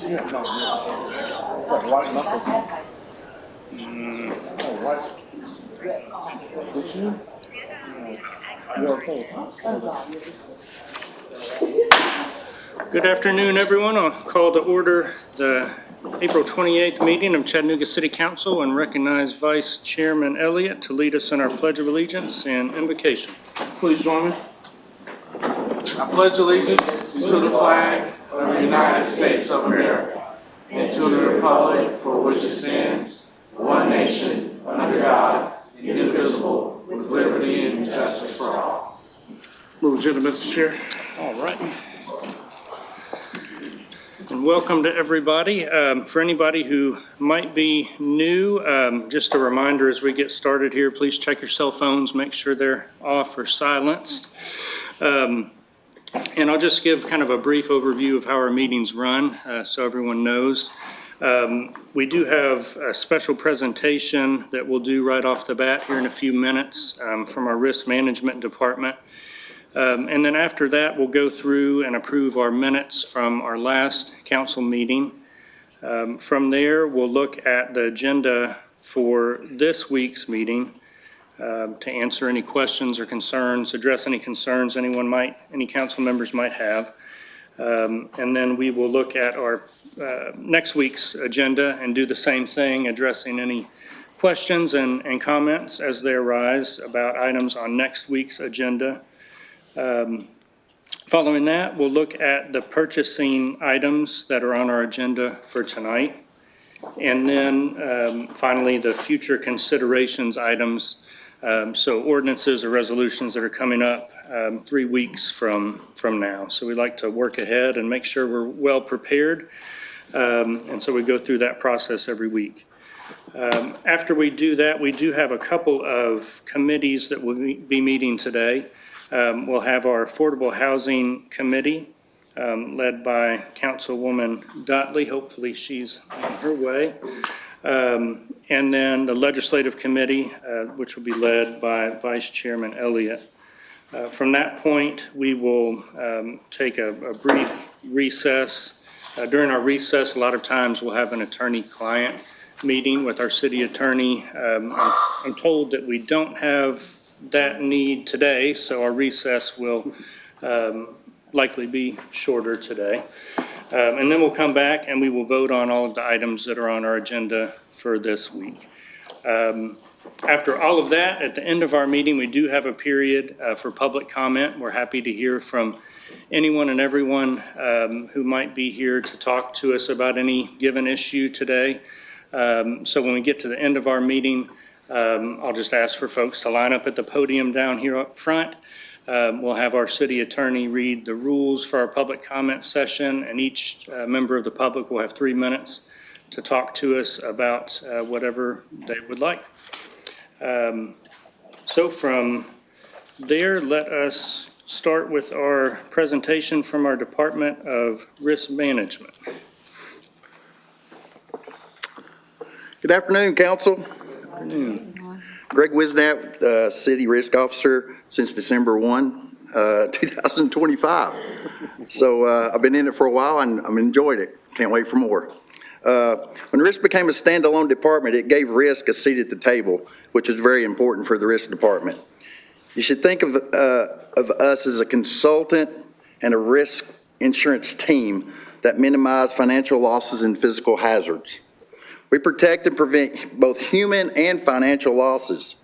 Yeah, no. Like white knuckles. Oh, white. This one? You're okay. Good afternoon, everyone. I'll call to order the April 28th meeting of Chattanooga City Council and recognize Vice Chairman Elliott to lead us in our Pledge of Allegiance and invocation. Please join me. I pledge allegiance to the flag of the United States of America and to the republic for which it stands, one nation, under God, indivisible, with liberty and justice for all. Move agenda, Mr. Chair. All right. And welcome to everybody. For anybody who might be new, just a reminder as we get started here, please check your cell phones, make sure they're off or silenced. And I'll just give kind of a brief overview of how our meetings run so everyone knows. We do have a special presentation that we'll do right off the bat here in a few minutes from our risk management department. And then after that, we'll go through and approve our minutes from our last council meeting. From there, we'll look at the agenda for this week's meeting to answer any questions or concerns, address any concerns any council members might have. And then we will look at our next week's agenda and do the same thing, addressing any questions and comments as they arise about items on next week's agenda. Following that, we'll look at the purchasing items that are on our agenda for tonight. And then finally, the future considerations items. So ordinances or resolutions that are coming up 3 weeks from now. So we like to work ahead and make sure we're well prepared. And so we go through that process every week. After we do that, we do have a couple of committees that will be meeting today. We'll have our Affordable Housing Committee led by Councilwoman Dotley. Hopefully she's on her way. And then the Legislative Committee, which will be led by Vice Chairman Elliott. From that point, we will take a brief recess. During our recess, a lot of times we'll have an attorney-client meeting with our city attorney. I'm told that we don't have that need today, so our recess will likely be shorter today. And then we'll come back and we will vote on all of the items that are on our agenda for this week. After all of that, at the end of our meeting, we do have a period for public comment. We're happy to hear from anyone and everyone who might be here to talk to us about any given issue today. So when we get to the end of our meeting, I'll just ask for folks to line up at the podium down here up front. We'll have our city attorney read the rules for our public comment session, and each member of the public will have 3 minutes to talk to us about whatever they would like. So from there, let us start with our presentation from our Department of Risk Management. Good afternoon, Council. Good afternoon. Greg Wisnap, City Risk Officer since December 1, 2025. So I've been in it for a while and I've enjoyed it. Can't wait for more. When risk became a standalone department, it gave risk a seat at the table, which is very important for the risk department. You should think of us as a consultant and a risk insurance team that minimize financial losses and physical hazards. We protect and prevent both human and financial losses.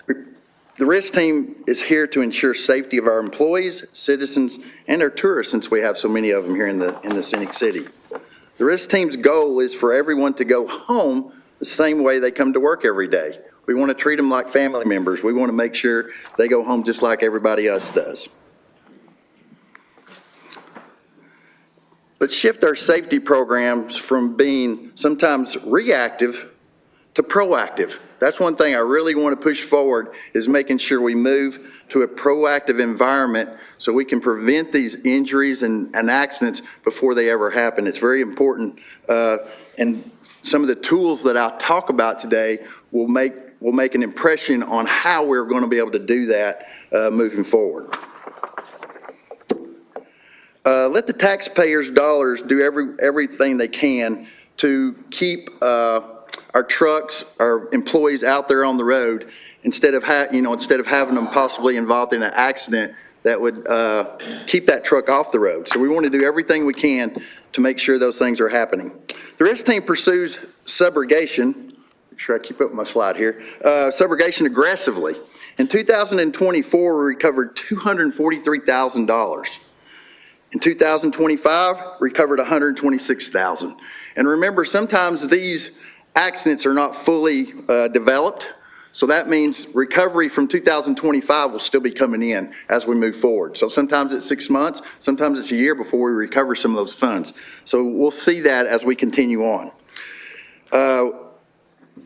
The risk team is here to ensure safety of our employees, citizens, and our tourists, since we have so many of them here in the scenic city. The risk team's goal is for everyone to go home the same way they come to work every day. We want to treat them like family members. We want to make sure they go home just like everybody else does. Let's shift our safety programs from being sometimes reactive to proactive. That's one thing I really want to push forward, is making sure we move to a proactive environment so we can prevent these injuries and accidents before they ever happen. It's very important. And some of the tools that I'll talk about today will make an impression on how we're going to be able to do that moving forward. let the taxpayers' dollars do everything they can to keep our trucks, our employees out there on the road instead of having them possibly involved in an accident that would keep that truck off the road. So we want to do everything we can to make sure those things are happening. The risk team pursues subrogation. Make sure I keep up with my slide here. Subrogation aggressively. In 2024, we recovered $243,000. In 2025, recovered $126,000. And remember, sometimes these accidents are not fully developed. So that means recovery from 2025 will still be coming in as we move forward. So sometimes it's 6 months, sometimes it's a year before we recover some of those funds. So we'll see that as we continue on.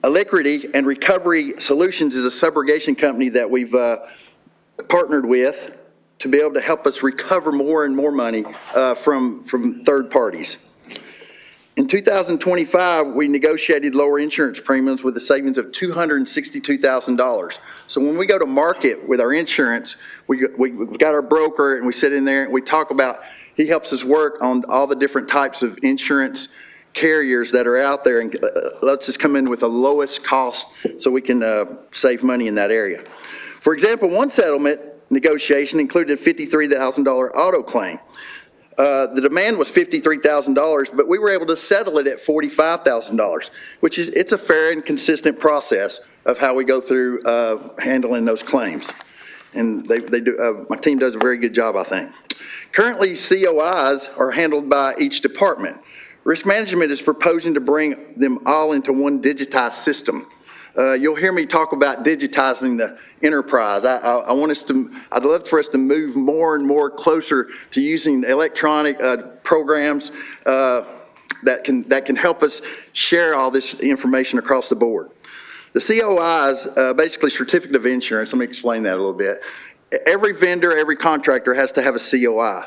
Alacrity and Recovery Solutions is a subrogation company that we've partnered with to be able to help us recover more and more money from third parties. In 2025, we negotiated lower insurance premiums with a savings of $262,000. So when we go to market with our insurance, we've got our broker and we sit in there and we talk about, he helps us work on all the different types of insurance carriers that are out there and lets us come in with the lowest cost so we can save money in that area. For example, one settlement negotiation included a $53,000 auto claim. The demand was $53,000, but we were able to settle it at $45,000, which is, it's a fair and consistent process of how we go through handling those claims. And they do, my team does a very good job, I think. Currently, COIs are handled by each department. Risk management is proposing to bring them all into one digitized system. You'll hear me talk about digitizing the enterprise. I'd love for us to move more and more closer to using electronic programs that can help us share all this information across the board. The COIs, basically certificate of insurance. Let me explain that a little bit. Every vendor, every contractor has to have a COI.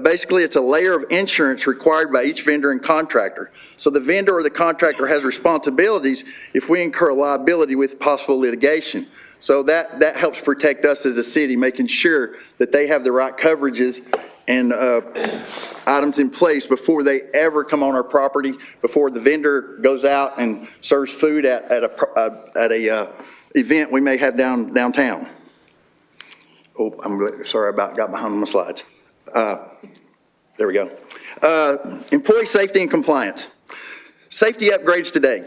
Basically, it's a layer of insurance required by each vendor and contractor. So the vendor or the contractor has responsibilities if we incur liability with possible litigation. So that helps protect us as a city, making sure that they have the right coverages and items in place before they ever come on our property, before the vendor goes out and serves food at a event we may have downtown. Oh, I'm really sorry got behind on my slides. There we go. Employee safety and compliance. Safety upgrades today.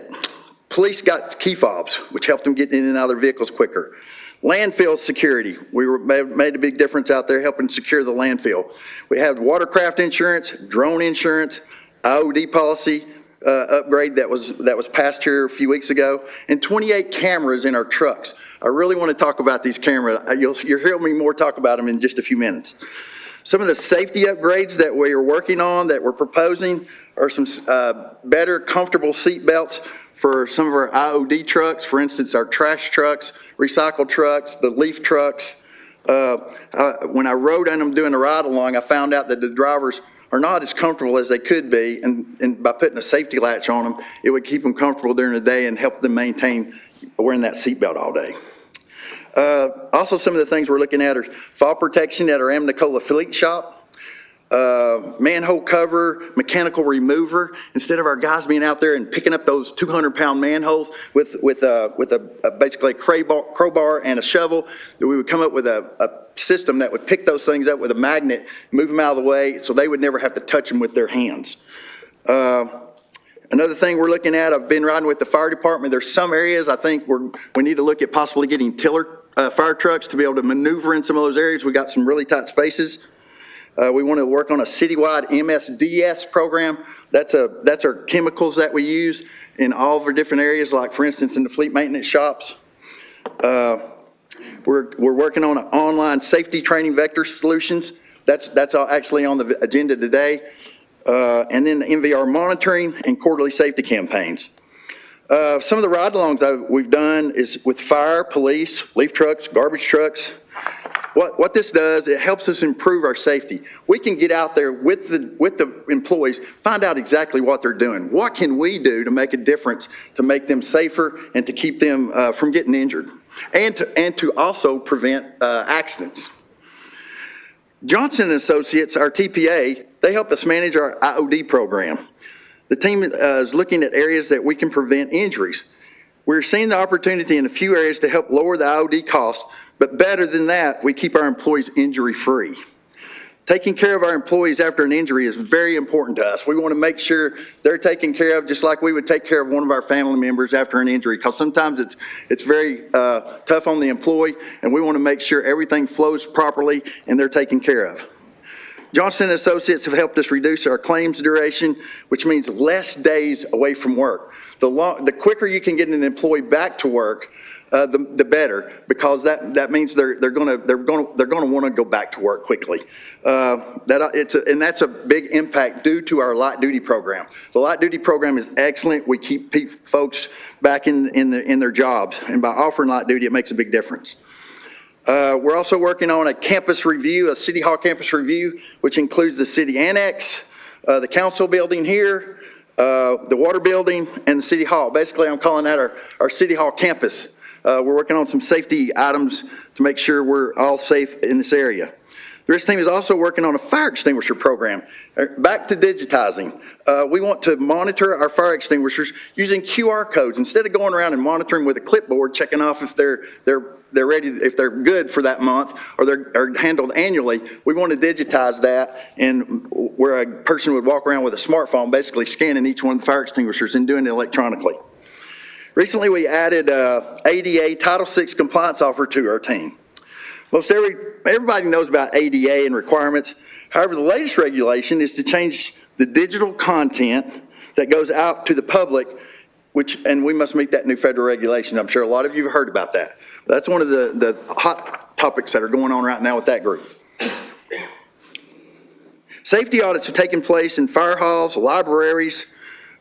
Police got key fobs, which helped them get in and out of their vehicles quicker. Landfill security. We made a big difference out there helping secure the landfill. We have watercraft insurance, drone insurance, IOD policy upgrade that was passed here a few weeks ago, and 28 cameras in our trucks. I really want to talk about these cameras. You'll hear me more talk about them in just a few minutes. Some of the safety upgrades that we are working on, that we're proposing, are some better, comfortable seat belts for some of our IOD trucks. For instance, our trash trucks, recycle trucks, the leaf trucks. When I rode on them doing a ride along, I found out that the drivers are not as comfortable as they could be, and by putting a safety latch on them, it would keep them comfortable during the day and help them maintain wearing that seat belt all day. Also, some of the things we're looking at are fall protection at our Amnicola Fleet Shop, manhole cover, mechanical remover. Instead of our guys being out there and picking up those 200-pound manholes with basically a crowbar and a shovel, that we would come up with a system that would pick those things up with a magnet, move them out of the way so they would never have to touch them with their hands. Another thing we're looking at, I've been riding with the fire department. There's some areas I think we need to look at possibly getting tiller fire trucks to be able to maneuver in some of those areas. We got some really tight spaces. We want to work on a citywide MSDS program. That's our chemicals that we use in all of our different areas, like for instance in the fleet maintenance shops. We're working on an online safety training vector solutions. That's actually on the agenda today. And then the MVR monitoring and quarterly safety campaigns. Some of the ride-alongs we've done is with fire, police, leaf trucks, garbage trucks. What this does, it helps us improve our safety. We can get out there with the employees, find out exactly what they're doing. What can we do to make a difference to make them safer and to keep them from getting injured, and to also prevent accidents. Johnson & Associates, our TPA, they help us manage our IOD program. The team is looking at areas that we can prevent injuries. We're seeing the opportunity in a few areas to help lower the IOD cost, but better than that, we keep our employees injury-free. Taking care of our employees after an injury is very important to us. We want to make sure they're taken care of just like we would take care of one of our family members after an injury, because sometimes it's very tough on the employee, and we want to make sure everything flows properly and they're taken care of. Johnson & Associates have helped us reduce our claims duration, which means less days away from work. The quicker you can get an employee back to work, the better, because that means they're going to want to go back to work quickly. And that's a big impact due to our light duty program. The light duty program is excellent. We keep folks back in their jobs, and by offering light duty, it makes a big difference. We're also working on a campus review, a City Hall campus review, which includes the city annex, the council building here, the water building, and the City Hall. Basically, I'm calling that our City Hall campus. We're working on some safety items to make sure we're all safe in this area. The risk team is also working on a fire extinguisher program. Back to digitizing. We want to monitor our fire extinguishers using QR codes instead of going around and monitoring with a clipboard, checking off if they're ready, if they're good for that month, or they're handled annually. We want to digitize that, and where a person would walk around with a smartphone, basically scanning each one of the fire extinguishers and doing it electronically. Recently, we added ADA Title VI compliance officer to our team. Everybody knows about ADA and requirements. However, the latest regulation is to change the digital content that goes out to the public, and we must meet that new federal regulation. I'm sure a lot of you have heard about that. That's one of the hot topics that are going on right now with that group. Safety audits have taken place in fire halls, libraries,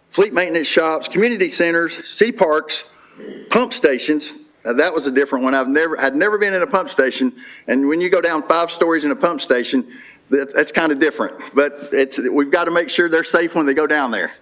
fleet maintenance shops, community centers, city parks, pump stations. Now, that was a different one. I'd never been in a pump station, and when you go down 5 stories in a pump station, that's kind of different. But we've got to make sure they're safe when they go down there.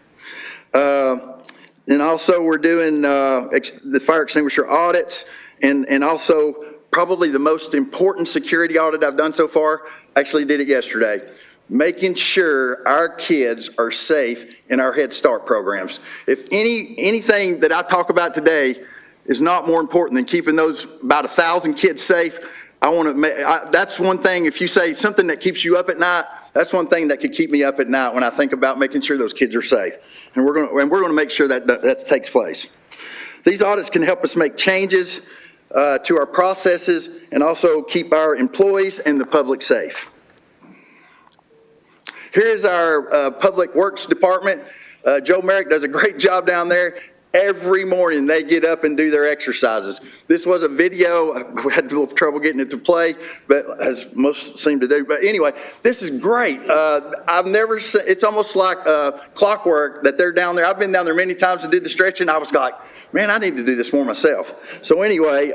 And also, we're doing the fire extinguisher audits, and also probably the most important security audit I've done so far. Actually did it yesterday. Making sure our kids are safe in our Head Start programs. If anything that I talk about today is not more important than keeping those about 1,000 kids safe, that's one thing. If you say something that keeps you up at night, that's one thing that could keep me up at night when I think about making sure those kids are safe. And we're going to make sure that takes place. These audits can help us make changes to our processes and also keep our employees and the public safe. Here's our Public Works Department. Joe Merrick does a great job down there. Every morning they get up and do their exercises. This was a video. We had a little trouble getting it to play, but as most seem to do. But anyway, this is great. I've never seen, it's almost like clockwork that they're down there. I've been down there many times and did the stretching. I was like, man, I need to do this more myself. So anyway,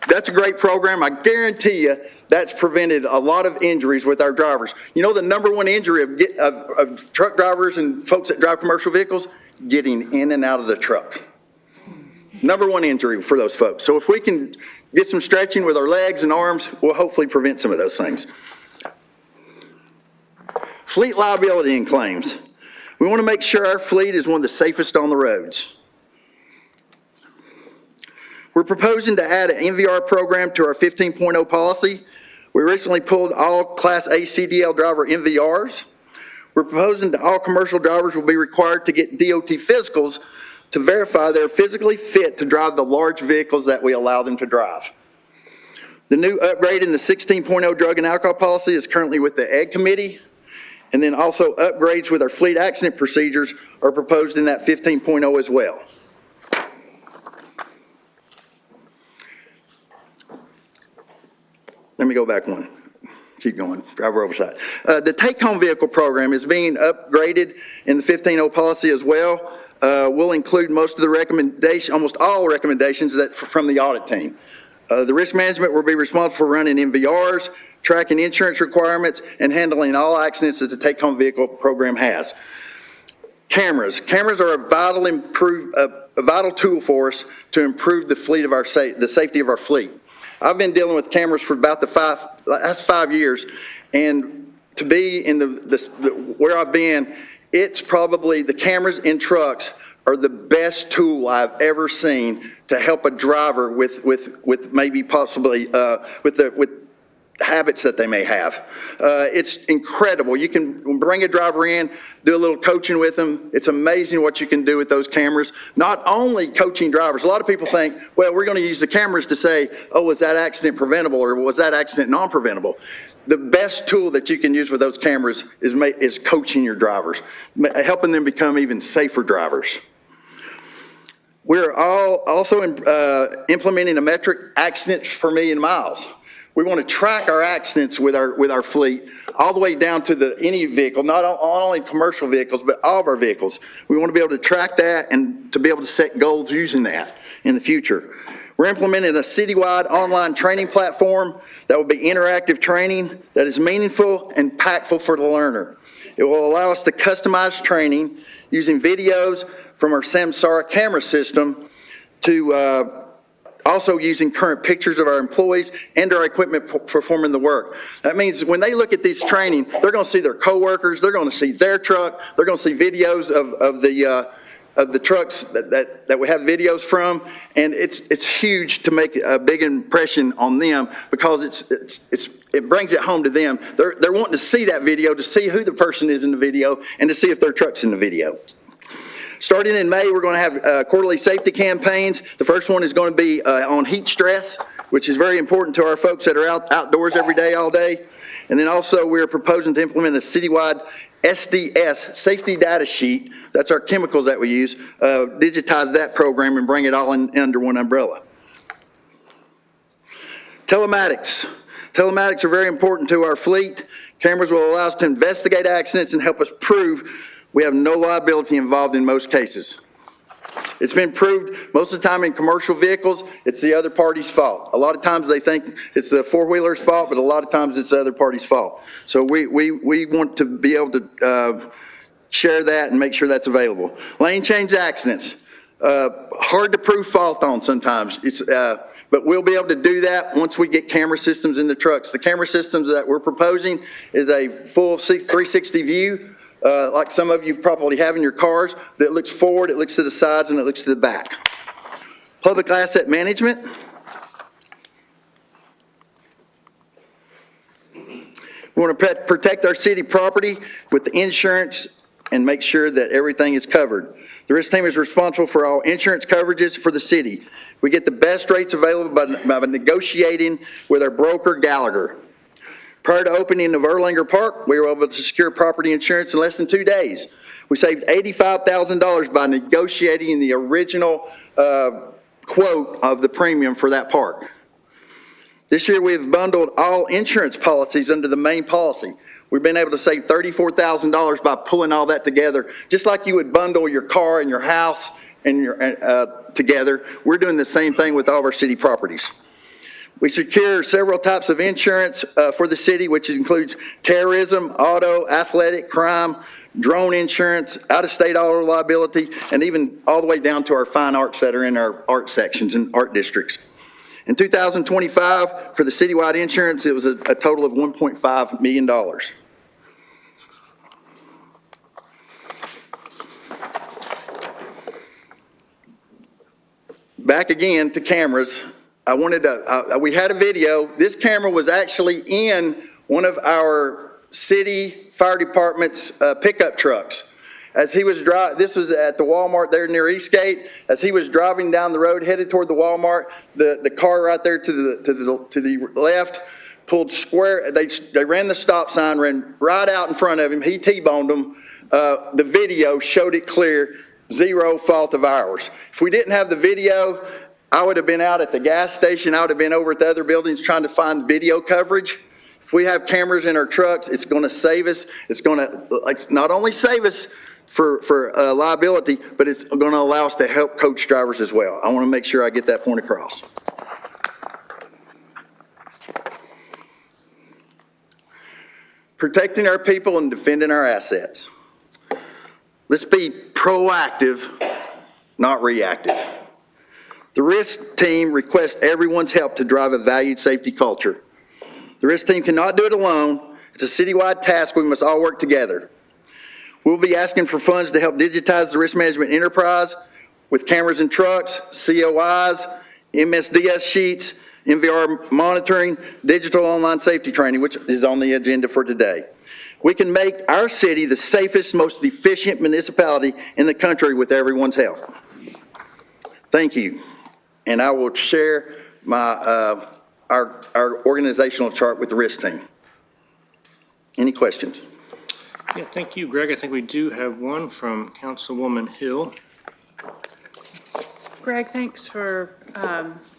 that's a great program. I guarantee you that's prevented a lot of injuries with our drivers. You know the number one injury of truck drivers and folks that drive commercial vehicles? Getting in and out of the truck. Number one injury for those folks. So if we can get some stretching with our legs and arms, we'll hopefully prevent some of those things. Fleet liability and claims. We want to make sure our fleet is one of the safest on the roads. We're proposing to add an MVR program to our 15.0 policy. We recently pulled all Class A CDL driver MVRs. We're proposing that all commercial drivers will be required to get DOT physicals to verify they're physically fit to drive the large vehicles that we allow them to drive. The new upgrade in the 16.0 drug and alcohol policy is currently with the Ed Committee, and then also upgrades with our fleet accident procedures are proposed in that 15.0 as well. Let me go back one. Keep going, driver oversight. The take-home vehicle program is being upgraded in the 15.0 policy as well. We'll include most of the recommendations, almost all recommendations from the audit team. The risk management will be responsible for running MVRs, tracking insurance requirements, and handling all accidents that the take-home vehicle program has. Cameras are a vital tool for us to improve the safety of our fleet. I've been dealing with cameras for about the last 5 years, And to be in where I've been, it's probably the cameras in trucks are the best tool I've ever seen to help a driver with maybe possibly with habits that they may have. It's incredible. You can bring a driver in, do a little coaching with them. It's amazing what you can do with those cameras. Not only coaching drivers. A lot of people think, well, we're going to use the cameras to say, oh, was that accident preventable or was that accident non-preventable? The best tool that you can use with those cameras is coaching your drivers, helping them become even safer drivers. We're also implementing a metric, accidents per million miles. We want to track our accidents with our fleet all the way down to any vehicle, not only commercial vehicles, but all of our vehicles. We want to be able to track that and to be able to set goals using that in the future. We're implementing a citywide online training platform that will be interactive training that is meaningful and impactful for the learner. It will allow us to customize training using videos from our Samsara camera system to also using current pictures of our employees and our equipment performing the work. That means when they look at this training, they're going to see their coworkers, they're going to see their truck, they're going to see videos of the trucks that we have videos from, and it's huge to make a big impression on them because it brings it home to them. They're wanting to see that video, to see who the person is in the video, and to see if their truck's in the video. Starting in May, we're going to have quarterly safety campaigns. The first one is going to be on heat stress, which is very important to our folks that are outdoors every day, all day. And then also we're proposing to implement a citywide SDS, safety data sheet. That's our chemicals that we use. Digitize that program and bring it all under one umbrella. Telematics. Telematics are very important to our fleet. Cameras will allow us to investigate accidents and help us prove we have no liability involved in most cases. It's been proved most of the time in commercial vehicles, it's the other party's fault. A lot of times they think it's the four-wheeler's fault, but a lot of times it's the other party's fault. So we want to be able to share that and make sure that's available. Lane change accidents. Hard to prove fault on sometimes. But we'll be able to do that once we get camera systems in the trucks. The camera systems that we're proposing is a full 360 view. Like some of you probably have in your cars, that looks forward, it looks to the sides, and it looks to the back. Public asset management. We want to protect our city property with the insurance and make sure that everything is covered. The risk team is responsible for all insurance coverages for the city. We get the best rates available by negotiating with our broker, Gallagher. Prior to opening of Erlanger Park, we were able to secure property insurance in less than 2 days. We saved $85,000 by negotiating the original quote of the premium for that park. This year, we have bundled all insurance policies under the main policy. We've been able to save $34,000 by pulling all that together. Just like you would bundle your car and your house and together, we're doing the same thing with all of our city properties. We secure several types of insurance for the city, which includes terrorism, auto, athletic, crime, drone insurance, out-of-state auto liability, and even all the way down to our fine arts that are in our art sections and art districts. In 2025, for the citywide insurance, it was a total of $1.5 million. Back again to cameras. We had a video. This camera was actually in one of our city fire department's pickup trucks. As he was driving, this was at the Walmart there near Eastgate. As he was driving down the road, headed toward the Walmart, the car right there to the left pulled square. They ran the stop sign, ran right out in front of him. He T-boned them. The video showed it clear, zero fault of ours. If we didn't have the video, I would have been out at the gas station. I would have been over at the other buildings trying to find video coverage. If we have cameras in our trucks, it's going to save us. It's going to not only save us for liability, but it's going to allow us to help coach drivers as well. I want to make sure I get that point across. Protecting our people and defending our assets. Let's be proactive, not reactive. The risk team requests everyone's help to drive a valued safety culture. The risk team cannot do it alone It's a citywide task. We must all work together. We'll be asking for funds to help digitize the risk management enterprise with cameras in trucks, COIs, MSDS sheets, MVR monitoring, digital online safety training, which is on the agenda for today. We can make our city the safest, most efficient municipality in the country with everyone's help. Thank you. And I will share my our organizational chart with the risk team. Any questions? Yeah, thank you, Greg. I think we do have one from Councilwoman Hill. Greg, thanks for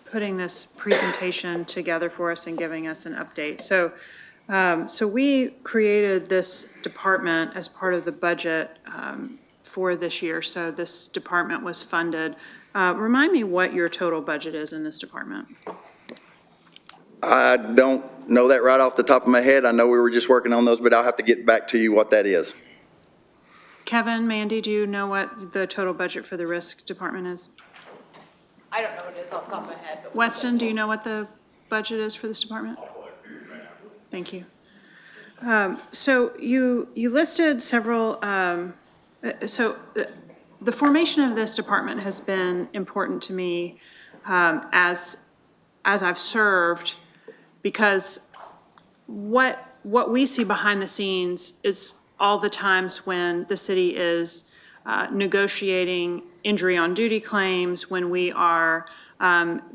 putting this presentation together for us and giving us an update. So we created this department as part of the budget for this year. So this department was funded. Remind me what your total budget is in this department. I don't know that right off the top of my head. I know we were just working on those, but I'll have to get back to you what that is. Kevin, Mandy, do you know what the total budget for the risk department is? I don't know what it is off the top of my head, but. Weston, do you know what the budget is for this department? Thank you. So you listed several, the formation of this department has been important to me as I've served, because what we see behind the scenes is all the times when the city is negotiating injury on duty claims, when we are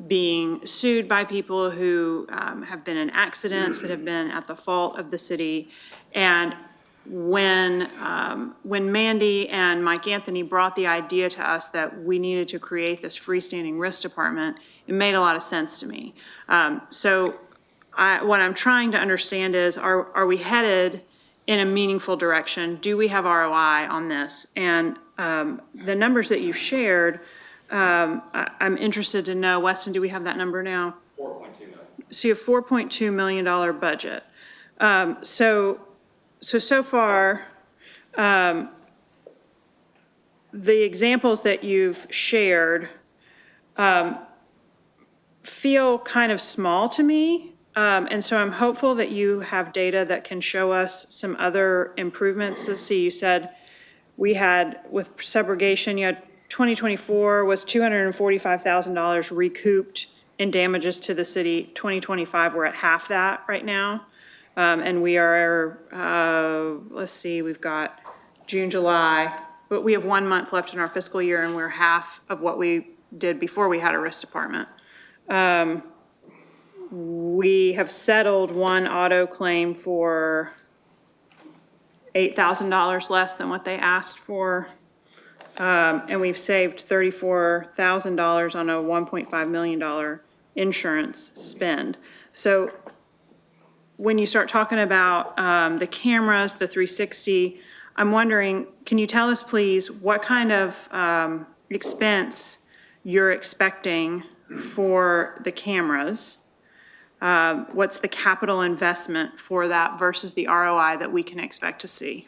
being sued by people who have been in accidents that have been at the fault of the city. And when Mandy and Mike Anthony brought the idea to us that we needed to create this freestanding risk department, it made a lot of sense to me. So what I'm trying to understand is, are we headed in a meaningful direction? Do we have ROI on this? And the numbers that you shared, I'm interested to know, Weston, do we have that number now? 4.2 million. So you have $4.2 million budget. So far, the examples that you've shared feel kind of small to me. And so I'm hopeful that you have data that can show us some other improvements. Let's see, you said we had, with subrogation, you had 2024 was $245,000 recouped in damages to the city. 2025, we're at half that right now. And we are, let's see, we've got June, July, but we have 1 month left in our fiscal year, and we're half of what we did before we had a risk department. We have settled one auto claim for $8,000 less than what they asked for. And we've saved $34,000 on a $1.5 million insurance spend. So when you start talking about the cameras, the 360, I'm wondering, can you tell us, please, what kind of expense you're expecting for the cameras? What's the capital investment for that versus the ROI that we can expect to see?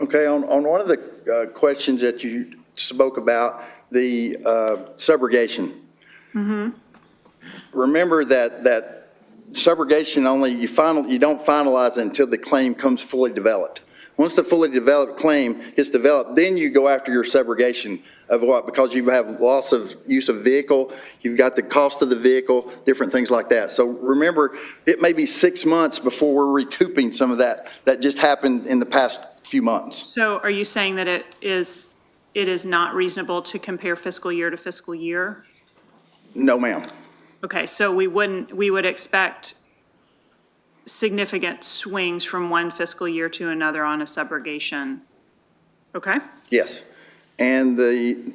Okay, on one of the questions that you spoke about, the subrogation. Mm-hmm. Remember that subrogation only, you don't finalize it until the claim comes fully developed. Once the fully developed claim is developed, then you go after your subrogation of what? Because you have loss of use of vehicle, you've got the cost of the vehicle, different things like that. So remember, it may be 6 months before we're recouping some of that just happened in the past few months. So are you saying that it is not reasonable to compare fiscal year to fiscal year? No, ma'am. Okay, so we would expect significant swings from one fiscal year to another on a subrogation. Okay? Yes. And the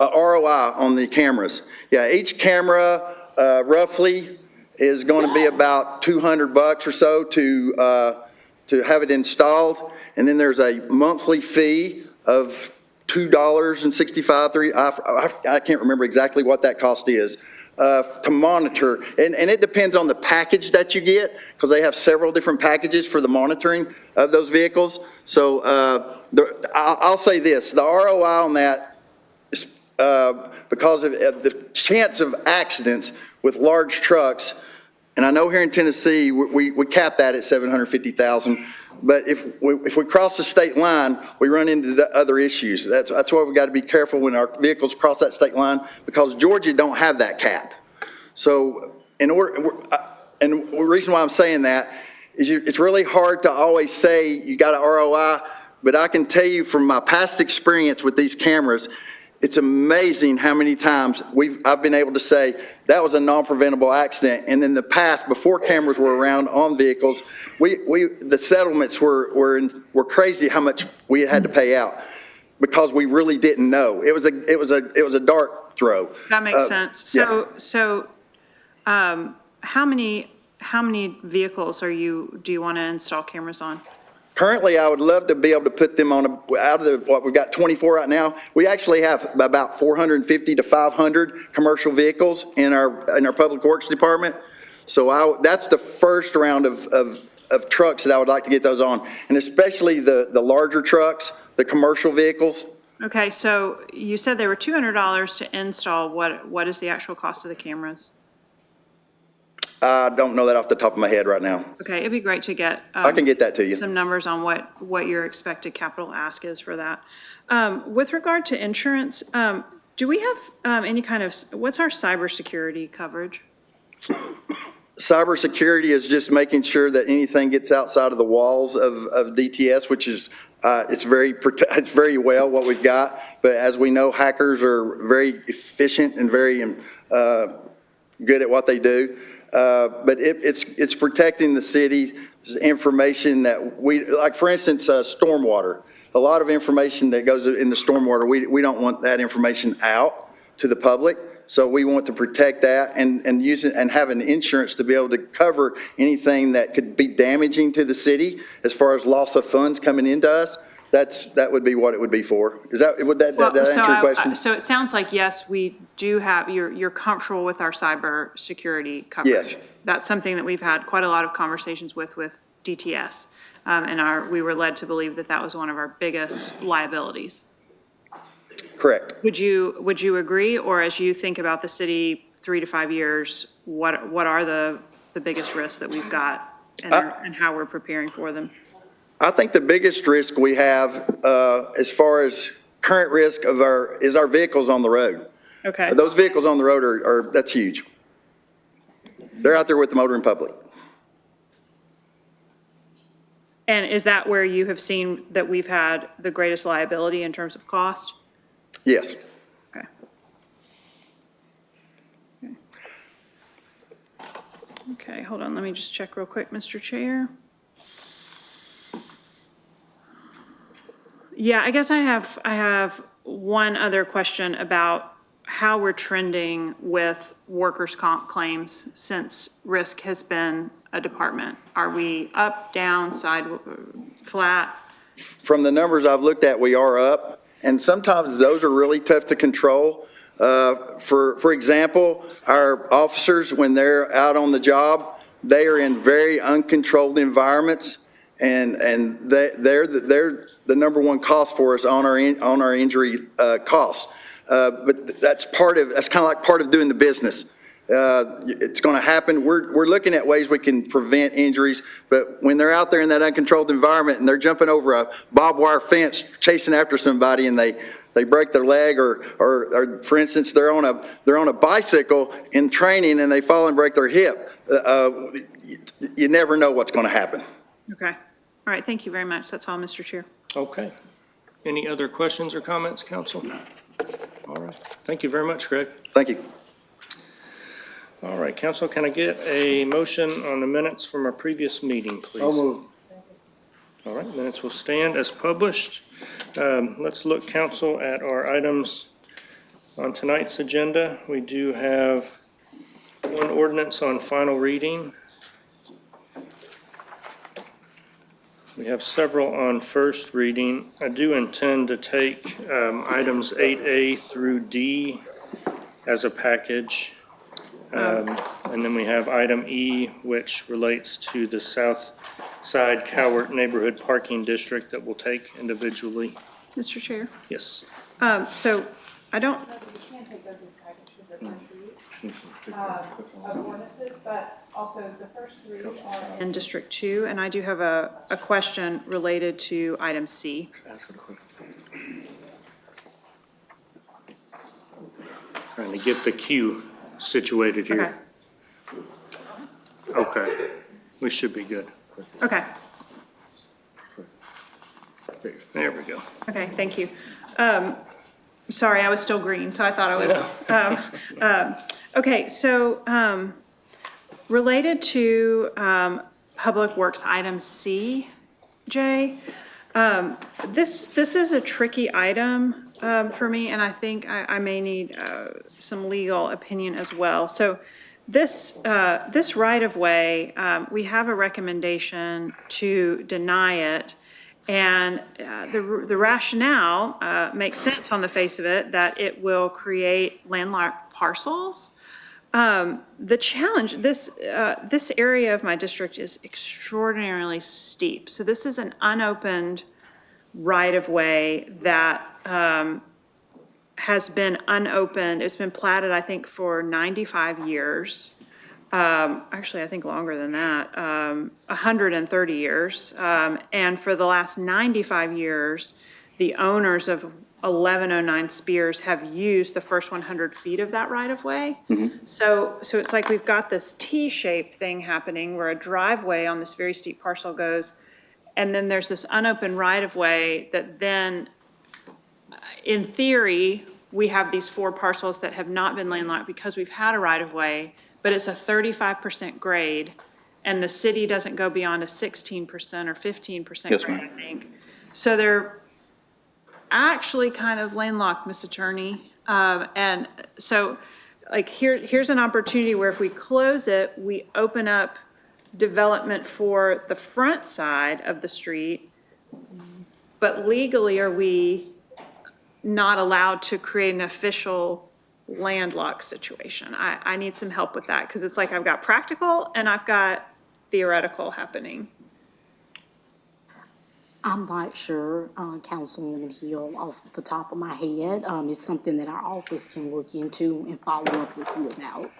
ROI on the cameras. Yeah, each camera roughly is going to be about $200 or so to have it installed. And then there's a monthly fee of $2.65. I can't remember exactly what that cost is. To monitor, and it depends on the package that you get, because they have several different packages for the monitoring of those vehicles. So I'll say this, the ROI on that is because of the chance of accidents with large trucks And I know here in Tennessee, we cap that at 750,000. But if we cross the state line, we run into the other issues. That's why we got to be careful when our vehicles cross that state line, because Georgia don't have that cap. So and the reason why I'm saying that is it's really hard to always say you got an ROI, but I can tell you from my past experience with these cameras, it's amazing how many times I've been able to say that was a non-preventable accident. And in the past, before cameras were around on vehicles, the settlements were crazy how much we had to pay out because we really didn't know. It was a dart throw. That makes sense. So, how many vehicles do you want to install cameras on? Currently, I would love to be able to put them on out of what we've got 24 right now. We actually have about 450 to 500 commercial vehicles in our public works department. So that's the first round of trucks that I would like to get those on, and especially the larger trucks, the commercial vehicles. Okay, so you said they were $200 to install. What is the actual cost of the cameras? I don't know that off the top of my head right now. Okay, it'd be great to get. I can get that to you. Some numbers on what your expected capital ask is for that. With regard to insurance, do we have any kind of, what's our cybersecurity coverage? Cybersecurity is just making sure that anything gets outside of the walls of DTS, which is, it's very well what we've got. But as we know, hackers are very efficient and very good at what they do. But it's protecting the city's information that like for instance, stormwater. A lot of information that goes in the stormwater, we don't want that information out to the public. So we want to protect that and use it and have an insurance to be able to cover anything that could be damaging to the city as far as loss of funds coming into us. That would be what it would be for. Would that answer your question? So it sounds like, yes, we do have, you're comfortable with our cyber security coverage. Yes. That's something that we've had quite a lot of conversations with DTS. And we were led to believe that was one of our biggest liabilities. Correct. Would you agree, or as you think about the city 3 to 5 years, what are the biggest risks that we've got and how we're preparing for them? I think the biggest risk we have as far as current risk is our vehicles on the road. Okay. Those vehicles on the road that's huge. They're out there with the motoring public. And is that where you have seen that we've had the greatest liability in terms of cost? Yes. Okay. Okay, hold on, let me just check real quick, Mr. Chair. Yeah, I guess I have one other question about how we're trending with workers' comp claims since risk has been a department. Are we up, down, flat? From the numbers I've looked at, we are up, and sometimes those are really tough to control. For example, our officers, when they're out on the job, they are in very uncontrolled environments, and they're the number one cost for us on our injury costs. But that's kind of like part of doing the business. It's going to happen. We're looking at ways we can prevent injuries, but when they're out there in that uncontrolled environment and they're jumping over a barbed wire fence chasing after somebody and they break their leg, or for instance they're on a bicycle in training and they fall and break their hip, you never know what's going to happen. Okay. All right, thank you very much. That's all, Mr. Chair. Okay. Any other questions or comments, council? All right. Thank you very much, Greg. Thank you. All right, council, can I get a motion on the minutes from our previous meeting, please? So moved. All right, minutes will stand as published. Let's look, council, at our items on tonight's agenda. We do have one ordinance on final reading. We have several on first reading. I do intend to take items 8A through D as a package. And then we have item E, which relates to the South Side Cowart Neighborhood Parking District that we'll take individually. Mr. Chair? Yes. So I don't, of ordinances, but also the first three are in District 2, and I do have a question related to item C. Trying to get the queue situated here. Okay, we should be good. Okay, There we go. okay, thank you. Sorry, I was still green, so I thought I was. Okay, so related to Public Works item C, Jay, this is a tricky item for me, and I think I may need some legal opinion as well. So this right-of-way, we have a recommendation to deny it. And the rationale makes sense on the face of it, that it will create landlocked parcels. The challenge, this area of my district is extraordinarily steep. So this is an unopened right-of-way that has been unopened. It's been platted, I think, for 95 years. Actually, I think longer than that, 130 years. And for the last 95 years, the owners of 1109 Spears have used the first 100 feet of that right-of-way. So it's like we've got this T-shaped thing happening where a driveway on this very steep parcel goes, and then there's this unopened right-of-way that then, in theory, we have these 4 parcels that have not been landlocked because we've had a right-of-way, but it's a 35% grade, and the city doesn't go beyond a 16% or 15% Yes, grade, ma'am. I think. So they're actually kind of landlocked, Ms. Attorney. And so, like, here's an opportunity where if we close it, we open up development for the front side of the street, but legally, are we not allowed to create an official landlocked situation? I need some help with that, because it's like I've got practical and I've got theoretical happening. I'm not sure, Councilwoman Hill, off the top of my head. It's something that our office can look into and follow up with you about.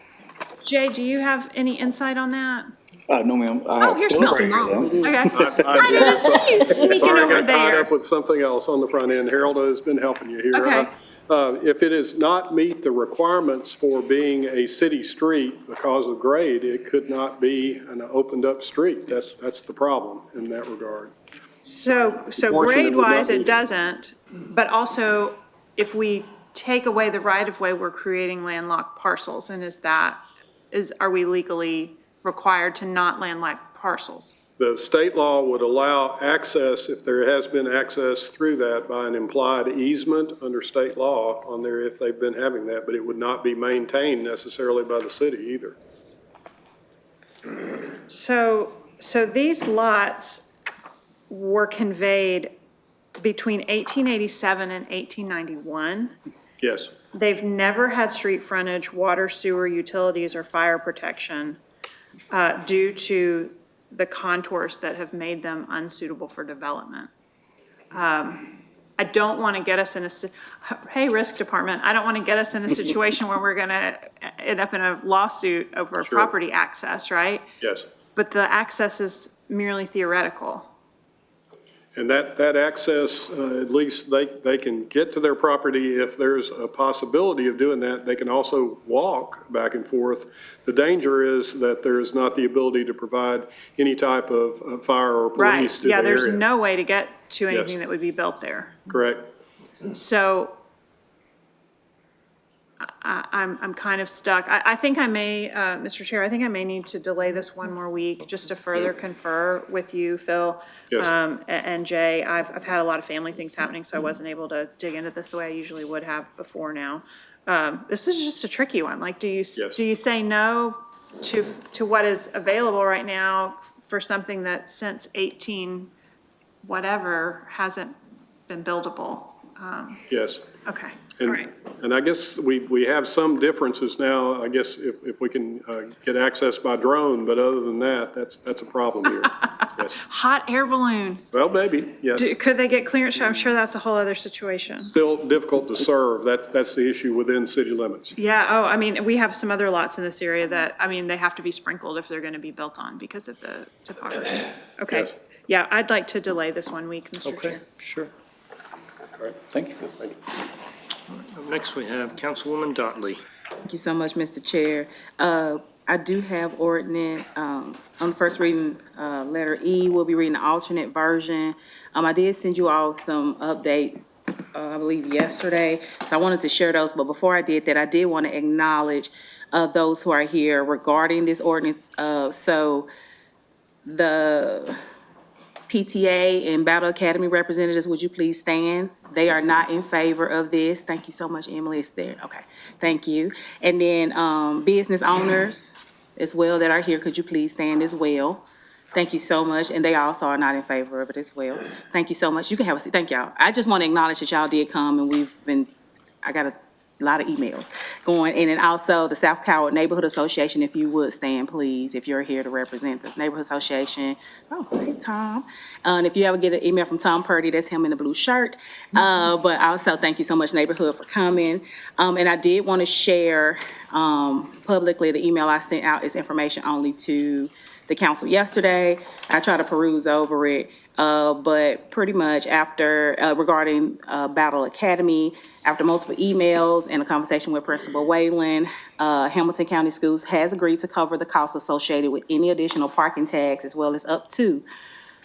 Jay, do you have any insight on that? No, ma'am. Oh, here's Bill. Mr. Knowles is. Okay. I didn't see you sneaking Sorry, over I got tied there. up with something else on the front end. Harold has been helping you here. Okay. If it does not meet the requirements for being a city street because of grade, it could not be an opened up street. That's the problem in that regard. So Unfortunately, it would grade-wise, not be. it doesn't, but also, if we take away the right-of-way, we're creating landlocked parcels, and are we legally required to not landlock parcels? The state law would allow access, if there has been access through that by an implied easement under state law on there if they've been having that, but it would not be maintained necessarily by the city either. So these lots were conveyed between 1887 and 1891. Yes. They've never had street frontage, water, sewer, utilities, or fire protection due to the contours that have made them unsuitable for development. I don't want to get us in hey, risk department, I don't want to get us in a situation where we're going to end up in a lawsuit over Sure. property access, right? Yes. But the access is merely theoretical. And that access, at least they can get to their property if there's a possibility of doing that. They can also walk back and forth. The danger is that there is not the ability to provide any type of fire or Right, police to the yeah, area. there's no way to get to anything Yes. that would be built there. Correct. So I'm kind of stuck. I think I may, Mr. Chair, I think I may need to delay this one more week just to further confer with you, Phil. Yes. And Jay. I've had a lot of family things happening, so I wasn't able to dig into this the way I usually would have before now. This is just a tricky one. Like, do you say no to what is available right now for something that since 18 whatever hasn't been buildable? Yes. Okay, all And, right. and I guess we have some differences now, I guess, if we can get access by drone, but other than that, that's a problem here. Yes. Hot air balloon. Well, maybe, yes. Could they get clearance? I'm sure that's a whole other situation. Still difficult to serve. That's the issue within city limits. Yeah, oh, I mean, we have some other lots in this area that, I mean, they have to be sprinkled if they're gonna be built on because of the topography. Okay, Yes. yeah, I'd like to delay this 1 week, Mr. Okay, Chair. sure. Thank you. Up next, we have Councilwoman Dotley. Thank you so much, Mr. Chair. I do have ordinance, on the first reading, letter E, we'll be reading the alternate version. I did send you all some updates, I believe yesterday, so I wanted to share those, but before I did that, I did want to acknowledge, those who are here regarding this ordinance. So the PTA and Battle Academy representatives, would you please stand? They are not in favor of this. Thank you so much, Emily. It's there. Okay, thank you. And then business owners as well that are here, could you please stand as well? Thank you so much. And they also are not in favor of it as well. Thank you so much. You can have a seat. Thank y'all. I just want to acknowledge that y'all did come and I got a lot of emails going. And then also the South Coward Neighborhood Association, if you would stand, please, if you're here to represent the Neighborhood Association. Oh, hey, Tom. And if you ever get an email from Tom Purdy, that's him in the blue shirt. But also, thank you so much, Neighborhood, for coming. And I did want to share publicly the email I sent out is information only to the council yesterday. I tried to peruse over it. But pretty much after, regarding Battle Academy, after multiple emails and a conversation with Principal Whalen, Hamilton County Schools has agreed to cover the costs associated with any additional parking tags as well as up to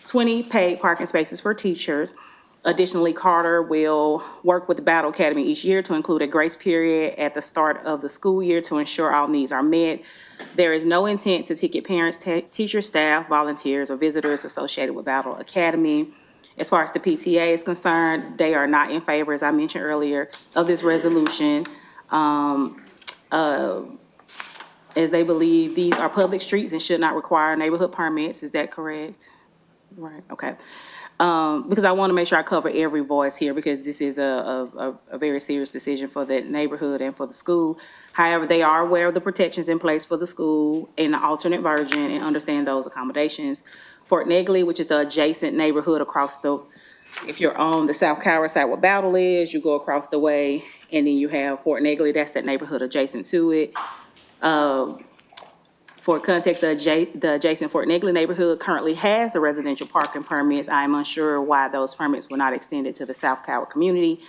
20 paid parking spaces for teachers. Additionally, Carter will work with the Battle Academy each year to include a grace period at the start of the school year to ensure all needs are met. There is no intent to ticket parents, teachers, staff, volunteers, or visitors associated with Battle Academy. As far as the PTA is concerned, they are not in favor, as I mentioned earlier, of this resolution, as they believe these are public streets and should not require neighborhood permits. Is that correct? Right, okay. Because I want to make sure I cover every voice here because this is a very serious decision for the neighborhood and for the school. However, they are aware of the protections in place for the school in the alternate version and understand those accommodations. Fort Negley, which is the adjacent neighborhood across if you're on the South Coward side where Battle is, you go across the way and then you have Fort Negley, that's that neighborhood adjacent to it. For context, the adjacent Fort Negley neighborhood currently has the residential parking permits. I'm unsure why those permits were not extended to the South Coward community.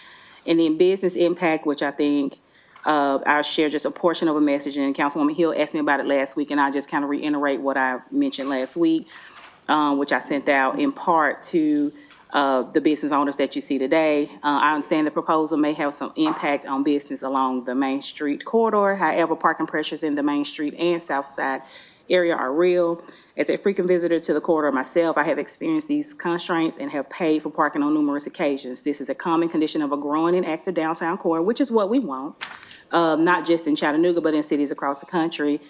And then business impact, which I think I'll share just a portion of a message, and Councilwoman Hill asked me about it last week, and I just kind of reiterate what I mentioned last week, which I sent out in part to the business owners that you see today. I understand the proposal may have some impact on business along the Main Street corridor. However, parking pressures in the Main Street and South Side area are real. As a frequent visitor to the corridor myself, I have experienced these constraints and have paid for parking on numerous occasions. This is a common condition of a growing and active downtown core, which is what we want, not just in Chattanooga, but in cities across the country.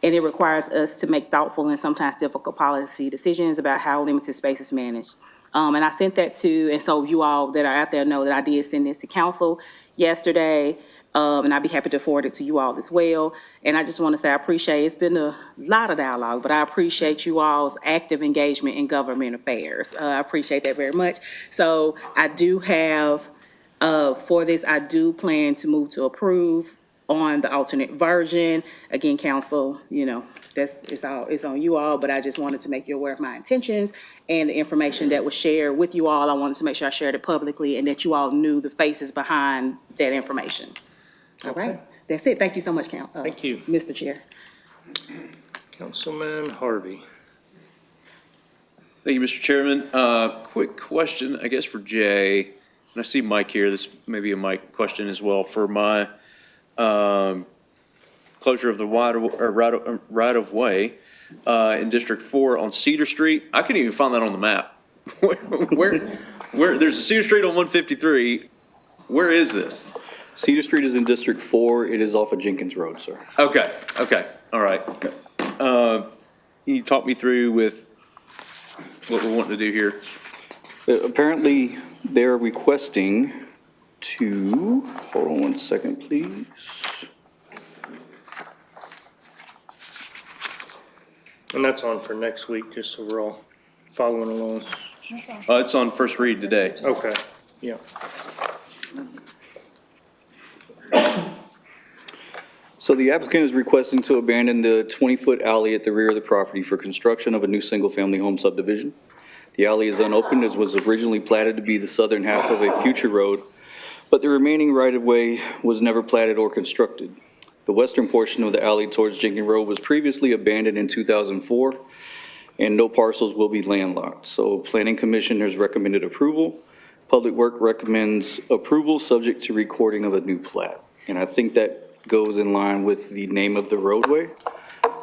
And it requires us to make thoughtful and sometimes difficult policy decisions about how limited space is managed. And I sent that to, and so you all that are out there know that I did send this to council yesterday. And I'd be happy to forward it to you all as well. And I just want to say I appreciate, it's been a lot of dialogue, but I appreciate you all's active engagement in government affairs. I appreciate that very much. So I do have, for this, I do plan to move to approve on the alternate version. Again, council, you know, it's on you all, but I just wanted to make you aware of my intentions and the information that was shared with you all. I wanted to make sure I shared it publicly and that you all knew the faces behind that information. All right, that's it. Thank you so much, Thank you. Mr. Chair. Councilman Harvey. Thank you, Mr. Chairman. Quick question, I guess, for Jay. And I see Mike here. This may be a Mike question as well. For my closure of the right-of-way in District 4 on Cedar Street. I couldn't even find that on the map. Where there's a Cedar Street on 153. Where is this? Cedar Street is in District 4. It is off of Jenkins Road, sir. Okay, all right. Can you talk me through with what we're wanting to do here? Apparently, they're requesting to, hold on one second, please. And that's on for next week, just so we're all following along. It's on first read today. Okay, yeah. So the applicant is requesting to abandon the 20-foot alley at the rear of the property for construction of a new single-family home subdivision. The alley is unopened as was originally platted to be the southern half of a future road, but the remaining right-of-way was never platted or constructed. The western portion of the alley towards Jenkins Road was previously abandoned in 2004, and no parcels will be landlocked. So Planning Commission has recommended approval. Public Work recommends approval, subject to recording of a new plat. And I think that goes in line with the name of the roadway,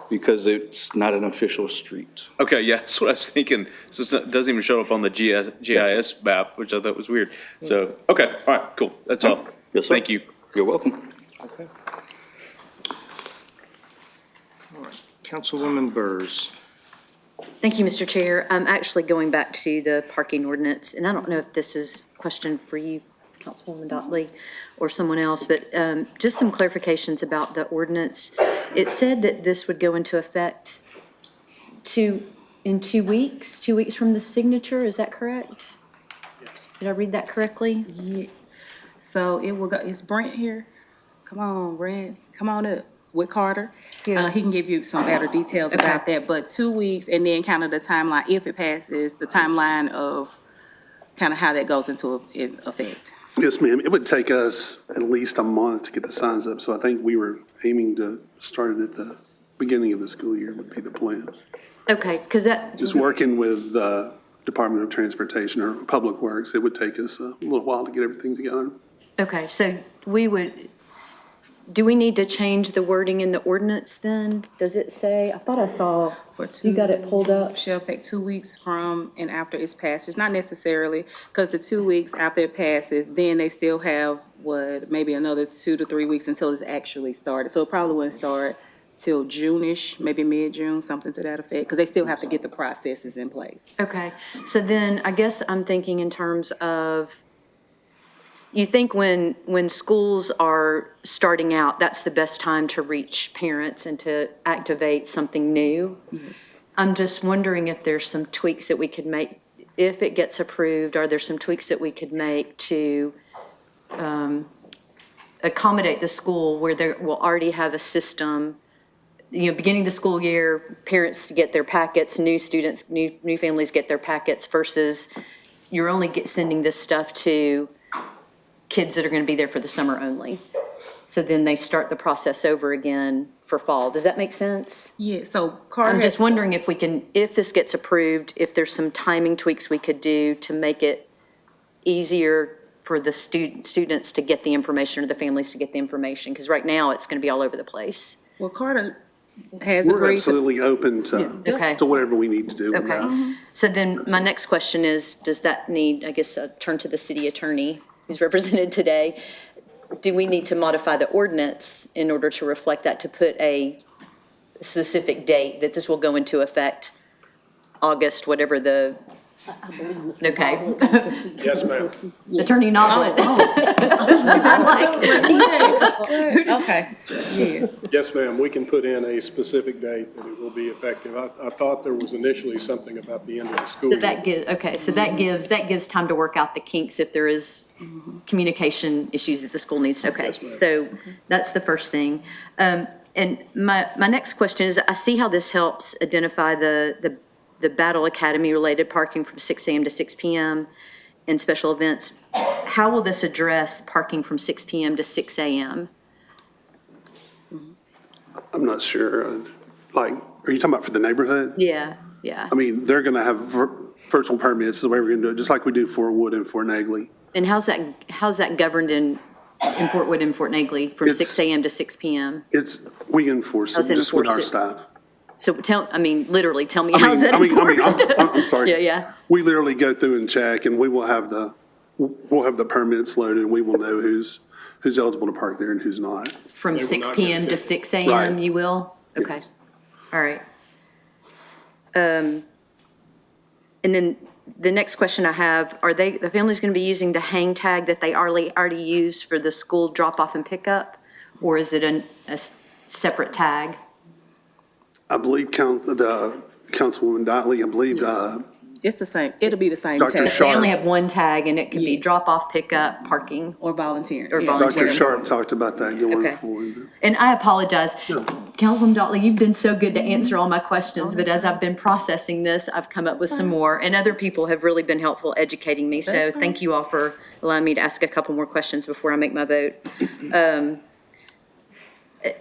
because it's not an official street. Okay, yeah, that's what I was thinking. So it doesn't even show up on the GIS map, which I thought was weird. So, okay, all right, cool. That's all. Yes, sir. Thank you. You're welcome. Okay. All right, Councilwoman Burrs. Thank you, Mr. Chair. I'm actually going back to the parking ordinance, and I don't know if this is a question for you, Councilwoman Dotley, or someone else, but just some clarifications about the ordinance. It said that this would go into effect in 2 weeks, 2 weeks from the signature, is that correct? Did I read that correctly? Yeah. So it will go, is Brent here? Come on, Brent, come on up with Carter. Yeah. He can give you some better details Okay. about that, but 2 weeks and then kind of the timeline, if it passes, the timeline of kind of how that goes into effect. Yes, ma'am. It would take us at least a month to get the signs up, so I think we were aiming to start it at the beginning of the school year would be the plan. Okay, because that, Just working with the Department of Transportation or Public Works, it would take us a little while to get everything together. okay, so do we need to change the wording in the ordinance then? Does it say, I thought I saw, you got it pulled up? Shall take 2 weeks from and after it's passed. It's not necessarily, because the 2 weeks after it passes, then they still have, maybe another 2 to 3 weeks until it's actually started. So it probably wouldn't start till June-ish, maybe mid-June, something to that effect, because they still have to get the processes in place. Okay, so then I guess I'm thinking in terms of, you think when schools are starting out, that's the best time to reach parents and to activate something new? Yes. I'm just wondering if there's some tweaks that we could make, if it gets approved, are there some tweaks that we could make to accommodate the school where they will already have a system, beginning the school year, parents get their packets, new students, new families get their packets, versus you're only sending this stuff to kids that are going to be there for the summer only. So then they start the process over again for fall. Does that make sense? Yeah, so Carter I'm just wondering if we can, if this gets approved, if there's some timing tweaks we could do to make it easier for the students to get the information or the families to get the information. Because right now it's going to be all over the place. Well, Carter has We're agreed to. absolutely open Okay. to whatever we need to do with Okay. that. So then my next question is, does that need, I guess, a turn to the city attorney who's represented today? Do we need to modify the ordinance in order to reflect that, to put a specific date that this will go into effect August, whatever the, I believe Mr. okay. Baldwin wants to speak. Yes, ma'am. Attorney Noblet. Okay, yes. Yes, ma'am. We can put in a specific date that it will be effective. I thought there was initially something about the end of the school So year. that gives, okay, so that gives time to work out the kinks if there is communication issues that the school needs to, okay. So that's the first thing. And my next question is, I see how this helps identify the Battle Academy related parking from 6 a.m. to 6 p.m. and special events. How will this address parking from 6 p.m. to 6 a.m.? I'm not sure, are you talking about for the neighborhood? Yeah, yeah. I mean, they're going to have virtual permits, the way we're going to do it, just like we do Fort Wood and Fort Negley. And how's that governed in Fort Wood and Fort Negley from It's- 6 a.m. to 6 p.m.? We enforce How's it it just with our enforce it? staff. So literally tell me, how's that enforced? I'm sorry. Yeah, yeah. We literally go through and check, and we'll have the permits loaded, and we will know who's eligible to park there and who's not. From They will 6 not p.m. get to a 6 a.m., Right. you will? Okay, Yes. all right. And then the next question I have, the family's going to be using the hang tag that they already used for the school drop-off and pickup? Or is it a separate tag? I believe the Councilwoman Dotley, I believe, It's the same, it'll be the same Dr. tag. Sharp. They only have one tag, and it could be Yes. drop-off, pickup, parking. Or volunteering. Or yeah. volunteering. Dr. Sharp talked about that going Okay. forward. And I apologize. Councilwoman Dotley, you've been so good to answer all my questions, but as I've been processing this, I've come up with some more. And other people have really been helpful educating me. So That's fine. thank you all for allowing me to ask a couple more questions before I make my vote.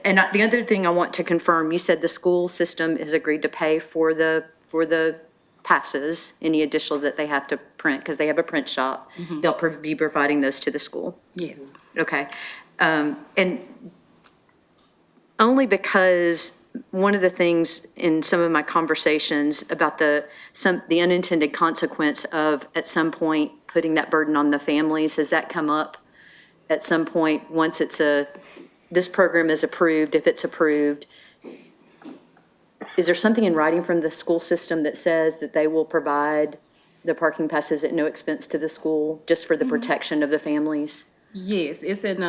The other thing I want to confirm, you said the school system has agreed to pay for the passes, any additional that they have to print, because they have a print shop. They'll be providing those to the school. Yes. Okay. And only because one of the things in some of my conversations about the unintended consequence of, at some point, putting that burden on the families, has that come up at some point once this program is approved, if it's approved? Is there something in writing from the school system that says that they will provide the parking passes at no expense to the school, just for the protection of the families? Yes, it's in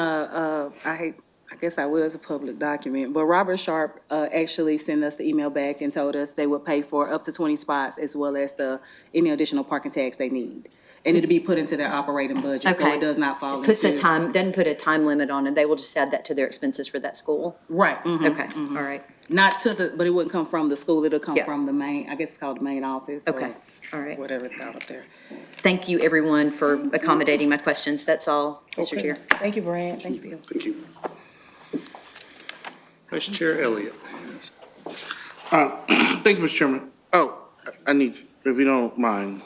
I guess I will as a public document, but Robert Sharp actually sent us the email back and told us they would pay for up to 20 spots as well as any additional parking tags they need. And it'll be put into their operating budget, so Okay. it does not fall into. Doesn't put a time limit on it, they will just add that to their expenses for that school? Right. mhm, Okay, mhm. all right, Not but it wouldn't come from the school, it'll come Yeah. from the main, I guess it's called the main office. or okay, all right. Whatever it's called up there. Thank you, everyone, for accommodating my questions. That's all, Mr. Chair. Thank you, Brad, thank you, Bill. Thank you. Vice Chair Elliott. Thank you, Mr. Chairman. Oh, I need, if you don't mind,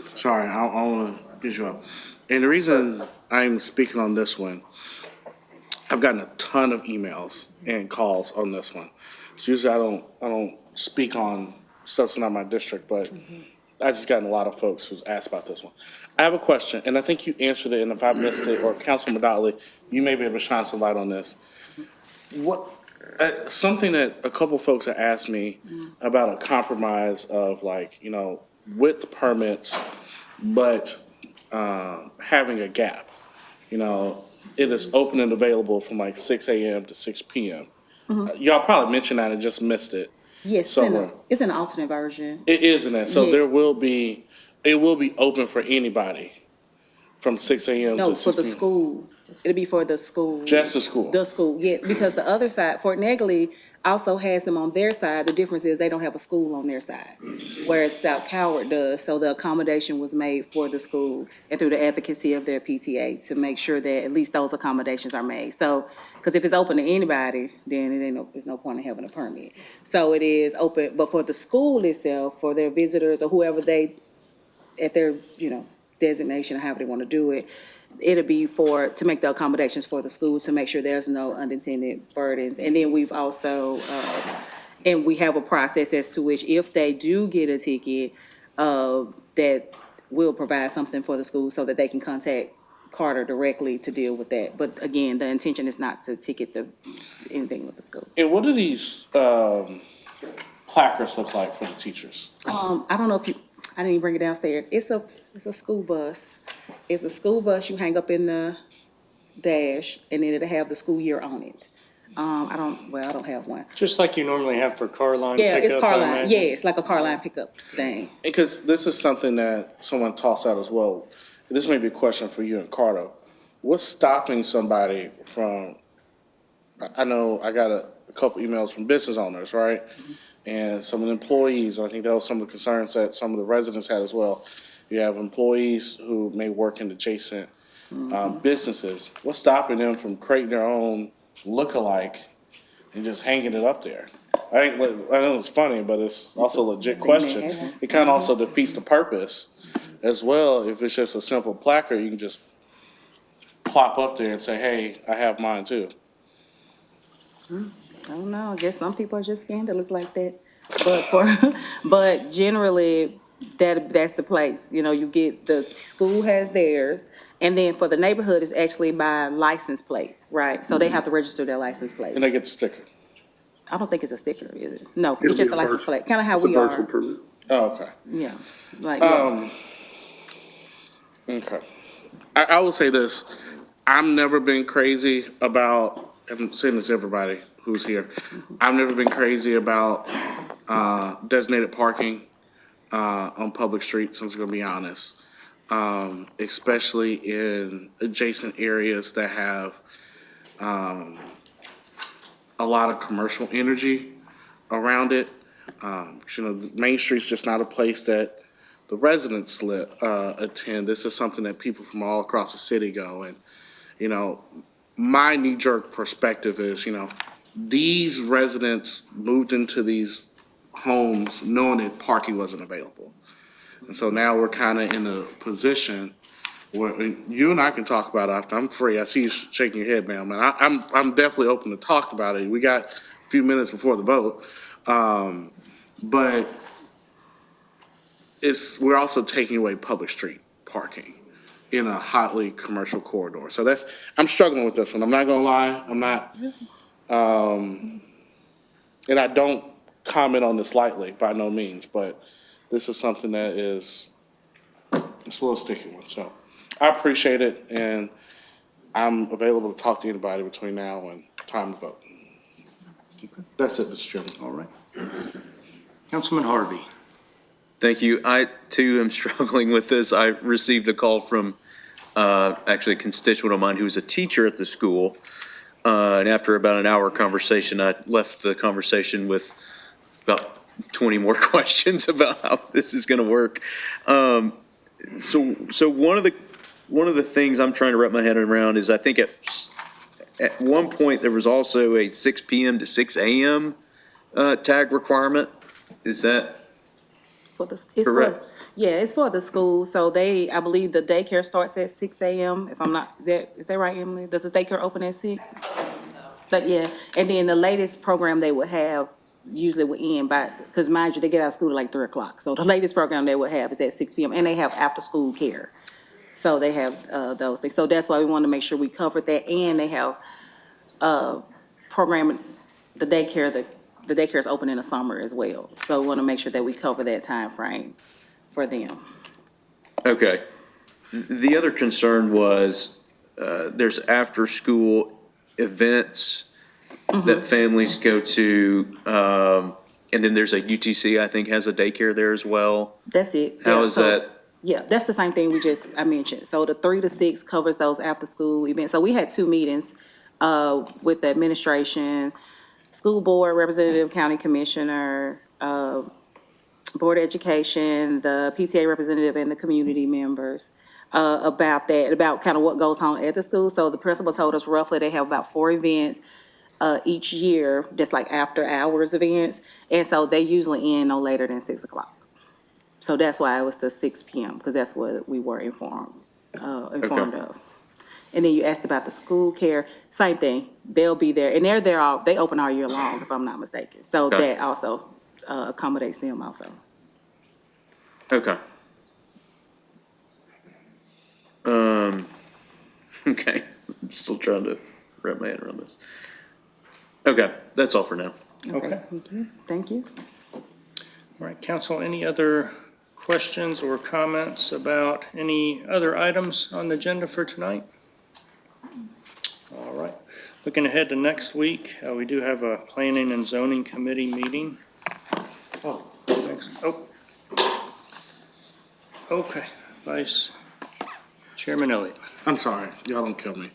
sorry, I want to get you up. And the reason I'm speaking on this one, I've gotten a ton of emails and calls on this one. So usually I don't speak on stuff that's not my district, but I just gotten a lot of folks who's asked about this one. I have a question, and I think you answered it, and if I missed it, or Councilman Dotley, you may be able to shine some light on this. Something that a couple folks have asked me about a compromise of, like, with the permits, but having a gap. It is open and available from like 6 a.m. to 6 p.m. Y'all probably mentioned that and just missed it. Yes, somewhere. it's an alternate version. It is in that. So Yeah. it will be open for anybody from 6 a.m. No, to 6 for the p.m. school, it'll be for the school. Just the school. The school, yeah, because the other side, Fort Negley also has them on their side. The difference is they don't have a school on their side, whereas South Coward does. So the accommodation was made for the school and through the advocacy of their PTA to make sure that at least those accommodations are made. So, because if it's open to anybody, then there's no point in having a permit. So it is open, but for the school itself, for their visitors or whoever at their, designation, however they want to do it, it'll be to make the accommodations for the schools to make sure there's no unintended burdens. And then we've also, and we have a process as to which if they do get a ticket, that will provide something for the school so that they can contact Carter directly to deal with that. But again, the intention is not to ticket anything with the school. And what do these placards look like for the teachers? I don't know if I didn't even bring it downstairs. It's a school bus. It's a school bus you hang up in the dash, and then it'll have the school year on it. I don't have one. Just like you normally have for car line Yeah, pickup. it's car I line. imagine. Yeah, it's like a car line pickup thing. Because this is something that someone tossed out as well. This may be a question for you and Carter. What's stopping somebody from, I know I got a couple emails from business owners, right? And some of the employees, I think that was some of the concerns that some of the residents had as well. You have employees who may work in adjacent businesses. What's stopping them from creating their own look-alike and just hanging it up there? I know it's funny, but it's also a legit question. It kind of also defeats the purpose as well. If it's just a simple placard, you can just plop up there and say, hey, I have mine too. I don't know. I guess some people are just scandalous like that. But generally, that's the place. You get the school has theirs, and then for the neighborhood, it's actually by license plate, right? So they have to register their license plate. And they get the sticker. I don't think it's a sticker, is it? No, It'll it's just be a license virtual. plate. Kind of how It's a we are. virtual permit. Oh, okay. Yeah, like, Okay. I will say this. I've never been crazy about, I'm saying this to everybody who's here, I've never been crazy about designated parking on public streets, I'm just gonna be honest. Especially in adjacent areas that have a lot of commercial energy around it. Main Street's just not a place that the residents attend. This is something that people from all across the city go. And, my knee-jerk perspective is, these residents moved into these homes knowing that parking wasn't available. And so now we're kind of in a position where you and I can talk about it after. I'm free. I see you shaking your head, ma'am. And I'm definitely open to talk about it. We got a few minutes before the vote. But we're also taking away public street parking in a hotly commercial corridor. So I'm struggling with this one. I'm not gonna lie. I'm not, and I don't comment on this lightly by no means, but this is something that it's a little sticky one. So I appreciate it, and I'm available to talk to anybody between now and time to vote. That's it, Mr. Chairman. All right. Councilman Harvey. Thank you. I, too, am struggling with this. I received a call from actually a constituent of mine who's a teacher at the school. And after about an hour conversation, I left the conversation with about 20 more questions about how this is going to work. So one of the things I'm trying to wrap my head around is I think at one point there was also a 6 p.m. to 6 a.m. Tag requirement. Is that correct? It's for the school, so I believe the daycare starts at 6 a.m., if I'm not, is that right, Emily? Does the daycare open at 6? But yeah, and then the latest program they would have usually would end because mind you, they get out of school at like 3 o'clock. So the latest program they would have is at 6 p.m. and they have after-school care. So they have those things. So that's why we want to make sure we covered that, and they have programming, the daycare is open in the summer as well. So we want to make sure that we cover that time frame for them. Okay. The other concern was there's after-school events that families go to, and then there's a UTC, I think, has a daycare there as well. That's it. How is that? Yeah, that's the same thing I mentioned. So the 3 to 6 covers those after-school events. So we had 2 meetings with the administration, school board representative, county commissioner, board of education, the PTA representative, and the community members about that, about kind of what goes on at the school. So the principal told us roughly they have about 4 events each year, just like after-hours events. And so they usually end no later than 6 o'clock. So that's why it was the 6 p.m., because that's what we were informed of. And then you asked about the school care, same thing. They'll be there, and they're there they open all year long, if I'm not mistaken. So that also accommodates them also. Okay. Okay. I'm still trying to wrap my head around this. Okay, that's all for now. Okay. Thank you. All right, council, any other questions or comments about any other items on the agenda for tonight? All right, looking ahead to next week, we do have a planning and zoning committee meeting. Okay, Vice Chairman Elliott. I'm sorry, y'all don't kill me.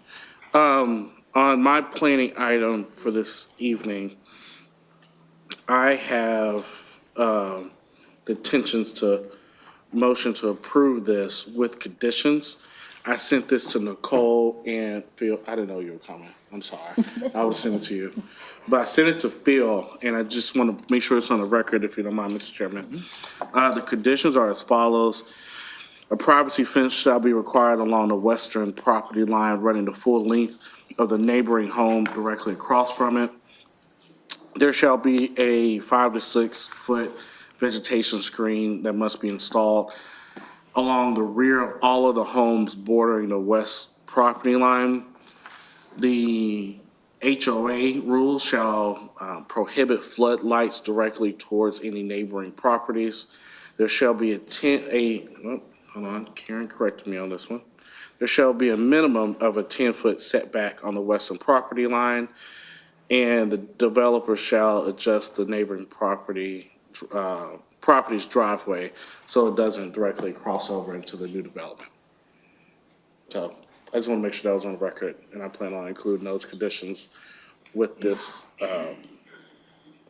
On my planning item for this evening, I have the intentions to motion to approve this with conditions. I sent this to Nicole and Phil. I didn't know you were coming. I'm sorry. I would send it to you. But I sent it to Phil, and I just want to make sure it's on the record, if you don't mind, Mr. Chairman. The conditions are as follows. A privacy fence shall be required along the western property line running the full length of the neighboring home directly across from it. There shall be a 5 to 6 foot vegetation screen that must be installed along the rear of all of the homes bordering the west property line. The HOA rules shall prohibit floodlights directly towards any neighboring properties. there shall be hold on, Karen corrected me on this one. There shall be a minimum of a 10-foot setback on the western property line, and the developer shall adjust the neighboring property's driveway so it doesn't directly cross over into the new development. So I just want to make sure that was on the record, and I plan on including those conditions with this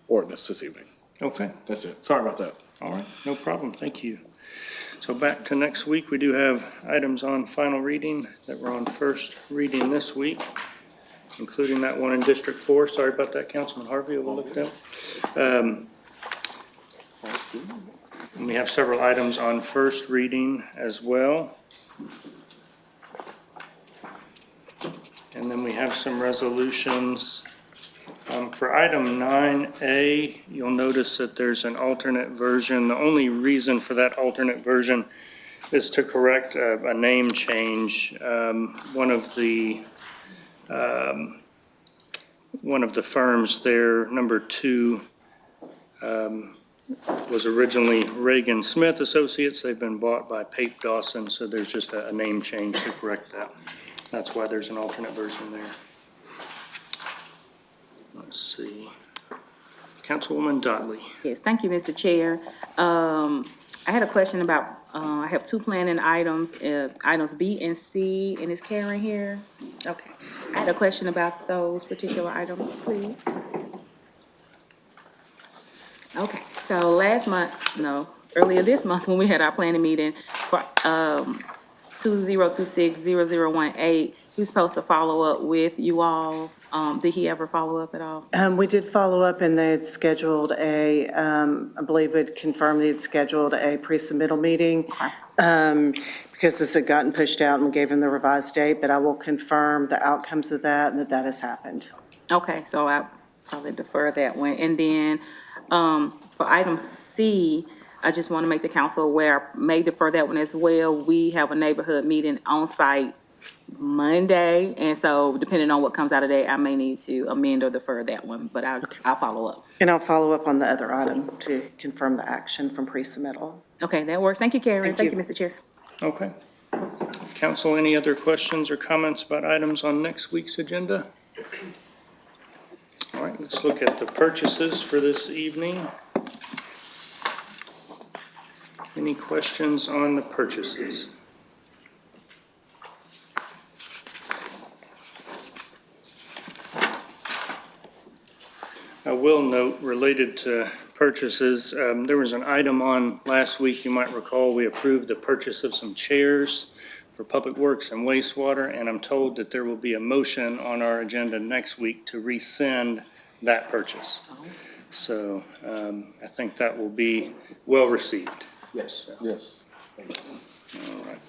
ordinance this evening. Okay, That's it. Sorry about that. all right, no problem, thank you. So back to next week, we do have items on final reading that were on first reading this week, including that one in District 4. Sorry about that, Councilman Harvey, overlooked that. And we have several items on first reading as well. And then we have some resolutions. For item 9A, you'll notice that there's an alternate version. The only reason for that alternate version is to correct a name change. One of the firms there, number 2, was originally Reagan Smith Associates. They've been bought by Pape Dawson, so there's just a name change to correct that. That's why there's an alternate version there. Let's see. Councilwoman Dotley. Yes, thank you, Mr. Chair. I had a question about, I have 2 planning items, items B and C, and is Karen here? Okay. I had a question about those particular items, please. Okay, so earlier this month when we had our planning meeting for 2026-0018, he's supposed to follow up with you all. Did he ever follow up at all? We did follow up, and they had scheduled I believe it confirmed they had scheduled a pre-submittal meeting, because this had gotten pushed out and gave him the revised date, but I will confirm the outcomes of that and that has happened. Okay, so I'll probably defer that one. And then for item C, I just want to make the council aware, I may defer that one as well. We have a neighborhood meeting on site Monday, and so depending on what comes out of that, I may need to amend or defer that one, but I'll follow up. And I'll follow up on the other item to confirm the action from pre-submittal. Okay, that works. Thank you, Karen. Thank you. Mr. Chair. Okay. Council, any other questions or comments about items on next week's agenda? All right, let's look at the purchases for this evening. Any questions on the purchases? I will note, related to purchases, there was an item on last week, you might recall, we approved the purchase of some chairs for Public Works and Wastewater, and I'm told that there will be a motion on our agenda next week to rescind that purchase. So I think that will be well received. Yes. Yes. All right.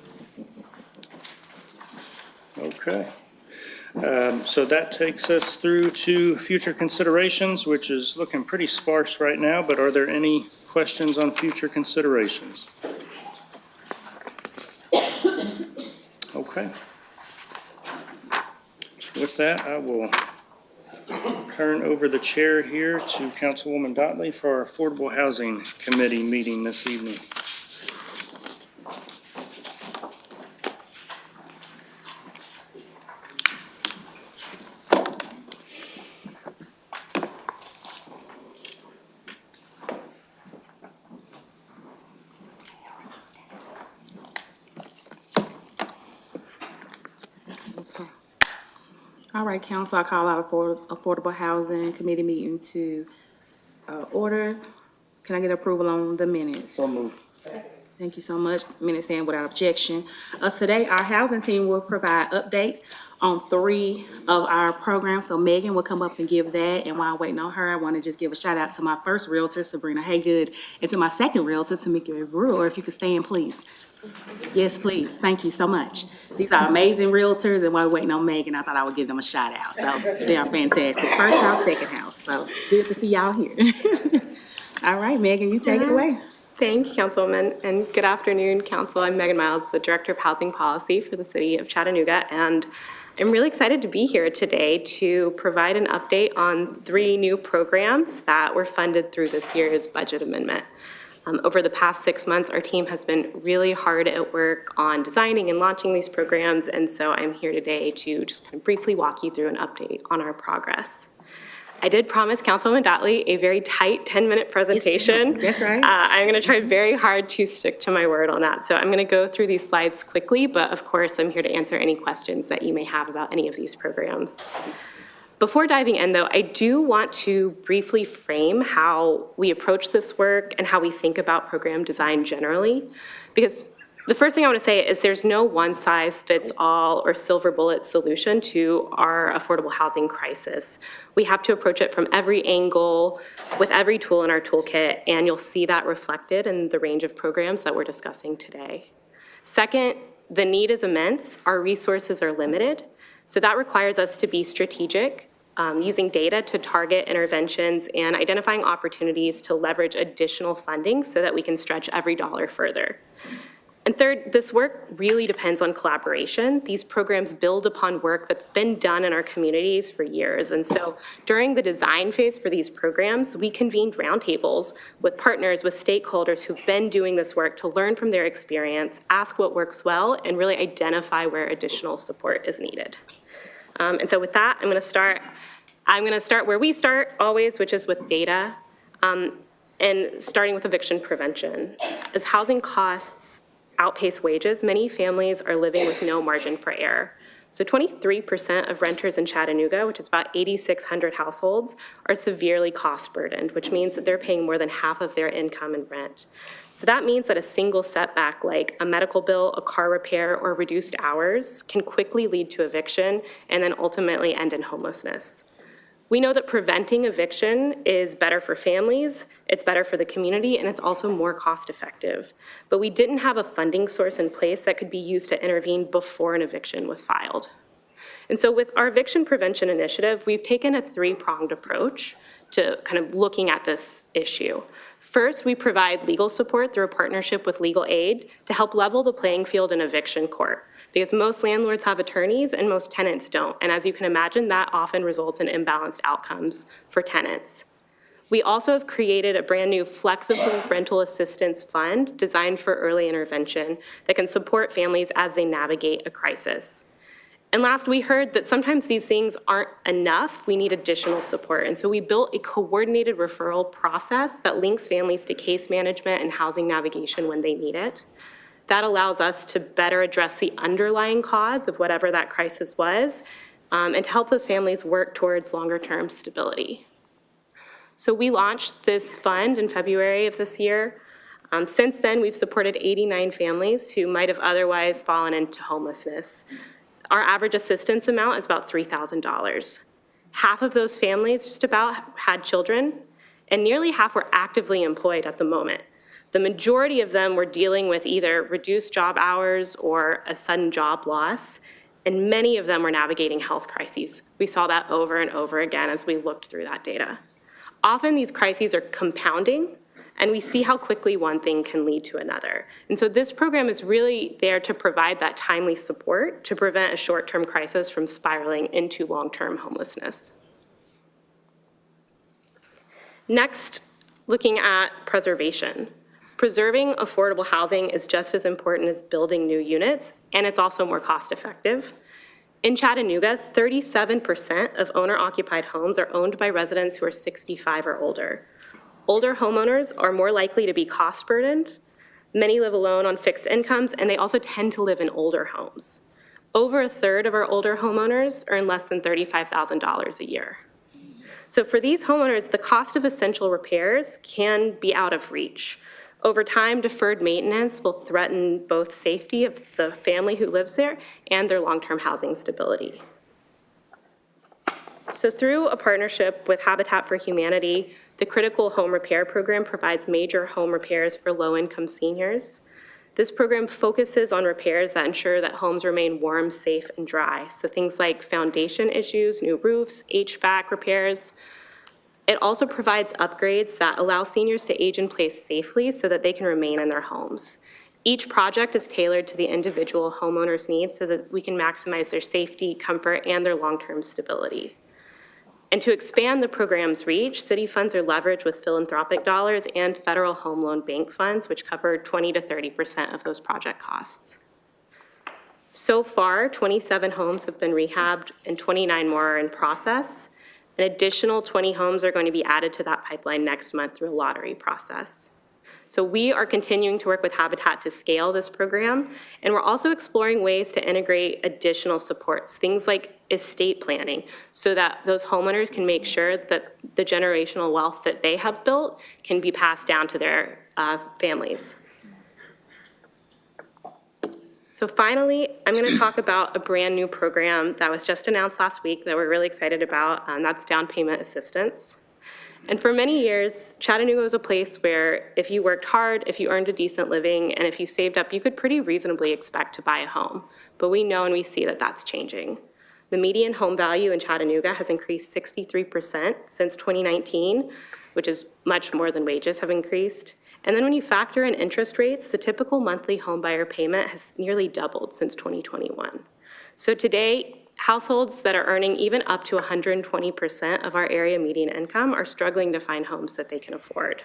Okay. So that takes us through to future considerations, which is looking pretty sparse right now, but are there any questions on future considerations? Okay. With that, I will turn over the chair here to Councilwoman Dotley for our Affordable Housing Committee meeting this evening. All right, council, I call out Affordable Housing Committee meeting to order. Can I get approval on the minutes? So moved. Thank you so much. Minutes stand without objection. Today, our housing team will provide updates on 3 of our programs. So Megan will come up and give that. And while I'm waiting on her, I want to just give a shout out to my first realtor, Sabrina Haygood, and to my second realtor, Tamika Brewer. If you could stand, please. Yes, please. Thank you so much. These are amazing realtors, and while we're waiting on Megan, I thought I would give them a shout out. So they are fantastic. First house, second house. So good to see y'all here. All right, Megan, you take it away. Thank you, Councilwoman, and good afternoon, Council. I'm Megan Miles, the Director of Housing Policy for the City of Chattanooga, and I'm really excited to be here today to provide an update on 3 new programs that were funded through this year's budget amendment. Over the past 6 months, our team has been really hard at work on designing and launching these programs, and so I'm here today to just kind of briefly walk you through an update on our progress. I did promise Councilwoman Dotley a very tight 10-minute presentation. That's right. I'm going to try very hard to stick to my word on that. So I'm going to go through these slides quickly, but of course, I'm here to answer any questions that you may have about any of these programs. Before diving in, though, I do want to briefly frame how we approach this work and how we think about program design generally, because the first thing I want to say is there's no one-size-fits-all or silver bullet solution to our affordable housing crisis. We have to approach it from every angle, with every tool in our toolkit, and you'll see that reflected in the range of programs that we're discussing today. Second, the need is immense. Our resources are limited, so that requires us to be strategic, using data to target interventions and identifying opportunities to leverage additional funding so that we can stretch every dollar further. And third, this work really depends on collaboration. These programs build upon work that's been done in our communities for years. And so during the design phase for these programs, we convened roundtables with partners, with stakeholders who've been doing this work to learn from their experience, ask what works well, and really identify where additional support is needed. And so with that, I'm going to start where we start always, which is with data, and starting with eviction prevention. As housing costs outpace wages, many families are living with no margin for error. So 23% of renters in Chattanooga, which is about 8,600 households, are severely cost burdened, which means that they're paying more than half of their income in rent. So that means that a single setback like a medical bill, a car repair, or reduced hours can quickly lead to eviction and then ultimately end in homelessness. We know that preventing eviction is better for families, it's better for the community, and it's also more cost effective. But we didn't have a funding source in place that could be used to intervene before an eviction was filed. And so with our eviction prevention initiative, we've taken a three-pronged approach to kind of looking at this issue. First, we provide legal support through a partnership with legal aid to help level the playing field in eviction court, because most landlords have attorneys and most tenants don't. And as you can imagine, that often results in imbalanced outcomes for tenants. We also have created a brand new flexible rental assistance fund designed for early intervention that can support families as they navigate a crisis. And last, we heard that sometimes these things aren't enough. We need additional support. And so we built a coordinated referral process that links families to case management and housing navigation when they need it. That allows us to better address the underlying cause of whatever that crisis was, and to help those families work towards longer-term stability. So we launched this fund in February of this year. Since then, we've supported 89 families who might have otherwise fallen into homelessness. Our average assistance amount is about $3,000. Half of those families just about had children, and nearly half were actively employed at the moment. The majority of them were dealing with either reduced job hours or a sudden job loss, and many of them were navigating health crises. We saw that over and over again as we looked through that data. Often these crises are compounding, and we see how quickly one thing can lead to another. And so this program is really there to provide that timely support to prevent a short-term crisis from spiraling into long-term homelessness. Next, looking at preservation. Preserving affordable housing is just as important as building new units, and it's also more cost-effective. In Chattanooga, 37% of owner-occupied homes are owned by residents who are 65 or older. Older homeowners are more likely to be cost burdened. Many live alone on fixed incomes, and they also tend to live in older homes. Over a third of our older homeowners earn less than $35,000 a year. So for these homeowners, the cost of essential repairs can be out of reach. Over time, deferred maintenance will threaten both safety of the family who lives there and their long-term housing stability. So through a partnership with Habitat for Humanity, the Critical Home Repair Program provides major home repairs for low-income seniors. This program focuses on repairs that ensure that homes remain warm, safe, and dry. So things like foundation issues, new roofs, HVAC repairs. It also provides upgrades that allow seniors to age in place safely so that they can remain in their homes. Each project is tailored to the individual homeowner's needs so that we can maximize their safety, comfort, and their long-term stability. And to expand the program's reach, city funds are leveraged with philanthropic dollars and federal home loan bank funds, which cover 20 to 30% of those project costs. So far, 27 homes have been rehabbed and 29 more are in process. An additional 20 homes are going to be added to that pipeline next month through a lottery process. So we are continuing to work with Habitat to scale this program, and we're also exploring ways to integrate additional supports, things like estate planning, so that those homeowners can make sure that the generational wealth that they have built can be passed down to their families. So finally, I'm going to talk about a brand new program that was just announced last week that we're really excited about, and that's down payment assistance. And for many years, Chattanooga was a place where if you worked hard, if you earned a decent living, and if you saved up, you could pretty reasonably expect to buy a home. But we know and we see that that's changing. The median home value in Chattanooga has increased 63% since 2019, which is much more than wages have increased. And then when you factor in interest rates, the typical monthly homebuyer payment has nearly doubled since 2021. So today, households that are earning even up to 120% of our area median income are struggling to find homes that they can afford.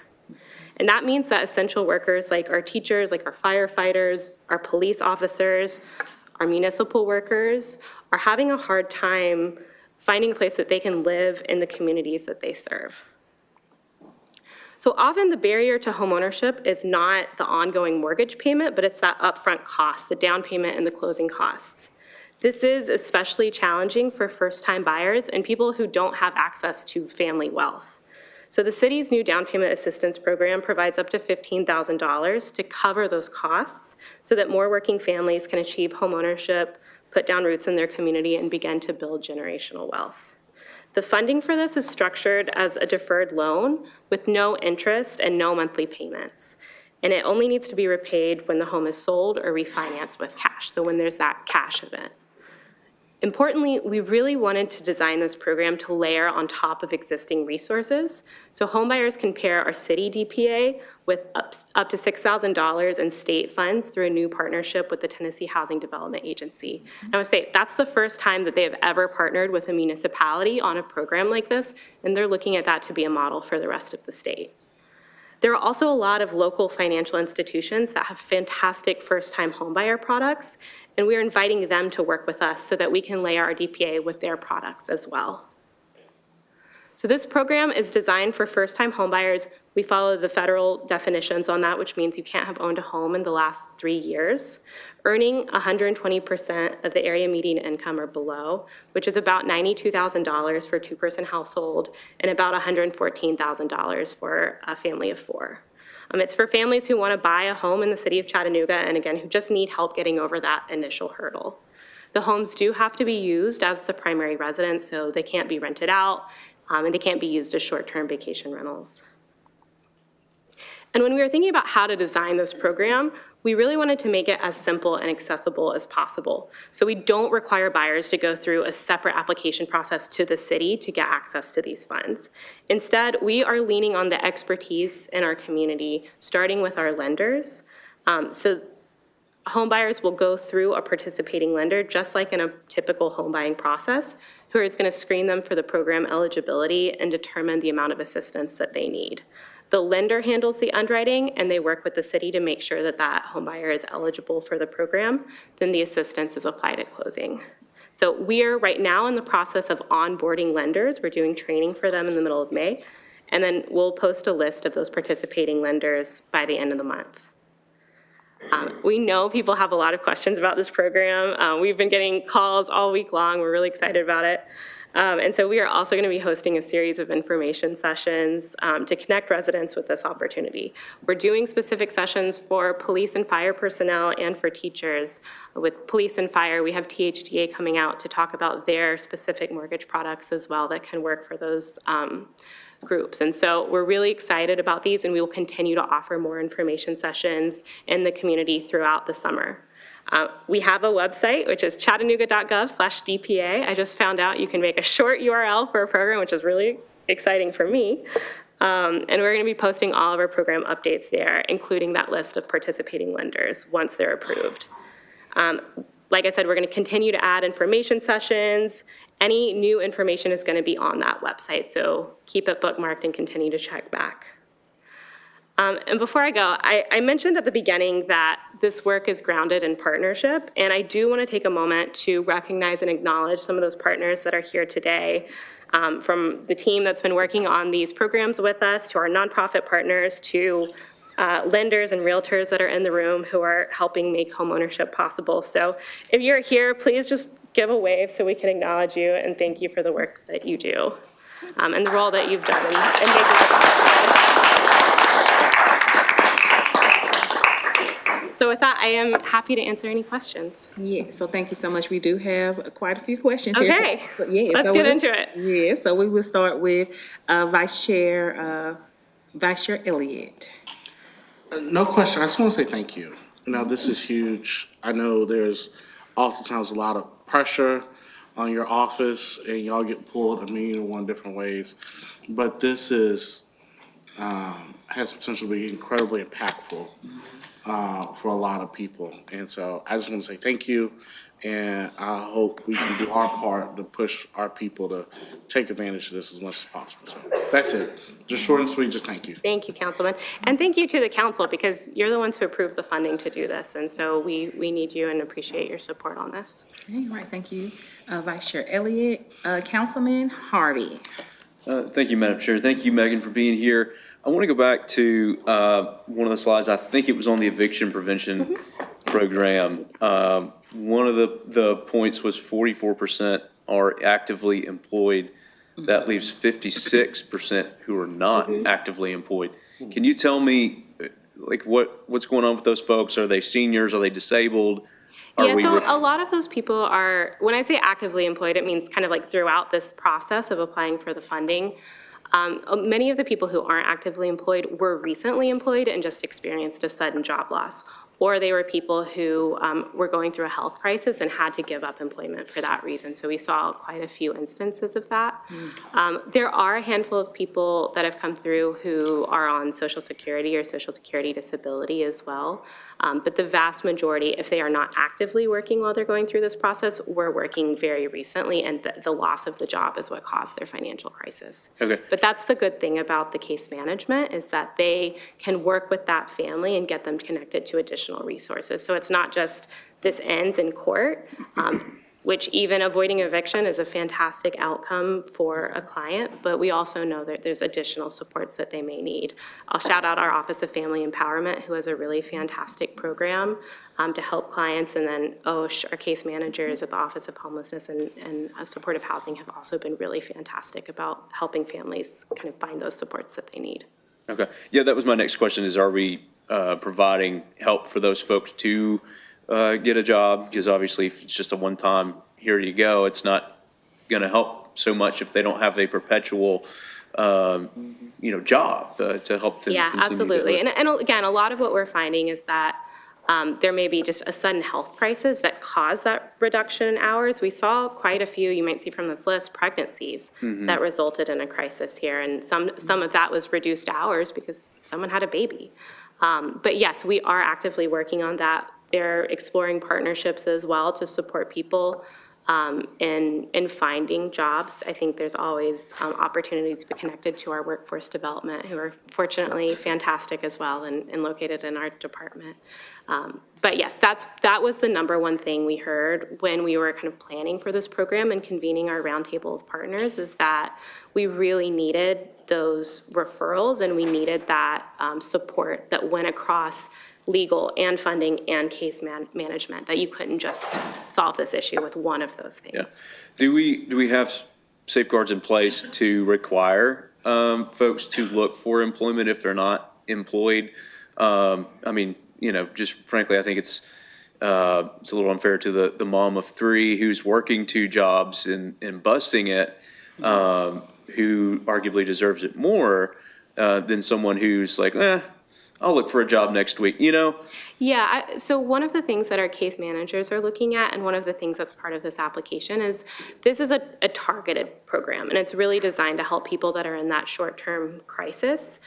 And that means that essential workers like our teachers, like our firefighters, our police officers, our municipal workers are having a hard time finding a place that they can live in the communities that they serve. So often the barrier to homeownership is not the ongoing mortgage payment, but it's that upfront cost, the down payment and the closing costs. This is especially challenging for first-time buyers and people who don't have access to family wealth. So the city's new down payment assistance program provides up to $15,000 to cover those costs so that more working families can achieve homeownership, put down roots in their community, and begin to build generational wealth. The funding for this is structured as a deferred loan with no interest and no monthly payments. And it only needs to be repaid when the home is sold or refinanced with cash, so when there's that cash event. Importantly, we really wanted to design this program to layer on top of existing resources, so homebuyers can pair our city DPA with up to $6,000 in state funds through a new partnership with the Tennessee Housing Development Agency. And I would say that's the first time that they have ever partnered with a municipality on a program like this, and they're looking at that to be a model for the rest of the state. There are also a lot of local financial institutions that have fantastic first-time homebuyer products, and we are inviting them to work with us so that we can layer our DPA with their products as well. So this program is designed for first-time homebuyers. We follow the federal definitions on that, which means you can't have owned a home in the last 3 years, earning 120% of the area median income or below, which is about $92,000 for a two-person household and about $114,000 for a family of 4. It's for families who want to buy a home in the city of Chattanooga and again, who just need help getting over that initial hurdle. The homes do have to be used as the primary residence, so they can't be rented out, and they can't be used as short-term vacation rentals. And when we were thinking about how to design this program, we really wanted to make it as simple and accessible as possible. So we don't require buyers to go through a separate application process to the city to get access to these funds. Instead, we are leaning on the expertise in our community, starting with our lenders. So home buyers will go through a participating lender, just like in a typical home buying process, who is going to screen them for the program eligibility and determine the amount of assistance that they need. The lender handles the underwriting, and they work with the city to make sure that that home buyer is eligible for the program. Then the assistance is applied at closing. So we are right now in the process of onboarding lenders. We're doing training for them in the middle of May, and then we'll post a list of those participating lenders by the end of the month. We know people have a lot of questions about this program. We've been getting calls all week long. We're really excited about it. And so we are also going to be hosting a series of information sessions to connect residents with this opportunity. We're doing specific sessions for police and fire personnel and for teachers. With police and fire, we have THDA coming out to talk about their specific mortgage products as well that can work for those groups. And so we're really excited about these, and we will continue to offer more information sessions in the community throughout the summer. We have a website, which is chattanooga.gov/DPA. I just found out you can make a short URL for a program, which is really exciting for me. And we're going to be posting all of our program updates there, including that list of participating lenders once they're approved. like I said, we're going to continue to add information sessions. Any new information is going to be on that website, so keep it bookmarked and continue to check back. And before I go, I mentioned at the beginning that this work is grounded in partnership, and I do want to take a moment to recognize and acknowledge some of those partners that are here today, from the team that's been working on these programs with us, to our nonprofit partners, to lenders and realtors that are in the room who are helping make homeownership possible. So if you're here, please just give a wave so we can acknowledge you and thank you for the work that you do and the role that you've done in making this possible. So with that, I am happy to answer any questions. Yeah, so thank you so much. We do have quite a few questions here. Okay, let's so get into it. Yeah, so we will start with Vice Chair Elliott. No question. I just want to say thank you. This is huge. I know there's oftentimes a lot of pressure on your office, and y'all get pulled a million and one different ways. But this is has potential to be incredibly impactful for a lot of people. And so I just want to say thank you, and I hope we can do our part to push our people to take advantage of this as much as possible. So that's it. Just short and sweet, just thank you. Thank you, Councilman. And thank you to the council, because you're the ones who approved the funding to do this. And so we need you and appreciate your support on this. Okay, right, thank you, Vice Chair Elliott. Councilman Harvey. Thank you, Madam Chair. Thank you, Megan, for being here. I want to go back to one of the slides. I think it was on the eviction prevention program. One of the points was 44% are actively employed. That leaves 56% who are not actively employed. Can you tell me, like, what's going on with those folks? Are they seniors? Are they disabled? Yeah, so a lot of those people are, when I say actively employed, it means kind of like throughout this process of applying for the funding. Many of the people who aren't actively employed were recently employed and just experienced a sudden job loss. Or they were people who were going through a health crisis and had to give up employment for that reason. So we saw quite a few instances of that. There are a handful of people that have come through who are on Social Security or Social Security disability as well. But the vast majority, if they are not actively working while they're going through this process, were working very recently, and the loss of the job is what caused their financial crisis. Okay. But that's the good thing about the case management, is that they can work with that family and get them connected to additional resources. So it's not just this ends in court, which even avoiding eviction is a fantastic outcome for a client, but we also know that there's additional supports that they may need. I'll shout out our Office of Family Empowerment, who has a really fantastic program to help clients, and then our case managers at the Office of Homelessness and Supportive Housing have also been really fantastic about helping families kind of find those supports that they need. Okay. Yeah, that was my next question, is are we providing help for those folks to get a job? Because obviously if it's just a one-time, here you go, it's not going to help so much if they don't have a perpetual, job to help them. Yeah, absolutely. And again, a lot of what we're finding is that there may be just a sudden health crisis that caused that reduction in hours. We saw quite a few, you might see from this list, pregnancies that resulted in a crisis here. And some of that was reduced hours because someone had a baby. But yes, we are actively working on that. They're exploring partnerships as well to support people in finding jobs. I think there's always opportunities to be connected to our workforce development, who are fortunately fantastic as well and located in our department. But yes, that was the number one thing we heard when we were kind of planning for this program and convening our roundtable of partners, is that we really needed those referrals and we needed that support that went across legal and funding and case management, that you couldn't just solve this issue with one of those things. Yeah. Do we have safeguards in place to require folks to look for employment if they're not employed? Just frankly, I think it's a little unfair to the mom of three who's working two jobs and busting it, who arguably deserves it more than someone who's like, I'll look for a job next week, Yeah, so one of the things that our case managers are looking at, and one of the things that's part of this application, is this is a targeted program, and it's really designed to help people that are in that short-term crisis.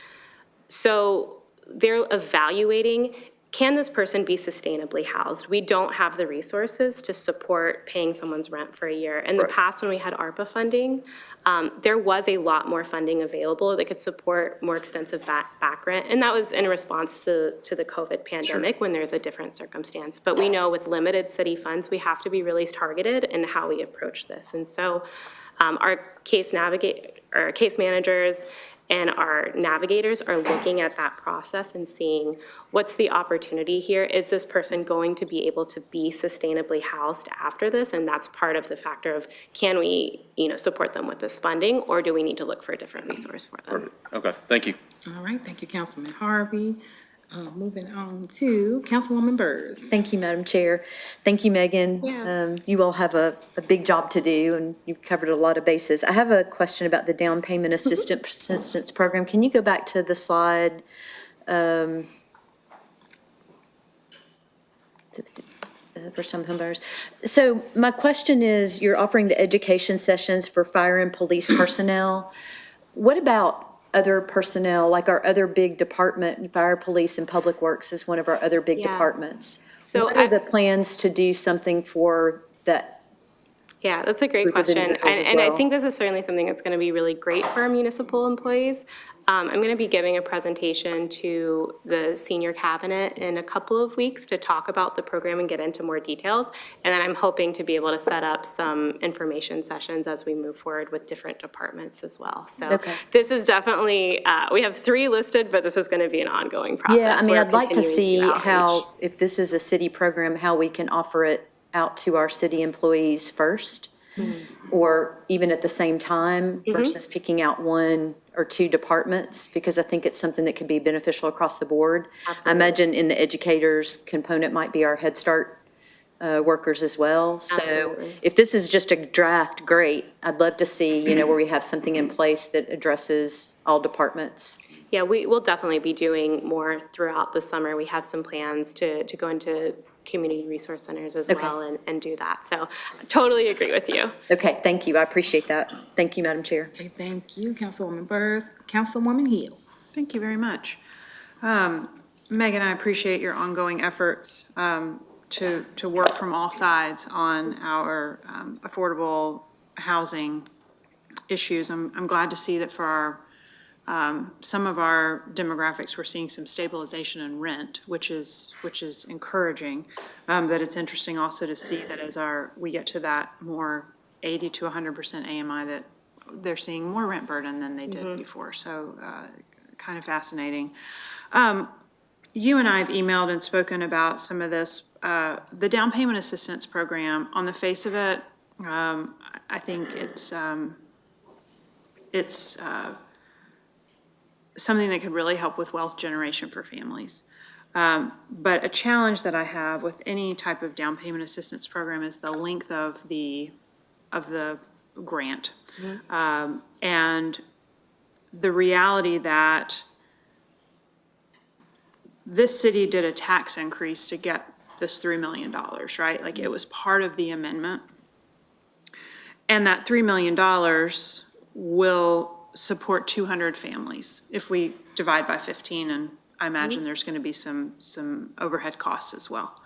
So they're evaluating, can this person be sustainably housed? We don't have the resources to support paying someone's rent for a year. In the past, when we had ARPA funding, there was a lot more funding available that could support more extensive back rent. And that was in response to the COVID pandemic when there's a different circumstance. But we know with limited city funds, we have to be really targeted in how we approach this. And so our case managers and our navigators are looking at that process and seeing what's the opportunity here. Is this person going to be able to be sustainably housed after this? And that's part of the factor of, can we, support them with this funding, or do we need to look for a different resource for them? Okay, thank you. All right, thank you, Councilman Harvey. Moving on to Councilwoman Burrs. Thank you, Madam Chair. Thank you, Megan. Yeah. You all have a big job to do, and you've covered a lot of bases. I have a question about the down payment assistance program. Can you go back to the slide? First-time homebuyers. So my question is, you're offering the education sessions for fire and police personnel. What about other personnel, like our other big department, fire, police, and public works is one of our other big departments? So what are the plans to do something for that? Yeah, that's a great Group of question. individuals as And I well. think this is certainly something that's going to be really great for our municipal employees. I'm going to be giving a presentation to the senior cabinet in a couple of weeks to talk about the program and get into more details. And then I'm hoping to be able to set up some information sessions as we move forward with different departments as well. So this is definitely, we have 3 listed, but this is going to be an ongoing process. Yeah, I mean, We're I'd like to continuing see do outreach. how, if this is a city program, how we can offer it out to our city employees first, or even at the same time versus picking out 1 or 2 departments, because I think it's something that could be beneficial across the board. Absolutely. I imagine in the educators component might be our Head Start workers as well. So Absolutely. if this is just a draft, great. I'd love to see, where we have something in place that addresses all departments. Yeah, we will definitely be doing more throughout the summer. We have some plans to go into community resource centers as well and do that. So I totally agree with you. Okay, thank you. I appreciate that. Thank you, Madam Chair. Okay, thank you, Councilwoman Burrs. Councilwoman Hill. Thank you very much. Megan, I appreciate your ongoing efforts to work from all sides on our affordable housing issues. I'm glad to see that for our some of our demographics, we're seeing some stabilization in rent, which is encouraging. That it's interesting also to see that as we get to that more 80 to 100% AMI, that they're seeing more rent burden than they did before. So kind of fascinating. You and I have emailed and spoken about some of this. The down payment assistance program, on the face of it, I think it's something that could really help with wealth generation for families. But a challenge that I have with any type of down payment assistance program is the length of the grant. And the reality that this city did a tax increase to get this $3 million, right? Like, it was part of the amendment. And that $3 million will support 200 families if we divide by 15, and I imagine there's going to be some overhead costs as well.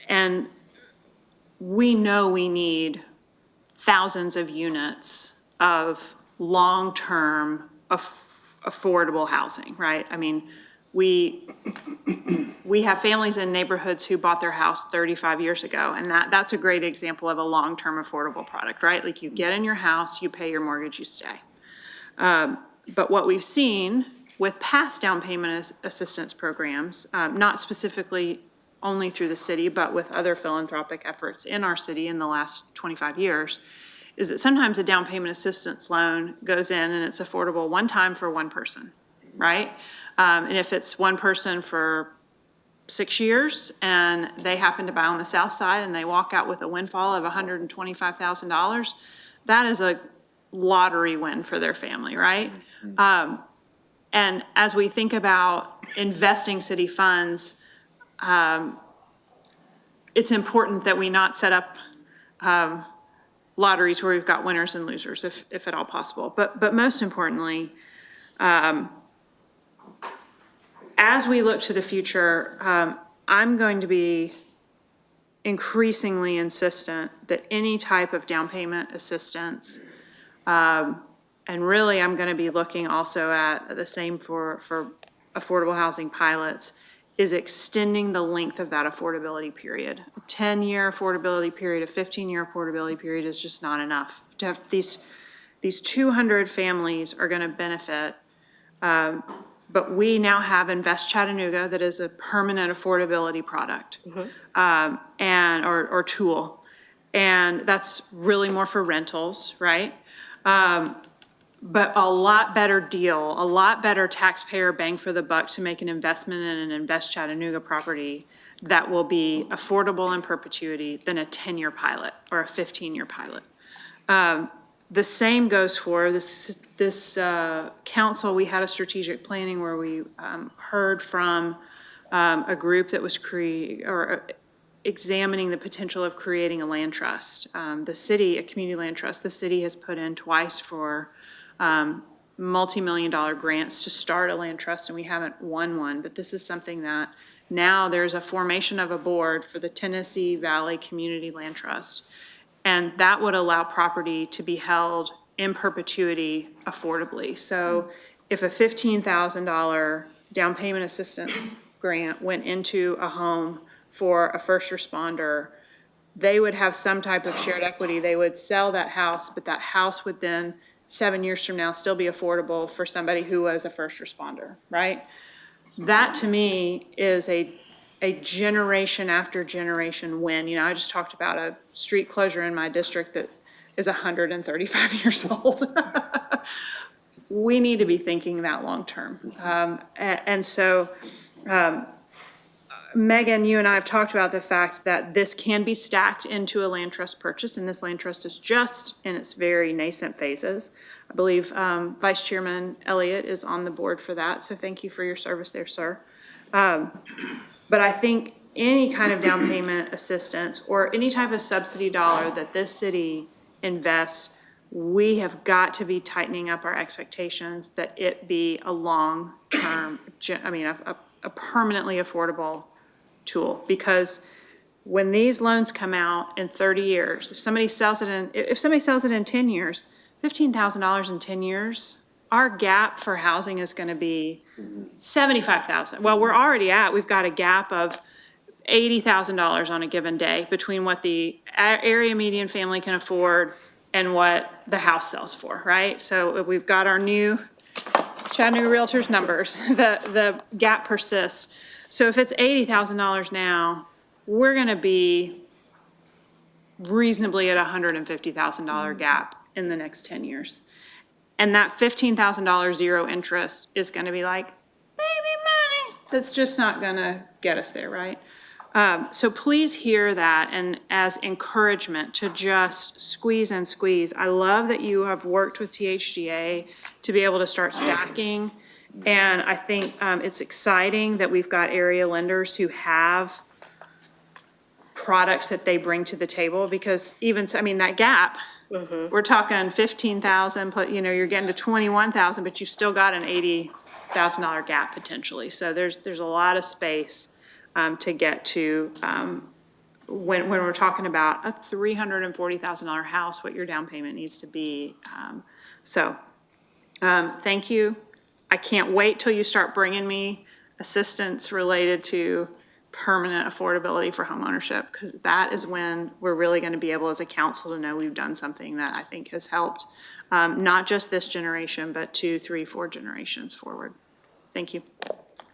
And we know we need thousands of units of long-term affordable housing, right? I mean, we have families in neighborhoods who bought their house 35 years ago, and that's a great example of a long-term affordable product, right? Like, you get in your house, you pay your mortgage, you stay. But what we've seen with past down payment assistance programs, not specifically only through the city, but with other philanthropic efforts in our city in the last 25 years, is that sometimes a down payment assistance loan goes in and it's affordable one time for one person, right? And if it's one person for 6 years and they happen to buy on the south side and they walk out with a windfall of $125,000, that is a lottery win for their family, right? And as we think about investing city funds, it's important that we not set up lotteries where we've got winners and losers, if at all possible. But most importantly, as we look to the future, I'm going to be increasingly insistent that any type of down payment assistance, and really I'm going to be looking also at the same for affordable housing pilots, is extending the length of that affordability period. A 10-year affordability period, a 15-year affordability period is just not enough. To have these 200 families are going to benefit, but we now have Invest Chattanooga that is a permanent affordability product or tool. And that's really more for rentals, right? But a lot better deal, a lot better taxpayer bang for the buck to make an investment in an Invest Chattanooga property that will be affordable in perpetuity than a 10-year pilot or a 15-year pilot. The same goes for this council. We had a strategic planning where we heard from a group that was examining the potential of creating a land trust. The city, a community land trust, the city has put in twice for multi-million-dollar grants to start a land trust, and we haven't won one, but this is something that now there's a formation of a board for the Tennessee Valley Community Land Trust, and that would allow property to be held in perpetuity affordably. So if a $15,000 down payment assistance grant went into a home for a first responder, they would have some type of shared equity. They would sell that house, but that house would then 7 years from now still be affordable for somebody who was a first responder, right? That to me is a generation after generation win. You know, I just talked about a street closure in my district that is 135 years old. We need to be thinking that long term. And so, Megan, you and I have talked about the fact that this can be stacked into a land trust purchase, and this land trust is just in its very nascent phases. I believe Vice Chairman Elliott is on the board for that, so thank you for your service there, sir. But I think any kind of down payment assistance or any type of subsidy dollar that this city invests, we have got to be tightening up our expectations that it be a long-term, a permanently affordable tool. Because when these loans come out in 30 years, if somebody sells it in 10 years, $15,000 in 10 years, our gap for housing is going to be $75,000. Well, we've got a gap of $80,000 on a given day between what the area median family can afford and what the house sells for, right? So we've got our new Chattanooga Realtors numbers. The gap persists. So if it's $80,000 now, we're going to be reasonably at a $150,000 gap in the next 10 years. And that $15,000 zero interest is going to be like baby money. That's just not going to get us there, right? So please hear that, and as encouragement to just squeeze and squeeze. I love that you have worked with THGA to be able to start stacking. And I think it's exciting that we've got area lenders who have products that they bring to the table, because even, that gap, we're talking 15,000, but you're getting to 21,000, but you've still got an $80,000 gap potentially. So there's a lot of space to get to when we're talking about a $340,000 house, what your down payment needs to be. Thank you. I can't wait till you start bringing me assistance related to permanent affordability for homeownership, because that is when we're really going to be able as a council to know we've done something that I think has helped not just this generation, but 2, 3, 4 generations forward. Thank you.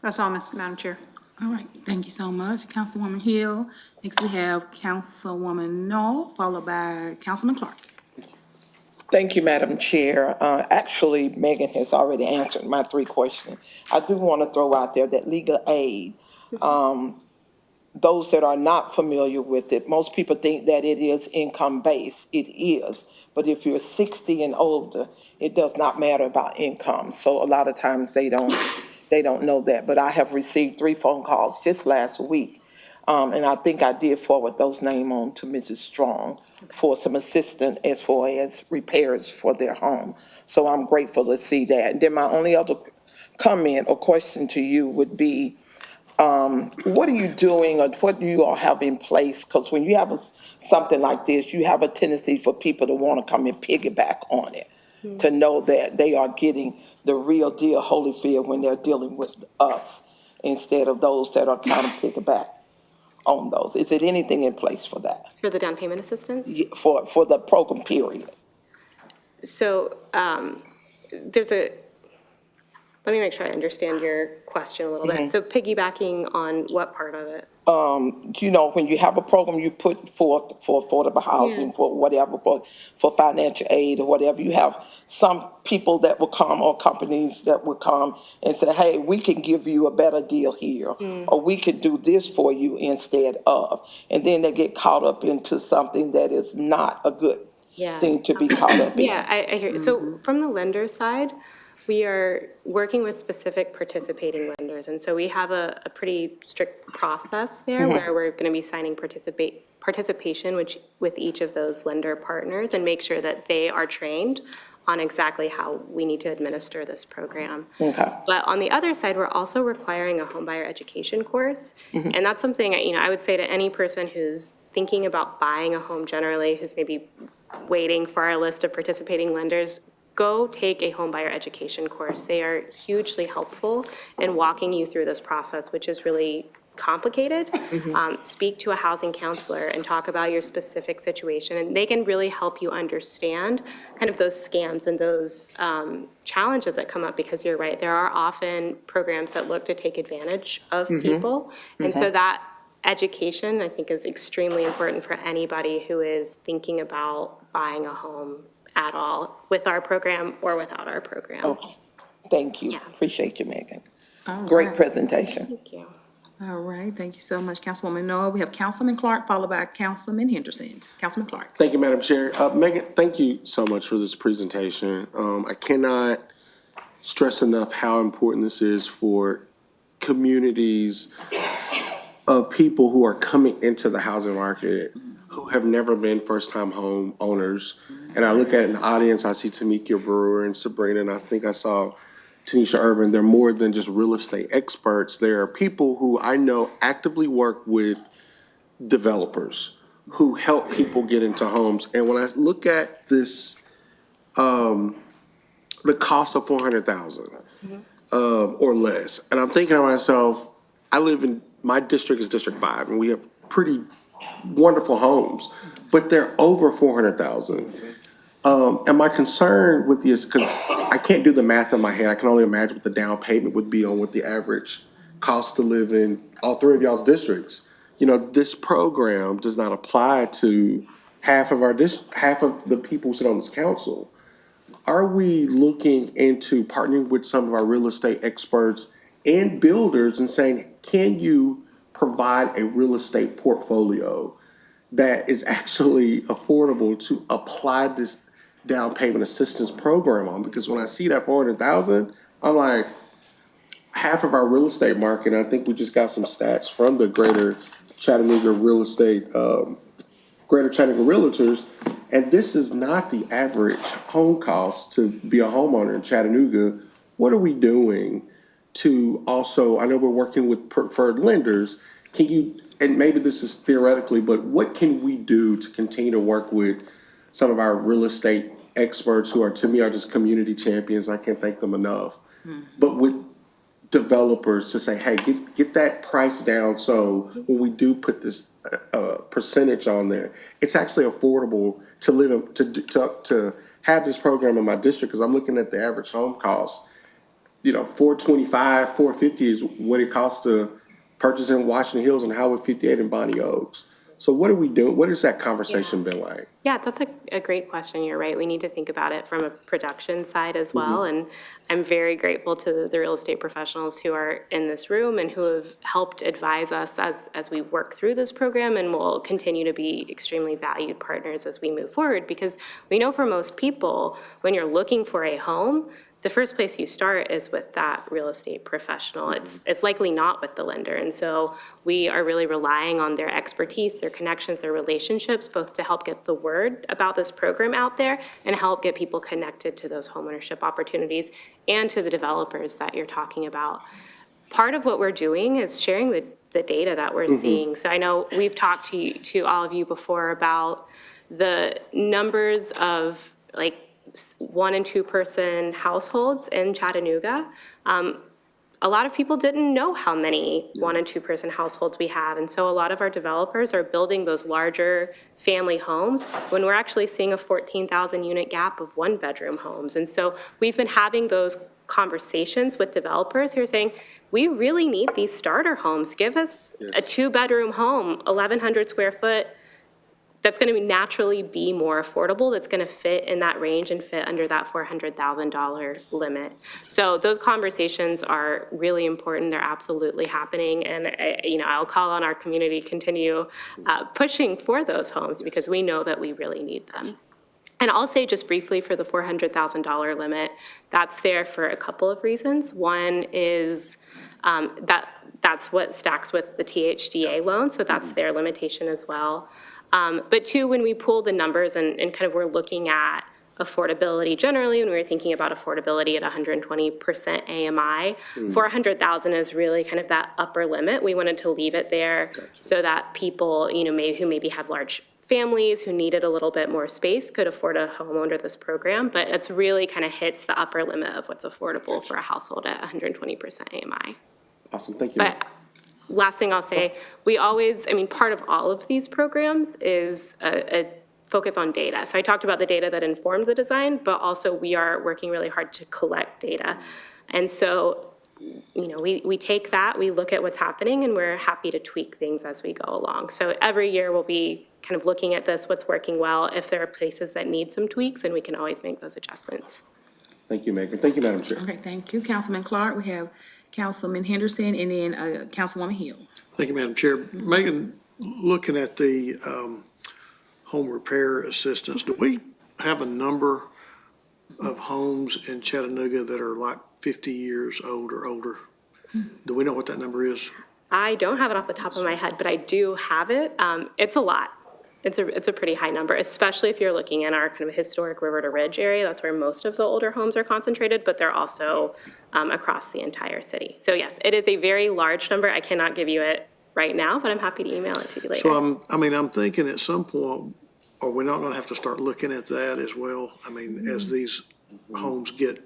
That's all, Madam Chair. All right, thank you so much, Councilwoman Hill. Next, we have Councilwoman Knoll, followed by Councilman Clark. Thank you, Madam Chair. Actually, Megan has already answered my 3 questions. I do want to throw out there that legal aid, those that are not familiar with it, most people think that it is income-based. It is. But if you're 60 and older, it does not matter about income. So a lot of times they don't know that. But I have received 3 phone calls just last week. And I think I did forward those names on to Mrs. Strong for some assistance as far as repairs for their home. So I'm grateful to see that. And then my only other comment or question to you would be, what are you doing or what do you all have in place? Because when you have something like this, you have a tendency for people to want to come and piggyback on it, to know that they are getting the real deal Holyfield when they're dealing with us instead of those that are kind of piggyback on those. Is there anything in place for that, For the down payment assistance? for the program period? So let me make sure I understand your question a little bit. So piggybacking on what part of it? When you have a program you put forth for affordable housing, for whatever, for financial aid or whatever, you have some people that will come or companies that will come and say, hey, we can give you a better deal here, or we can do this for you instead of. And then they get caught up into something that is not a good thing to be caught up in. Yeah, I hear. So from the lender side, we are working with specific participating lenders. And so we have a pretty strict process there where we're going to be signing participation with each of those lender partners and make sure that they are trained on exactly how we need to administer this program. Okay. But on the other side, we're also requiring a homebuyer education course. And that's something, I would say to any person who's thinking about buying a home generally, who's maybe waiting for our list of participating lenders, go take a homebuyer education course. They are hugely helpful in walking you through this process, which is really complicated. Speak to a housing counselor and talk about your specific situation, and they can really help you understand kind of those scams and those challenges that come up, because you're right, there are often programs that look to take advantage of people. And so that education, I think, is extremely important for anybody who is thinking about buying a home at all, with our program or without our program. Okay. Thank you. Appreciate you, Megan. All Great right. presentation. Thank you. All right, thank you so much, Councilwoman Noah. We have Councilman Clark, followed by Councilman Henderson. Councilman Clark. Thank you, Madam Chair. Megan, thank you so much for this presentation. I cannot stress enough how important this is for communities of people who are coming into the housing market who have never been first-time home owners. And I look at an audience, I see Tamika Brewer and Sabrina, and I think I saw Tanisha Urban. They're more than just real estate experts. There are people who I know actively work with developers who help people get into homes. And when I look at this, the cost of $400,000 or less, and I'm thinking to myself, my district is District 5, and we have pretty wonderful homes, but they're over $400,000. And my concern with this, because I can't do the math in my head, I can only imagine what the down payment would be on what the average cost to live in all three of y'all's districts. This program does not apply to half of the people who sit on this council. Are we looking into partnering with some of our real estate experts and builders and saying, can you provide a real estate portfolio that is actually affordable to apply this down payment assistance program on? Because when I see that $400,000, I'm like, half of our real estate market, I think we just got some stats from the Greater Chattanooga Real Estate, Greater Chattanooga Realtors, and this is not the average home cost to be a homeowner in Chattanooga. What are we doing to also, I know we're working with preferred lenders, and maybe this is theoretically, but what can we do to continue to work with some of our real estate experts who are, to me, are just community champions? I can't thank them enough. But with developers to say, hey, get that price down, so when we do put this percentage on there, it's actually affordable to live, to have this program in my district, because I'm looking at the average home cost. $425, $450 is what it costs to purchase in Washington Hills and Highway 58 in Bonnie Oaks. So what are we doing? What has that conversation been like? Yeah, that's a great question. You're right. We need to think about it from a production side as well. And I'm very grateful to the real estate professionals who are in this room and who have helped advise us as we work through this program, and will continue to be extremely valued partners as we move forward, because we know for most people, when you're looking for a home, the first place you start is with that real estate professional. It's likely not with the lender. And so we are really relying on their expertise, their connections, their relationships, both to help get the word about this program out there and help get people connected to those homeownership opportunities and to the developers that you're talking about. Part of what we're doing is sharing the data that we're seeing. So I know we've talked to all of you before about the numbers of like 1 and 2 person households in Chattanooga. A lot of people didn't know how many 1 and 2 person households we have. And so a lot of our developers are building those larger family homes when we're actually seeing a 14,000 unit gap of 1 bedroom homes. And so we've been having those conversations with developers who are saying, we really need these starter homes. Give us a 2 bedroom home, 1,100 square foot, that's going to naturally be more affordable, that's going to fit in that range and fit under that $400,000 limit. So those conversations are really important. They're absolutely happening. And I'll call on our community to continue pushing for those homes because we know that we really need them. And I'll say just briefly for the $400,000 limit, that's there for a couple of reasons. One is that's what stacks with the THDA loan, so that's their limitation as well. But 2, when we pull the numbers and kind of we're looking at affordability generally, when we were thinking about affordability at 120% AMI, 400,000 is really kind of that upper limit. We wanted to leave it there so that people, who maybe have large families who needed a little bit more space could afford a home under this program, but it's really kind of hits the upper limit of what's affordable for a household at 120% AMI. Awesome, thank you. But last thing I'll say, part of all of these programs is a focus on data. So I talked about the data that informed the design, but also we are working really hard to collect data. And so, we take that, we look at what's happening, and we're happy to tweak things as we go along. So every year we'll be kind of looking at this, what's working well. If there are places that need some tweaks, and we can always make those adjustments. Thank you, Megan. Thank you, Madam Chair. Okay, thank you, Councilman Clark. We have Councilman Henderson and then Councilwoman Hill. Thank you, Madam Chair. Megan, looking at the home repair assistance, do we have a number of homes in Chattanooga that are like 50 years old or older? Do we know what that number is? I don't have it off the top of my head, but I do have it. It's a lot. It's a pretty high number, especially if you're looking in our kind of historic River to Ridge area. That's where most of the older homes are concentrated, but they're also across the entire city. So yes, it is a very large number. I cannot give you it right now, but I'm happy to email it to you later. So I'm thinking at some point, are we not going to have to start looking at that as well? As these homes get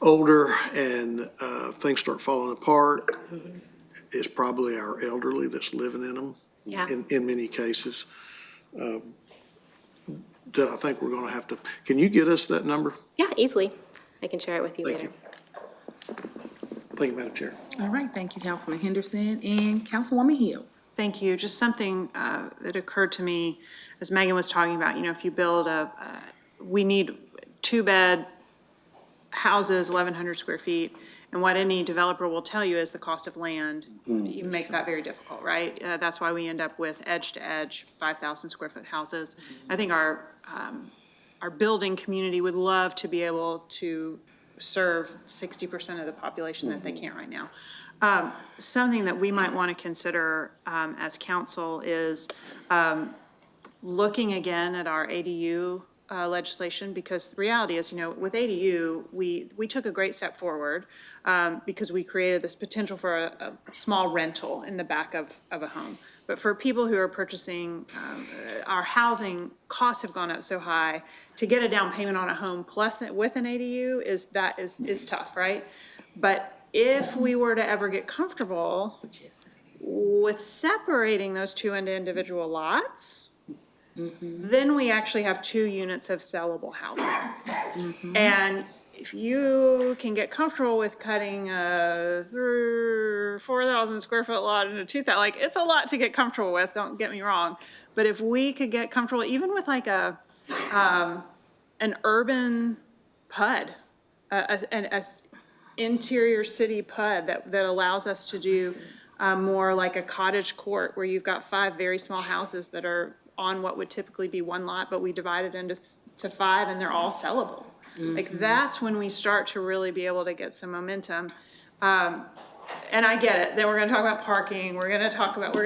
older and things start falling apart, it's probably our elderly that's living in them. Yeah. In many cases, that I think we're going to have to, can you get us that number? Yeah, easily. I can share it with you Thank later. you. Thank you, Madam Chair. All right, thank you, Councilman Henderson and Councilwoman Hill. Thank you. Just something that occurred to me as Megan was talking about, if you build we need 2-bed houses, 1,100 square feet. And what any developer will tell you is the cost of land makes that very difficult, right? That's why we end up with edge-to-edge 5,000 square foot houses. I think our building community would love to be able to serve 60% of the population that they can't right now. Something that we might want to consider as council is looking again at our ADU legislation, because the reality is, with ADU, we took a great step forward because we created this potential for a small rental in the back of a home. But for people who are purchasing, our housing costs have gone up so high, to get a down payment on a home plus with an ADU is tough, right? But if we were to ever get comfortable with separating those two into individual lots, then we actually have 2 units of sellable housing. And if you can get comfortable with cutting a 4,000 square foot lot into 2,000, it's a lot to get comfortable with, don't get me wrong. But if we could get comfortable, even with like an urban PUD, an interior city PUD that allows us to do more like a cottage court where you've got 5 very small houses that are on what would typically be 1 lot, but we divide it into 5 and they're all sellable. Like, that's when we start to really be able to get some momentum. And I get it, then we're gonna talk about parking, we're gonna talk about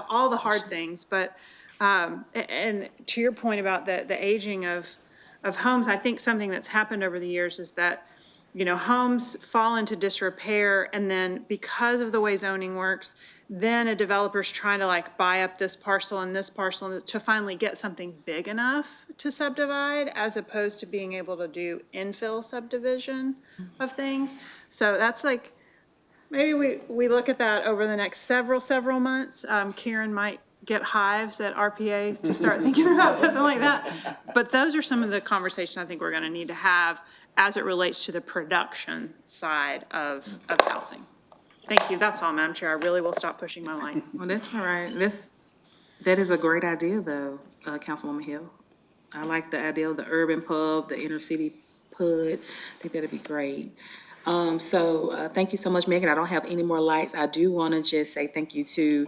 all the hard things, but, and to your point about the aging of homes, I think something that's happened over the years is that, homes fall into disrepair, and then because of the way zoning works, then a developer's trying to like buy up this parcel and this parcel to finally get something big enough to subdivide, as opposed to being able to do infill subdivision of things. So that's like, maybe we look at that over the next several months. Karen might get hives at RPA to start thinking about something like that. But those are some of the conversations I think we're gonna need to have as it relates to the production side of housing. Thank you, that's all, Madam Chair. I really will stop pushing my line. Well, that's all right. That is a great idea, though, Councilwoman Hill. I like the idea of the urban pub, the inner city pub. I think that'd be great. So thank you so much, Megan. I don't have any more lights. I do want to just say thank you to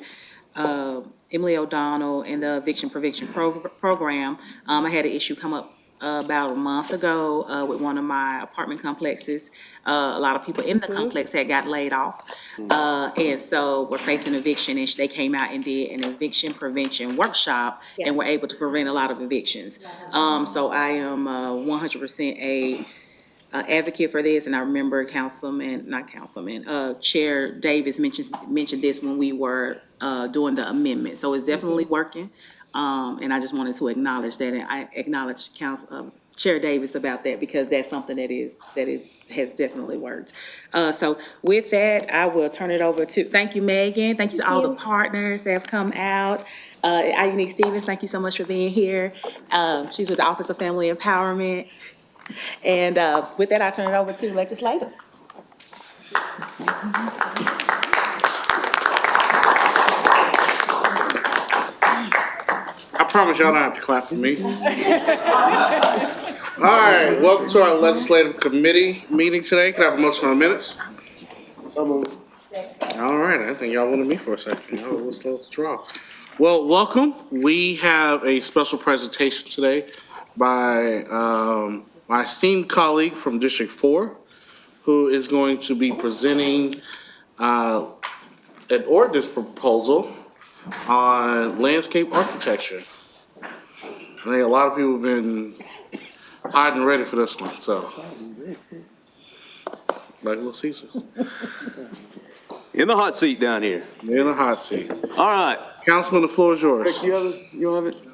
Emily O'Donnell and the eviction prevention program. I had an issue come up about a month ago with one of my apartment complexes. A lot of people in the complex had got laid off. And so we're facing eviction, and they came out and did an eviction prevention workshop and were able to prevent a lot of evictions. So I am 100% a advocate for this, and I remember Chair Davis mentioned this when we were doing the amendment. So it's definitely working. And I just wanted to acknowledge that, and I acknowledge Chair Davis about that, because that's something that has definitely worked. So with that, I will turn it over to, thank you, Megan. Thank you to all the partners that have come out. Unique Stevens, thank you so much for being here. She's with the Office of Family Empowerment. And with that, I turn it over to legislator. I promise y'all don't have to clap for me. All right, welcome to our legislative committee meeting today. Can I have a motion on the minutes? All right, I think y'all wanted me for a second. Y'all were a little slow to draw. Well, welcome. We have a special presentation today by my esteemed colleague from District 4, who is going to be presenting an ordinance proposal on landscape architecture. I think a lot of people have been hiding ready for this one, so. Like Little Caesars. In the hot seat down here. In the hot seat. All right. Councilman, the floor is yours. Rick, you have it?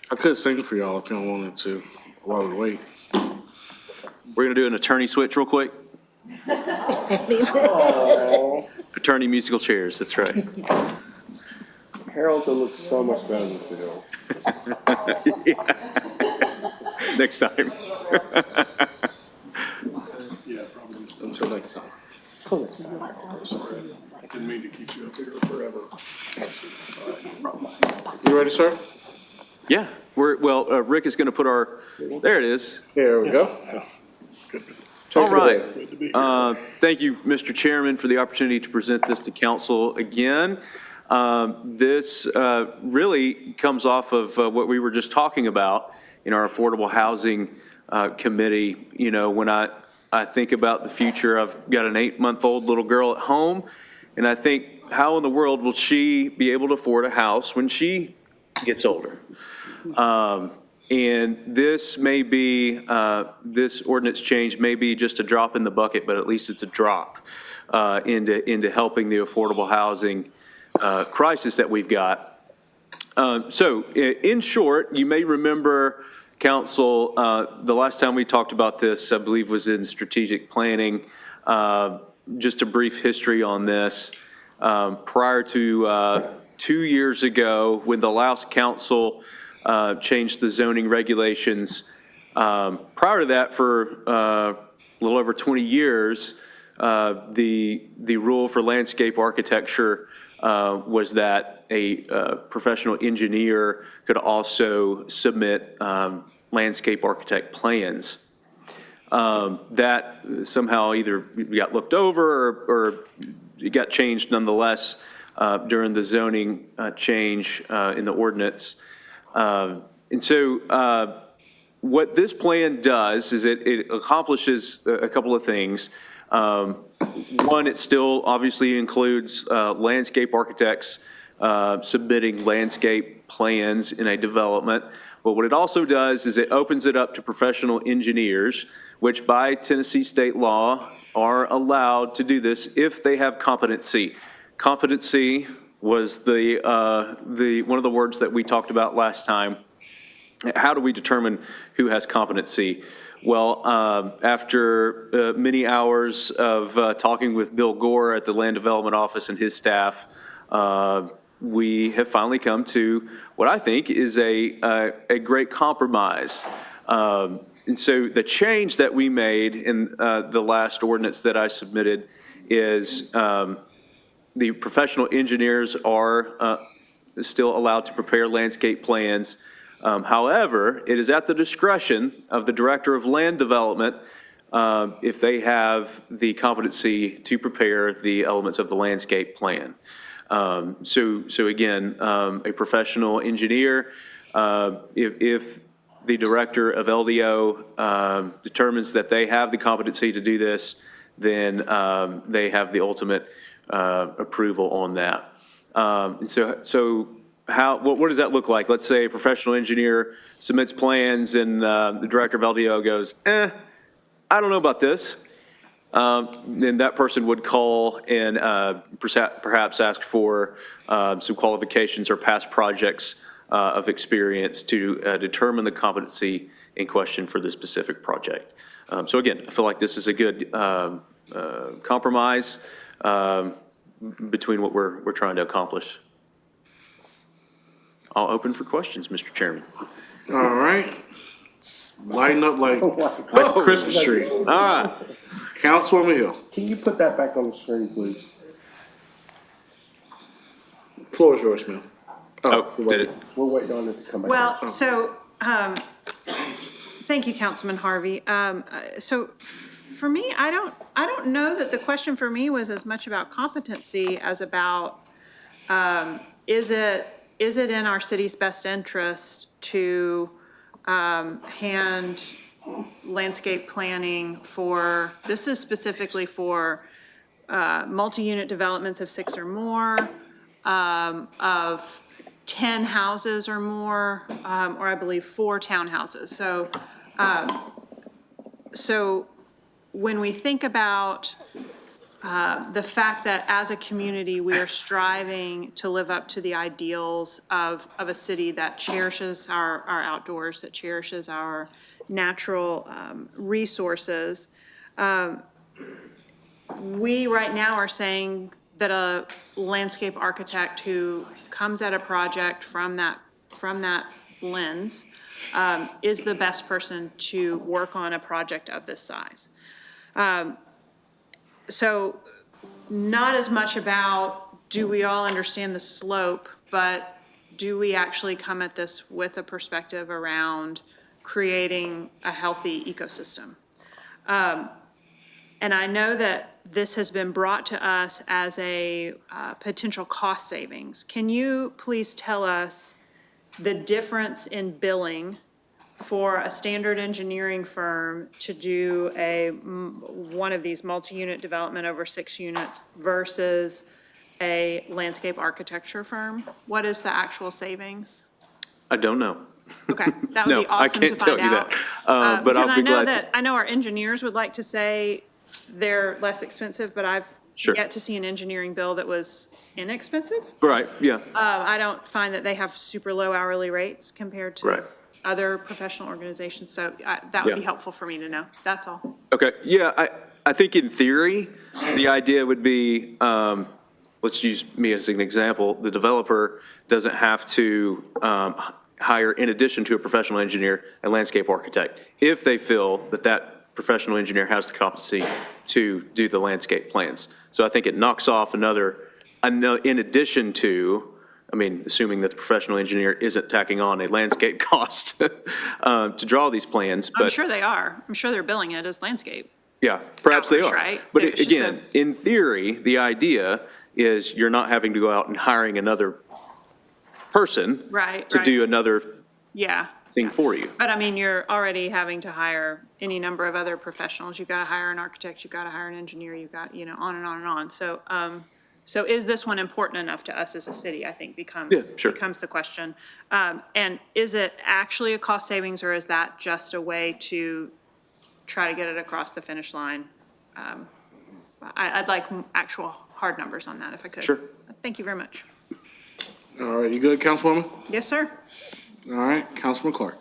I could sing for y'all if y'all wanted to while we wait. We're gonna do an attorney switch real quick. Attorney musical chairs, that's right. Harold could look so much better than Phil. Yeah. Next time. Yeah, probably. Until next time. I didn't mean to keep you up here forever. You ready, sir? Yeah, Rick is gonna put there it is. Here we go. All right. Thank you, Mr. Chairman, for the opportunity to present this to council again. This really comes off of what we were just talking about in our Affordable Housing Committee. You know, when I think about the future, I've got an 8-month-old little girl at home, and I think, how in the world will she be able to afford a house when she gets older? And this may be, this ordinance change may be just a drop in the bucket, but at least it's a drop into helping the affordable housing crisis that we've got. So in short, you may remember, council, the last time we talked about this, I believe, was in strategic planning. Just a brief history on this. Prior to 2 years ago, when the last council changed the zoning regulations. Prior to that, for a little over 20 years, the rule for landscape architecture was that a professional engineer could also submit landscape architect plans. That somehow either got looked over or it got changed nonetheless during the zoning change in the ordinance. And so what this plan does is it accomplishes a couple of things. One, it still obviously includes landscape architects submitting landscape plans in a development. But what it also does is it opens it up to professional engineers, which by Tennessee state law are allowed to do this if they have competency. Competency was the one of the words that we talked about last time. How do we determine who has competency? Well, after many hours of talking with Bill Gore at the Land Development Office and his staff, we have finally come to what I think is a great compromise. And so the change that we made in the last ordinance that I submitted is the professional engineers are still allowed to prepare landscape plans. However, it is at the discretion of the Director of Land Development if they have the competency to prepare the elements of the landscape plan. So again, a professional engineer, if the Director of LDO determines that they have the competency to do this, then they have the ultimate approval on that. What does that look like? Let's say a professional engineer submits plans and the Director of LDO goes, I don't know about this. Then that person would call and perhaps ask for some qualifications or past projects of experience to determine the competency in question for the specific project. So again, I feel like this is a good compromise between what we're trying to accomplish. I'll open for questions, Mr. Chairman. All right. Lighten up like a Christmas tree. All right. Councilwoman Hill. Can you put that back on the screen, please? Floor is yours, ma'am. Did it? We're waiting on it to come back. Well, so, thank you, Councilman Harvey. So for me, I don't know that the question for me was as much about competency as about, is it in our city's best interest to hand landscape planning for, this is specifically for multi-unit developments of 6 or more, of 10 houses or more, or I believe 4 townhouses. So when we think about the fact that as a community, we are striving to live up to the ideals of a city that cherishes our outdoors, that cherishes our natural resources. We right now are saying that a landscape architect who comes at a project from that lens is the best person to work on a project of this size. So not as much about do we all understand the slope, but do we actually come at this with a perspective around creating a healthy ecosystem? And I know that this has been brought to us as a potential cost savings. Can you please tell us the difference in billing for a standard engineering firm to do one of these multi-unit development over 6 units versus a landscape architecture firm? What is the actual savings? I don't know. Okay, that would be awesome to find out. No, I can't tell you that, but I'll be glad to. I know our engineers would like to say they're less expensive, but I've yet to see an engineering bill that was inexpensive. Right, yeah. I don't find that they have super low hourly rates compared to other professional organizations, so that would be helpful for me to know. That's all. Okay, yeah, I think in theory, the idea would be, let's use me as an example, the developer doesn't have to hire, in addition to a professional engineer, a landscape architect, if they feel that that professional engineer has the competency to do the landscape plans. So I think it knocks off another, in addition to, I mean, assuming that the professional engineer isn't tacking on a landscape cost to draw these plans, but. I'm sure they are. I'm sure they're billing it as landscape. Yeah, perhaps they hours, are. right? But It's just again, in theory, the idea is you're not having to go out and hiring another person Right, to right. do another Yeah. thing for you. But I mean, you're already having to hire any number of other professionals. You've got to hire an architect, you've got to hire an engineer, you've got, on and on and on. So, so is this one important enough to us as a city, I think becomes, Yeah, sure. becomes the question. And is it actually a cost savings, or is that just a way to try to get it across the finish line? I'd like actual hard numbers on that if I could. Sure. Thank you very much. All right, you good, Councilwoman? Yes, sir. All right, Councilman Clark.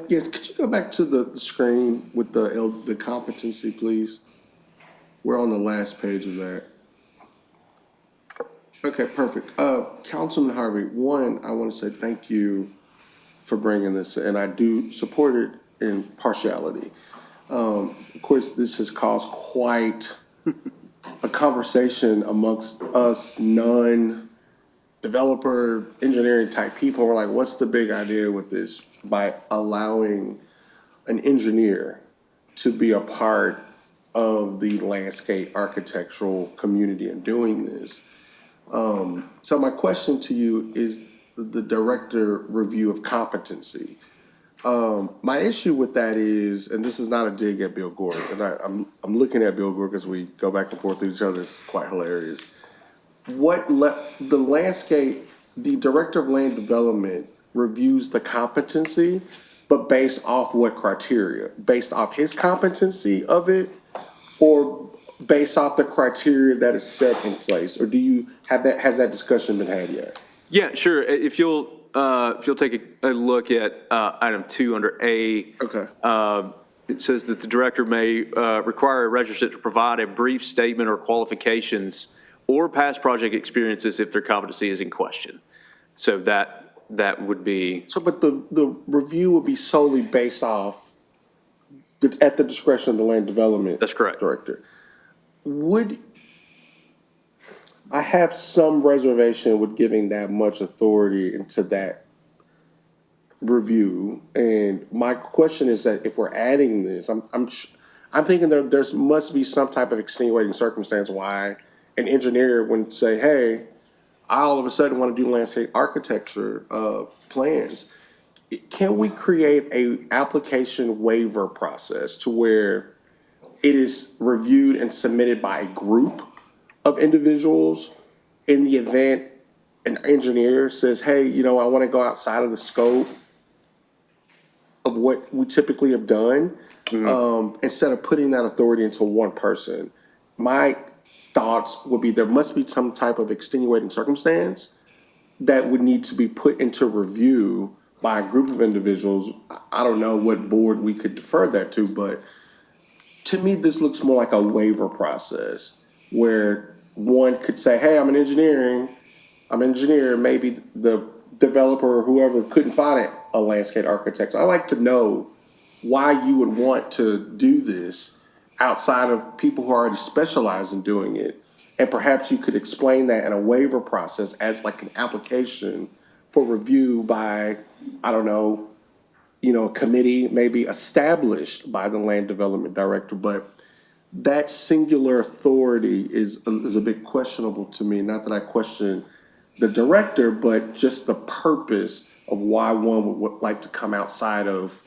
Yes, could you go back to the screen with the competency, please? We're on the last page of that. Okay, perfect. Councilman Harvey, one, I want to say thank you for bringing this, and I do support it in partiality. Of course, this has caused quite a conversation amongst us non-developer, engineering type people. We're like, what's the big idea with this? By allowing an engineer to be a part of the landscape architectural community and doing this. So my question to you is the director review of competency. My issue with that is, and this is not a dig at Bill Gore, and I'm looking at Bill Gore because we go back and forth with each other. It's quite hilarious. The director of land development reviews the competency, but based off what criteria? Based off his competency of it, or based off the criteria that is set in place? Or do you have that, has that discussion been had yet? Yeah, sure. If you'll take a look at item 2 under A. Okay. It says that the director may require a registrant to provide a brief statement or qualifications or past project experiences if their competency is in question. So that would be. So, but the review would be solely based off at the discretion of the land development. That's correct. Director. I have some reservation with giving that much authority into that review. And my question is that if we're adding this, I'm thinking there must be some type of extenuating circumstance why an engineer would say, hey, I all of a sudden want to do landscape architecture plans. Can we create a application waiver process to where it is reviewed and submitted by a group of individuals in the event an engineer says, hey, I want to go outside of the scope of what we typically have done, instead of putting that authority into one person? My thoughts would be there must be some type of extenuating circumstance that would need to be put into review by a group of individuals. I don't know what board we could defer that to, but to me, this looks more like a waiver process where one could say, hey, I'm an engineer. Maybe the developer or whoever couldn't find a landscape architect. I'd like to know why you would want to do this outside of people who already specialize in doing it. And perhaps you could explain that in a waiver process as like an application for review by, I don't know, a committee maybe established by the land development director. But that singular authority is a bit questionable to me. Not that I question the director, but just the purpose of why one would like to come outside of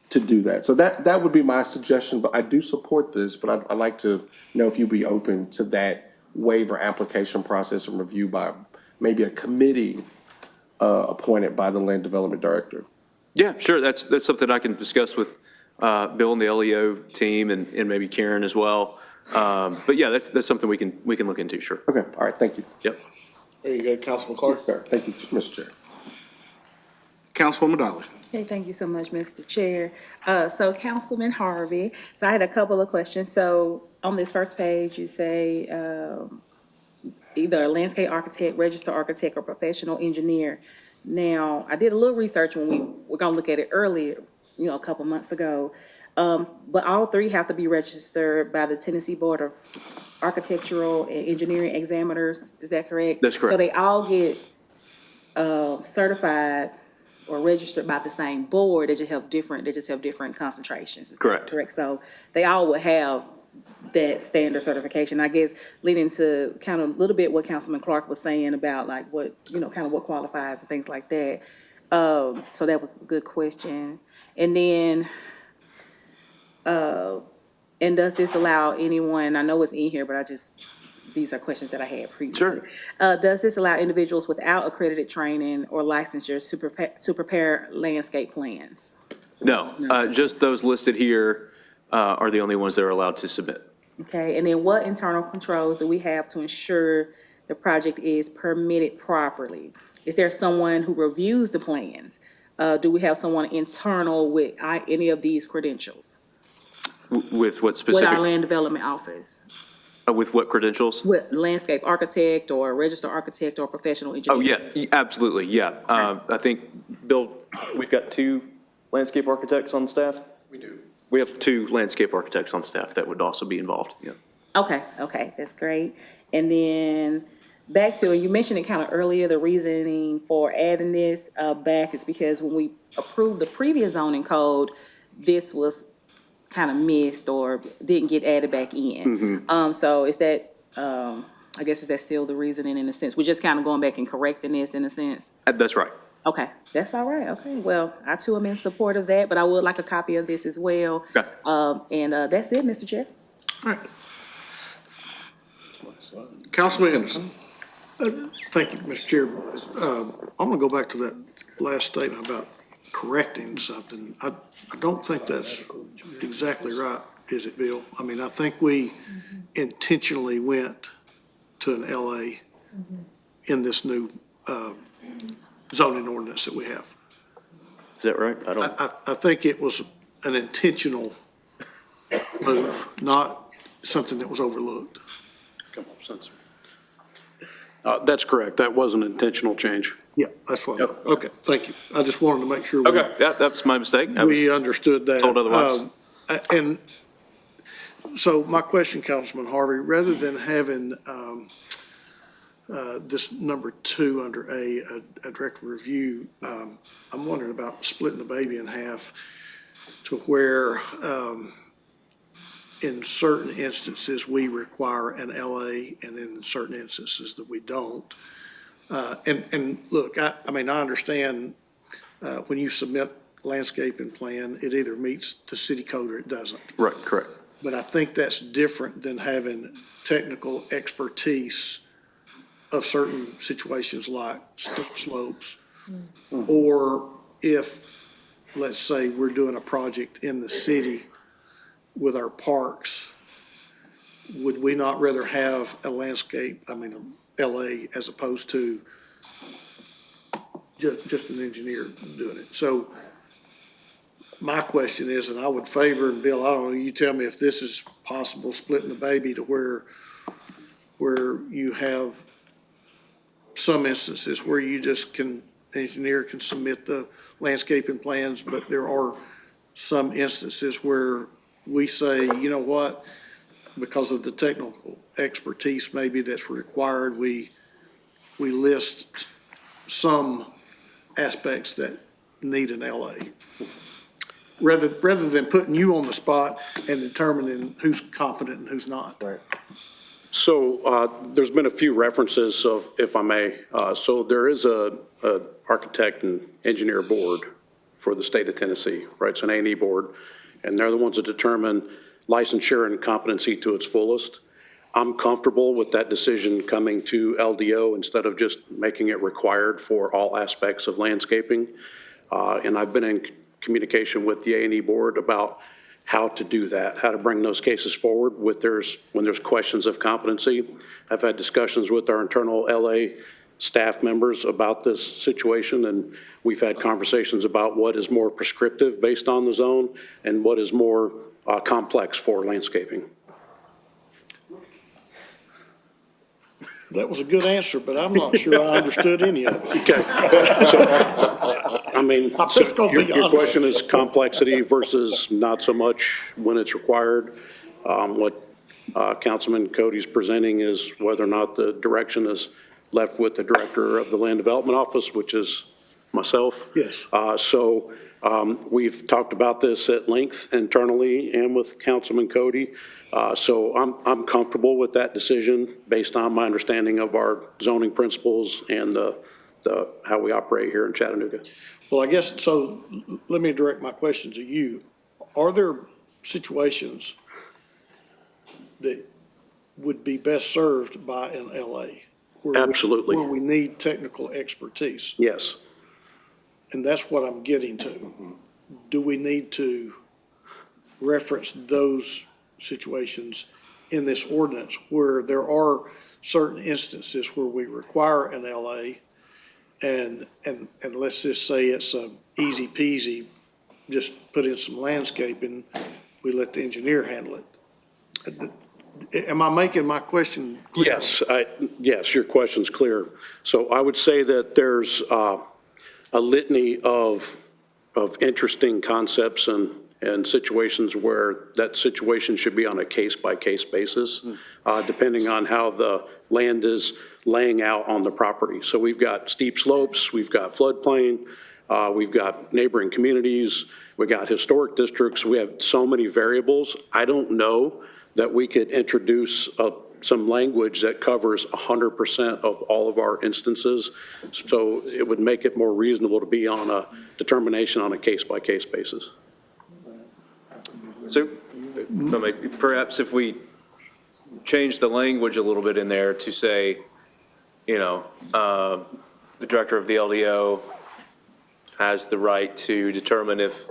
to do that. So that would be my suggestion, but I do support this, but I'd like to know if you'd be open to that waiver application process and review by maybe a committee appointed by the land development director. Yeah, sure. That's something I can discuss with Bill and the LEO team and maybe Karen as well. But yeah, that's something we can look into. Sure. Okay. All right. Thank you. Yep. There you go, Councilman Clark. Yes, sir. Thank you, Mr. Chair. Councilwoman Dolly. Okay, thank you so much, Mr. Chair. So Councilman Harvey, so I had a couple of questions. So on this first page, you say either a landscape architect, registered architect, or professional engineer Now, I did a little research when we were gonna look at it earlier, a couple months ago. But all three have to be registered by the Tennessee Board of Architectural and Engineering Examiners, is that correct? That's correct. So they all get certified or registered by the same board, they just have different concentrations. Is that Correct. correct? So they all would have that standard certification. I guess leading to kind of a little bit what Councilman Clark was saying about like what, kind of what qualifies and things like that. So that was a good question. And then, and does this allow anyone, I know it's in here, but these are questions that I had previously. Sure. Does this allow individuals without accredited training or licensure to prepare landscape plans? No, just those listed here are the only ones that are allowed to submit. Okay, and then what internal controls do we have to ensure the project is permitted properly? Is there someone who reviews the plans? Do we have someone internal with any of these credentials? With what With specific? our land development office? With what credentials? With landscape architect or registered architect or professional engineer? Oh, yeah, absolutely, yeah. I think, Bill, we've got 2 landscape architects on staff? We do. We have 2 landscape architects on staff that would also be involved, yeah. Okay, that's great. And then back to, you mentioned it kind of earlier, the reasoning for adding this back is because when we approved the previous zoning code, this was kind of missed or didn't get added back in. So is that, I guess, is that still the reasoning in a sense? We're just kind of going back and correcting this in a sense? That's right. Okay, that's all right, okay. Well, I too am in support of that, but I would like a copy of this as well. Okay. And that's it, Mr. Chair. All right. Councilman Henderson. Thank you, Mr. Chair. I'm going to go back to that last statement about correcting something. I don't think that's exactly right, is it, Bill? I mean, I think we intentionally went to an LA in this new zoning ordinance that we have. Is that right? I think it was an intentional move, not something that was overlooked. That's correct. That was an intentional change. Yeah, that's what, okay, thank you. I just wanted to make sure Okay, yeah, that's my mistake. I we was understood that. told otherwise. And so my question, Councilman Harvey, rather than having this number 2 under a direct review, I'm wondering about splitting the baby in half to where in certain instances, we require an LA, and in certain instances that we don't. And look, I mean, I understand when you submit landscaping plan, it either meets the city code or it doesn't. Right, correct. But I think that's different than having technical expertise of certain situations like steep slopes. Or if, let's say, we're doing a project in the city with our parks, would we not rather have a landscape, LA, as opposed to just an engineer doing it? So my question is, and I would favor, and Bill, I don't know, you tell me if this is possible, splitting the baby to where you have some instances where you just engineer can submit the landscaping plans, but there are some instances where we say, you know what, because of the technical expertise maybe that's required, we list some aspects that need an LA. Rather than putting you on the spot and determining who's competent and who's not. Right. So there's been a few references of, if I may, so there is a architect and engineer board for the state of Tennessee, right? It's an A&E board, and they're the ones that determine licensure and competency to its fullest. I'm comfortable with that decision coming to LDO instead of just making it required for all aspects of landscaping. And I've been in communication with the A&E board about how to do that, how to bring those cases forward when there's questions of competency. I've had discussions with our internal LA staff members about this situation, and we've had conversations about what is more prescriptive based on the zone and what is more complex for landscaping. That was a good answer, but I'm not sure I understood any of it. Okay. I mean, I'm just gonna be your honest. question is complexity versus not so much when it's required. What Councilman Cody's presenting is whether or not the direction is left with the Director of the Land Development Office, which is myself. Yes. So we've talked about this at length internally and with Councilman Cody. So I'm comfortable with that decision based on my understanding of our zoning principles and how we operate here in Chattanooga. Well, I guess, so let me direct my question to you. Are there situations that would be best served by an LA? Absolutely. Where we need technical expertise? Yes. And that's what I'm getting to. Do we need to reference those situations in this ordinance where there are certain instances where we require an LA and let's just say it's a easy peasy, just put in some landscaping, we let the engineer handle it. Am I making my question clear? Yes, yes, your question's clear. So I would say that there's a litany of interesting concepts and situations where that situation should be on a case-by-case basis, depending on how the land is laying out on the property. So we've got steep slopes, we've got floodplain, we've got neighboring communities, we got historic districts, we have so many variables. I don't know that we could introduce some language that covers 100% of all of our instances. So it would make it more reasonable to be on a determination on a case-by-case basis. So perhaps if we change the language a little bit in there to say, the director of the LDO has the right to determine if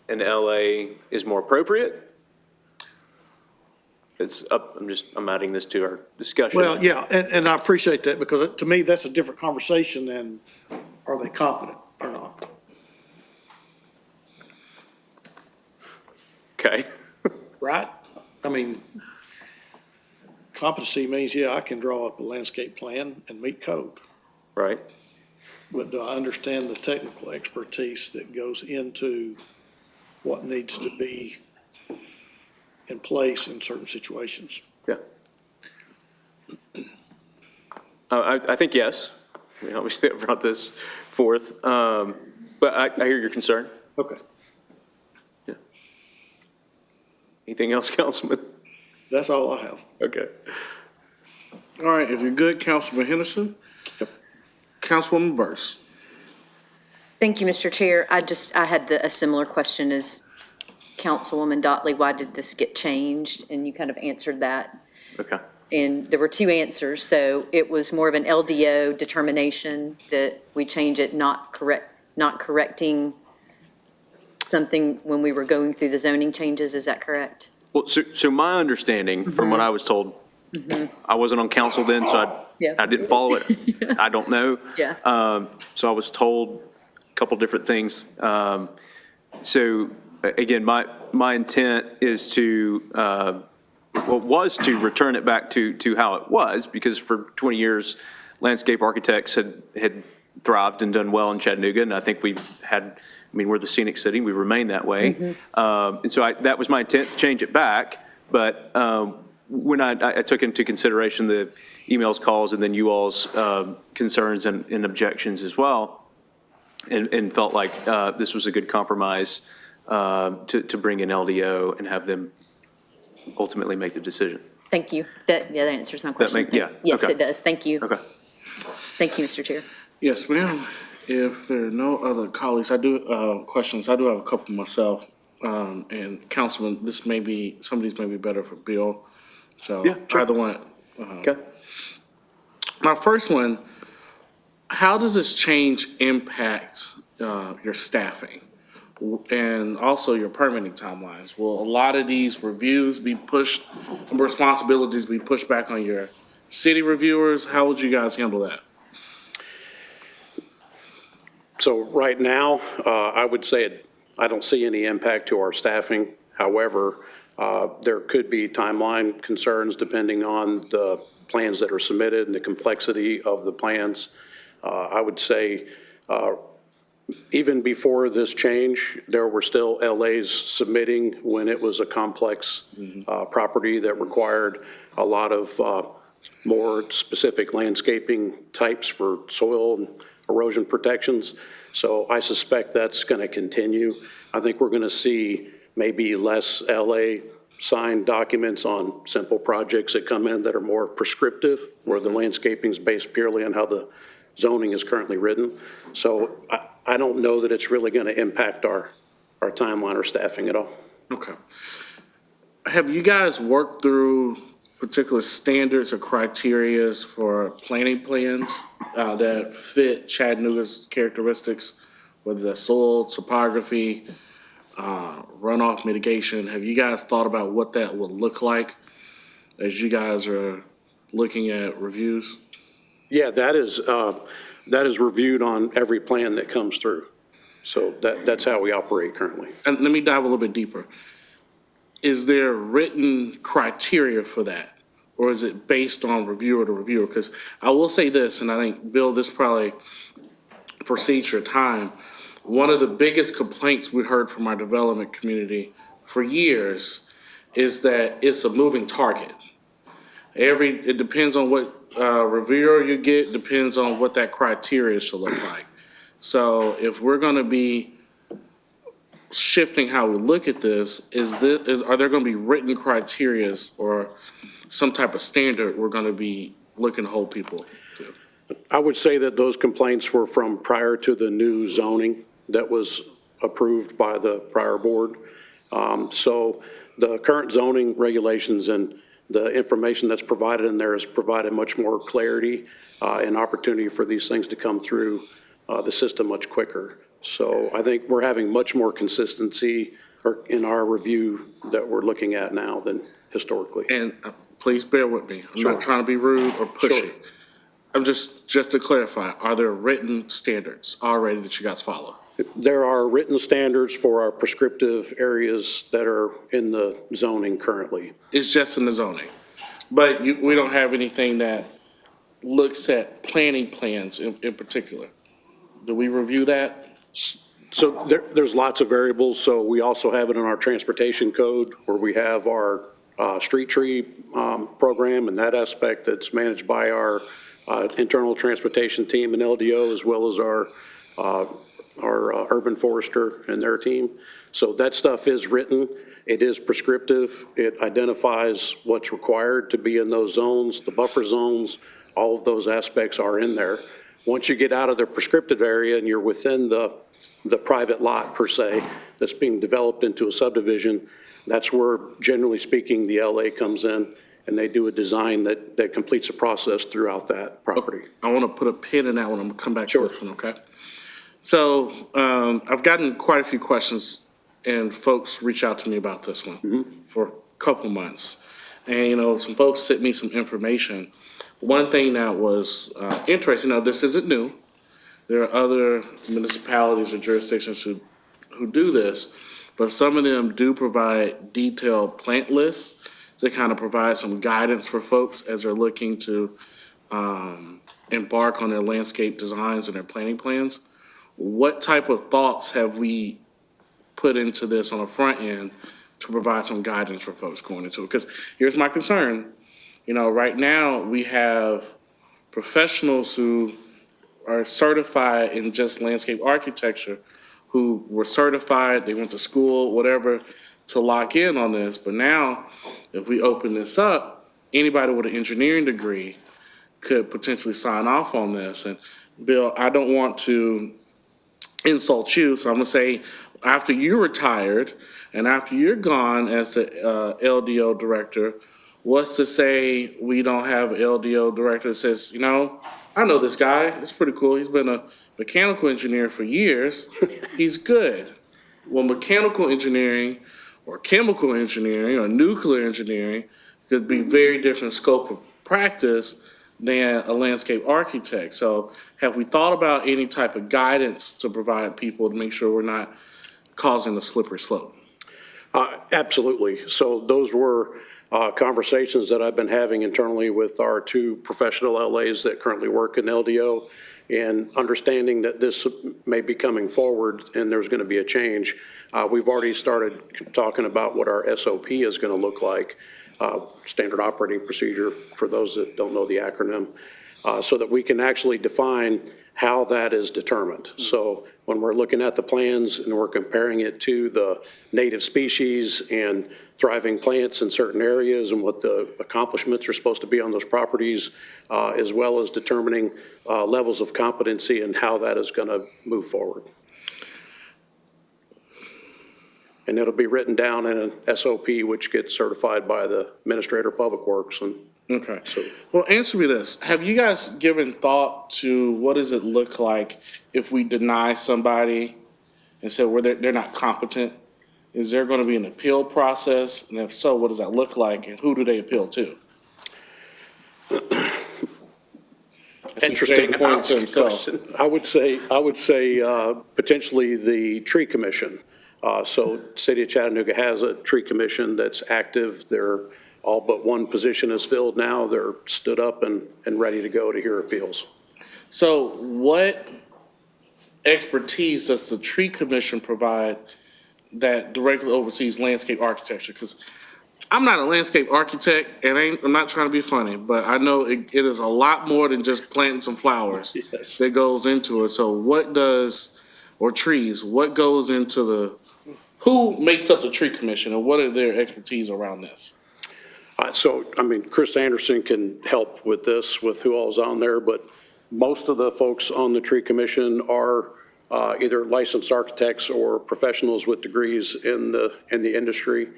an LA is more appropriate. It's up, I'm adding this to our discussion. Well, yeah, and I appreciate that because to me, that's a different conversation than are they competent or not? Okay. Right? I mean, competency means, yeah, I can draw up a landscape plan and meet code. Right. But do I understand the technical expertise that goes into what needs to be in place in certain situations? Yeah. I think yes. Obviously, I brought this forth, but I hear your concern. Okay. Yeah. Anything else, Councilman? That's all I have. Okay. All right, if you're good, Councilman Henderson. Yep. Councilwoman Burrs. Thank you, Mr. Chair. I had a similar question as Councilwoman Dotley. Why did this get changed? And you kind of answered that. Okay. And there were two answers. So it was more of an LDO determination that we change it, not correcting something when we were going through the zoning changes. Is that correct? Well, so my understanding from what I was told, I wasn't on council then, so I didn't follow it. I don't know. Yeah. So I was told a couple different things. So again, my intent is was to return it back to how it was, because for 20 years, landscape architects had thrived and done well in Chattanooga, and I think we're the scenic city, we remain that way. And so that was my intent, to change it back, but when I took into consideration the emails, calls, and then you all's concerns and objections as well, and felt like this was a good compromise to bring in LDO and have them ultimately make the decision. Thank you. That answers my question. Yes, okay. it does. Thank you. Okay. Thank you, Mr. Chair. Yes, ma'am. If there are no other colleagues, I do questions. I do have a couple myself. And Councilman, some of these may be better for Bill. So yeah, sure. either one. Okay. My first one, how does this change impact your staffing and also your permitting timelines? Will a lot of these reviews be pushed, responsibilities be pushed back on your city reviewers? How would you guys handle that? So right now, I would say I don't see any impact to our staffing. However, there could be timeline concerns depending on the plans that are submitted and the complexity of the plans. I would say even before this change, there were still LAs submitting when it was a complex property that required a lot of more specific landscaping types for soil and erosion protections. So I suspect that's going to continue. I think we're going to see maybe less LA signed documents on simple projects that come in that are more prescriptive, where the landscaping is based purely on how the zoning is currently written. So I don't know that it's really going to impact our timeline or staffing at all. Okay. Have you guys worked through particular standards or criterias for planning plans that fit Chattanooga's characteristics, whether that's soil, topography, runoff mitigation? Have you guys thought about what that would look like as you guys are looking at reviews? Yeah, that is reviewed on every plan that comes through. So that's how we operate currently. And let me dive a little bit deeper. Is there written criteria for that? Or is it based on reviewer to reviewer? Because I will say this, and I think, Bill, this probably precedes your time. One of the biggest complaints we heard from our development community for years is that it's a moving target. It depends on what reviewer you get, depends on what that criteria should look like. So if we're going to be shifting how we look at this, are there going to be written criterias or some type of standard we're going to be looking to hold people to? I would say that those complaints were from prior to the new zoning that was approved by the prior board. So the current zoning regulations and the information that's provided in there has provided much more clarity and opportunity for these things to come through the system much quicker. So I think we're having much more consistency in our review that we're looking at now than historically. And please bear with me. I'm Sure. not trying to be rude or pushy. Sure. I'm just to clarify, are there written standards already that you guys follow? There are written standards for our prescriptive areas that are in the zoning currently. It's just in the zoning. But we don't have anything that looks at planning plans in particular. Do we review that? So there's lots of variables. So we also have it in our transportation code where we have our street tree program and that aspect that's managed by our internal transportation team and LDO, as well as our urban forester and their team. So that stuff is written. It is prescriptive. It identifies what's required to be in those zones, the buffer zones, all of those aspects are in there. Once you get out of the prescriptive area and you're within the private lot per se that's being developed into a subdivision, that's where, generally speaking, the LA comes in and they do a design that completes a process throughout that property. I want to put a pin in that one. I'm going to come back to this one, okay? So I've gotten quite a few questions and folks reach out to me about this one for a couple months. And, some folks sent me some information. One thing that was interesting, this isn't new. There are other municipalities or jurisdictions who do this, but some of them do provide detailed plant lists to kind of provide some guidance for folks as they're looking to embark on their landscape designs and their planning plans. What type of thoughts have we put into this on the front end to provide some guidance for folks going into it? Because here's my concern. Right now we have professionals who are certified in just landscape architecture, who were certified, they went to school, whatever, to lock in on this. But now, if we open this up, anybody with an engineering degree could potentially sign off on this. And Bill, I don't want to insult you, so I'm gonna say, after you're retired and after you're gone as the LDO director, what's to say we don't have an LDO director that says, I know this guy, it's pretty cool, he's been a mechanical engineer for years, he's good. Well, mechanical engineering or chemical engineering or nuclear engineering could be very different scope of practice than a landscape architect. So have we thought about any type of guidance to provide people to make sure we're not causing a slippery slope? Absolutely. So those were conversations that I've been having internally with our two professional LAs that currently work in LDO, and understanding that this may be coming forward and there's going to be a change. We've already started talking about what our SOP is going to look like, standard operating procedure for those that don't know the acronym, so that we can actually define how that is determined. So when we're looking at the plans and we're comparing it to the native species and thriving plants in certain areas and what the accomplishments are supposed to be on those properties, as well as determining levels of competency and how that is going to move forward. And it'll be written down in an SOP, which gets certified by the Administrator of Public Works. And Okay. so, Well, answer me this. Have you guys given thought to what does it look like if we deny somebody and say they're not competent? Is there going to be an appeal process? And if so, what does that look like? And who do they appeal to? interesting Point to himself. I would say potentially the tree commission. So City of Chattanooga has a tree commission that's active. They're all but one position is filled now. They're stood up and ready to go to hear appeals. So what expertise does the tree commission provide that directly oversees landscape architecture? Because I'm not a landscape architect, and I'm not trying to be funny, but I know it is a lot more than just planting some flowers that goes into it. So what goes into who makes up the tree commission, and what are their expertise around this? So, I mean, Chris Anderson can help with this, with who all's on there, but most of the folks on the tree commission are either licensed architects or professionals with degrees in the industry.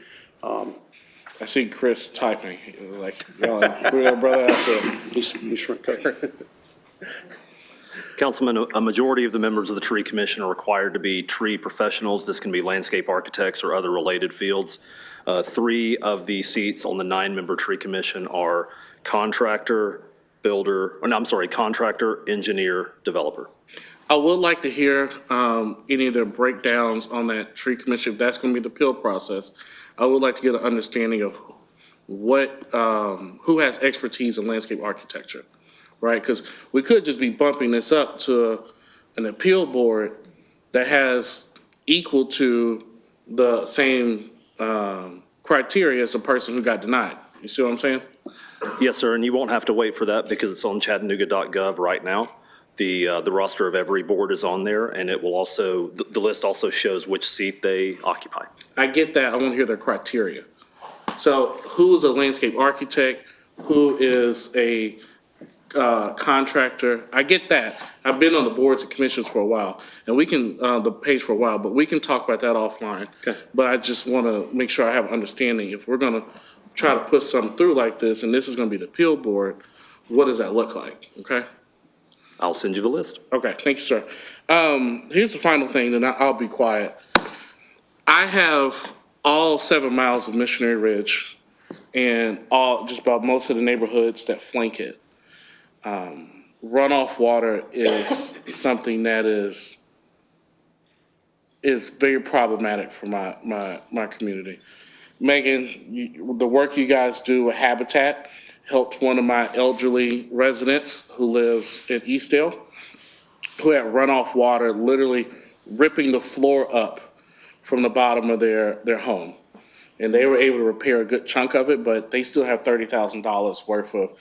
I see Chris typing, like, throw that brother out there. He's shrunk cover. Councilman, a majority of the members of the tree commission are required to be tree professionals. This can be landscape architects or other related fields. 3 of the seats on the 9-member tree commission are contractor, engineer, developer. I would like to hear any of their breakdowns on that tree commission. If that's going to be the appeal process, I would like to get an understanding of who has expertise in landscape architecture, right? Because we could just be bumping this up to an appeal board that has equal to the same criteria as a person who got denied. You see what I'm saying? Yes, sir, and you won't have to wait for that because it's on Chattanooga.gov right now. The roster of every board is on there, and it will also, the list also shows which seat they occupy. I get that. I want to hear their criteria. So who is a landscape architect? Who is a contractor? I get that. I've been on the boards and commissions for a while, and we can, the page for a while, but we can talk about that offline. Okay. But I just want to make sure I have an understanding. If we're going to try to put something through like this, and this is going to be the appeal board, what does that look like? Okay? I'll send you the list. Okay, thank you, sir. Here's the final thing, then I'll be quiet. I have all 7 miles of Missionary Ridge and just about most of the neighborhoods that flank it. Runoff water is something that is very problematic for my community. Megan, the work you guys do with Habitat helped one of my elderly residents who lives in Eastdale, who had runoff water literally ripping the floor up from the bottom of their home. And they were able to repair a good chunk of it, but they still have $30,000 worth of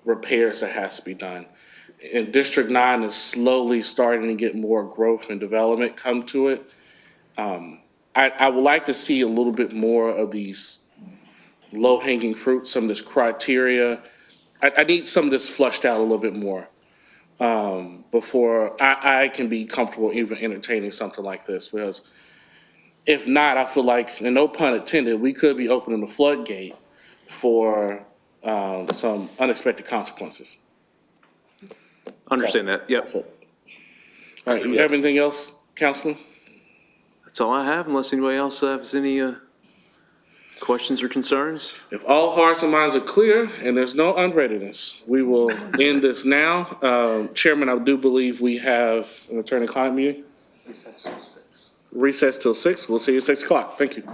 repairs that has to be done. And District 9 is slowly starting to get more growth and development come to it. I would like to see a little bit more of these low-hanging fruit, some of this criteria. I need some of this flushed out a little bit more before I can be comfortable even entertaining something like this. Because if not, I feel like, and no pun intended, we could be opening the floodgate for some unexpected consequences. Understand that, yep. All right, you have anything else, Councilman? That's all I have, unless anybody else has any questions or concerns? If all hearts and minds are clear and there's no unreadiness, we will end this now. Chairman, I do believe we have an attorney-client meeting. Recess till 6. We'll see you at 6 o'clock. Thank you.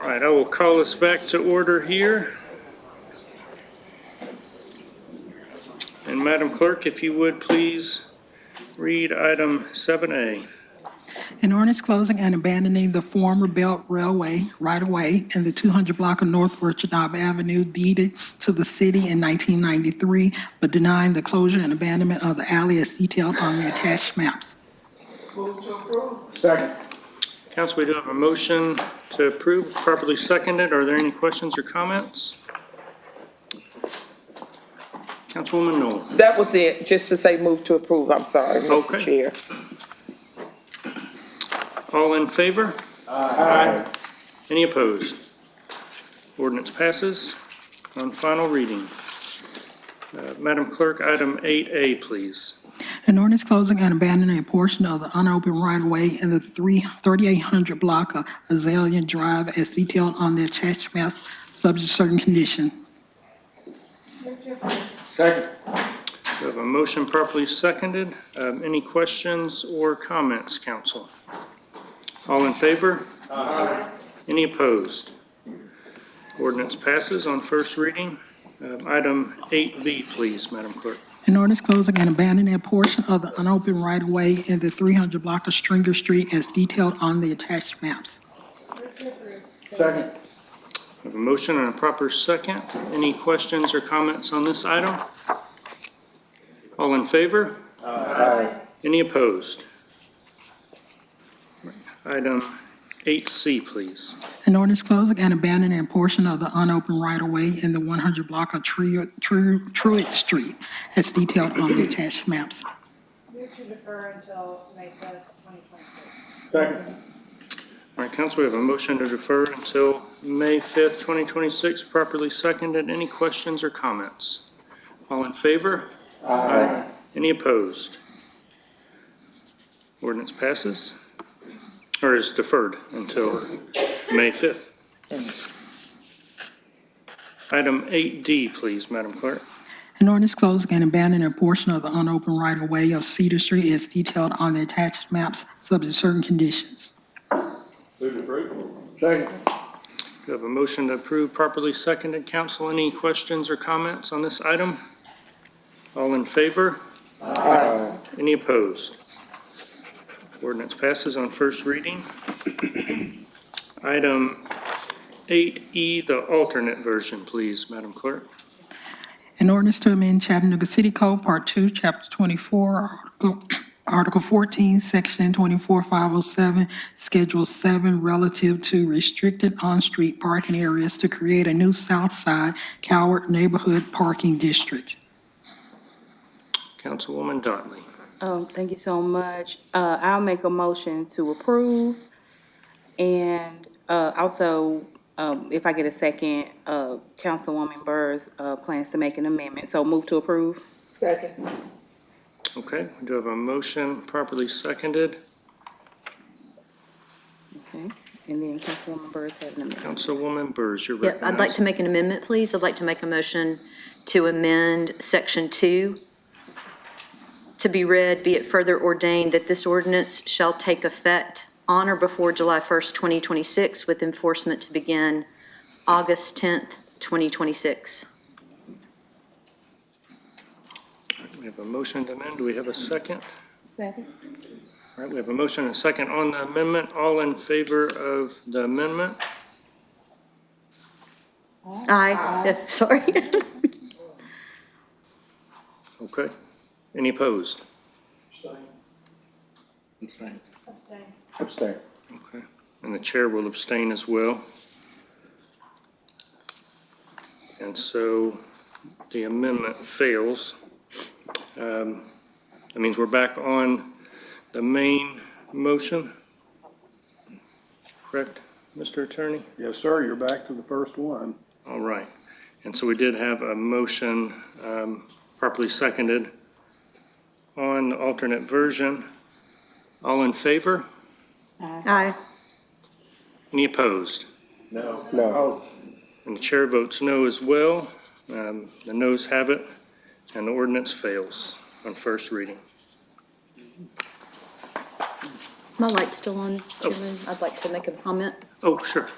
All right, I will call us back to order here. And Madam Clerk, if you would please read item 7A. An ordinance closing and abandoning the former Belt Railway right-of-way in the 200 block of Northwest Chattanooga Avenue deeded to the city in 1993, but denying the closure and abandonment of the alley as detailed on the attached maps. Second. Council, we do have a motion to approve, properly seconded. Are there any questions or comments? Councilwoman Knoll. That was it, just to say move to approve, I'm sorry, Mr. Okay. Chair. All in favor? Aye. Any opposed? Ordinance passes on final reading. Madam Clerk, item 8A, please. An ordinance closing and abandoning a portion of the unopened right-of-way in the 3800 block of Azalea Drive as detailed on the attached maps, subject to certain conditions. Second. We have a motion properly seconded. Any questions or comments, council? All in favor? Aye. Any opposed? Ordinance passes on first reading. Item 8B, please, Madam Clerk. An ordinance closing and abandoning a portion of the unopened right-of-way in the 300 block of Stringer Street as detailed on the attached maps. Second. We have a motion and a proper second. Any questions or comments on this item? All in favor? Aye. Any opposed? Item 8C, please. An ordinance closing and abandoning a portion of the unopened right-of-way in the 100 block of Truett Street as detailed on the attached maps. Move to defer until May 5th, 2026. Second. All right, council, we have a motion to defer until May 5th, 2026, properly seconded. Any questions or comments? All in favor? Aye. Any opposed? Ordinance passes, or is deferred until May 5th. Item 8D, please, Madam Clerk. An ordinance closing and abandoning a portion of the unopened right-of-way of Cedar Street as detailed on the attached maps, subject to certain conditions. Move to approve. Second. We have a motion to approve, properly seconded. Council, any questions or comments on this item? All in favor? Aye. Any opposed? Ordinance passes on first reading. Item 8E, the alternate version, please, Madam Clerk. An ordinance to amend Chattanooga City Code, Part 2, Chapter 24, Article 14, Section 24507, Schedule 7, relative to restricted on-street parking areas to create a new South Side Coward Neighborhood Parking District. Councilwoman Dartley. Thank you so much. I'll make a motion to approve. And also, if I get a second, Councilwoman Burrs plans to make an amendment. So move to approve. Second. Okay, we do have a motion properly seconded. Okay. And then Councilwoman Burrs had an amendment. Councilwoman Burrs, you're Yep, recognized. I'd like to make an amendment, please. I'd like to make a motion to amend Section 2 to be read, be it further ordained that this ordinance shall take effect on or before July 1st, 2026, with enforcement to begin August 10th, 2026. We have a motion to amend. Do we have a second? Second. All right, we have a motion and a second on the amendment. All in favor of the amendment? Aye. Sorry. Okay. Any opposed? Abstain. Abstain. Abstain. Okay. And the chair will abstain as well. And so the amendment fails. That means we're back on the main motion. Correct, Mr. Attorney? Yes, sir, you're back to the first one. All right. And so we did have a motion properly seconded on the alternate version. All in favor? Aye. Any opposed? No. No. And the chair votes no as well. The noes have it, and the ordinance fails on first reading. My light's still on, Chairman. I'd like to make a comment. Oh, sure.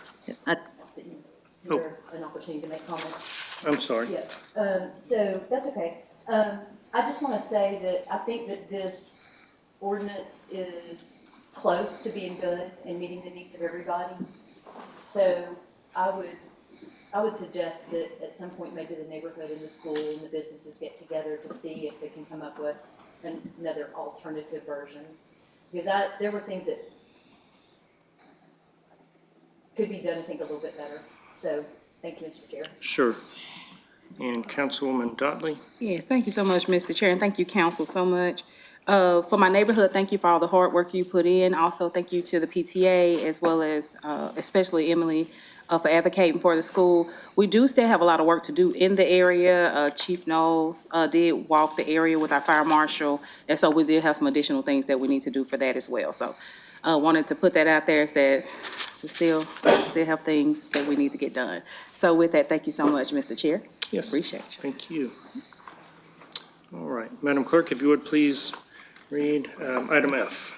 your, an opportunity to make comments. I'm sorry. Yeah, so that's okay. I just want to say that I think that this ordinance is close to being good and meeting the needs of everybody. So I would suggest that at some point, maybe the neighborhood and the school and the businesses get together to see if they can come up with another alternative version. Because there were things that could be done, I think, a little bit better. So, thank you, Mr. Chair. Sure. And Councilwoman Dotley? Yes, thank you so much, Mr. Chair, and thank you, council, so much. For my neighborhood, thank you for all the hard work you put in. Also, thank you to the PTA as well as especially Emily for advocating for the school. We do still have a lot of work to do in the area. Chief Knowles did walk the area with our fire marshal, and so we did have some additional things that we need to do for that as well. So wanted to put that out there, is that we still have things that we need to get done. So with that, thank you so much, Mr. Chair. Yes. Appreciate you. Thank you. All right. Madam Clerk, if you would please read item F.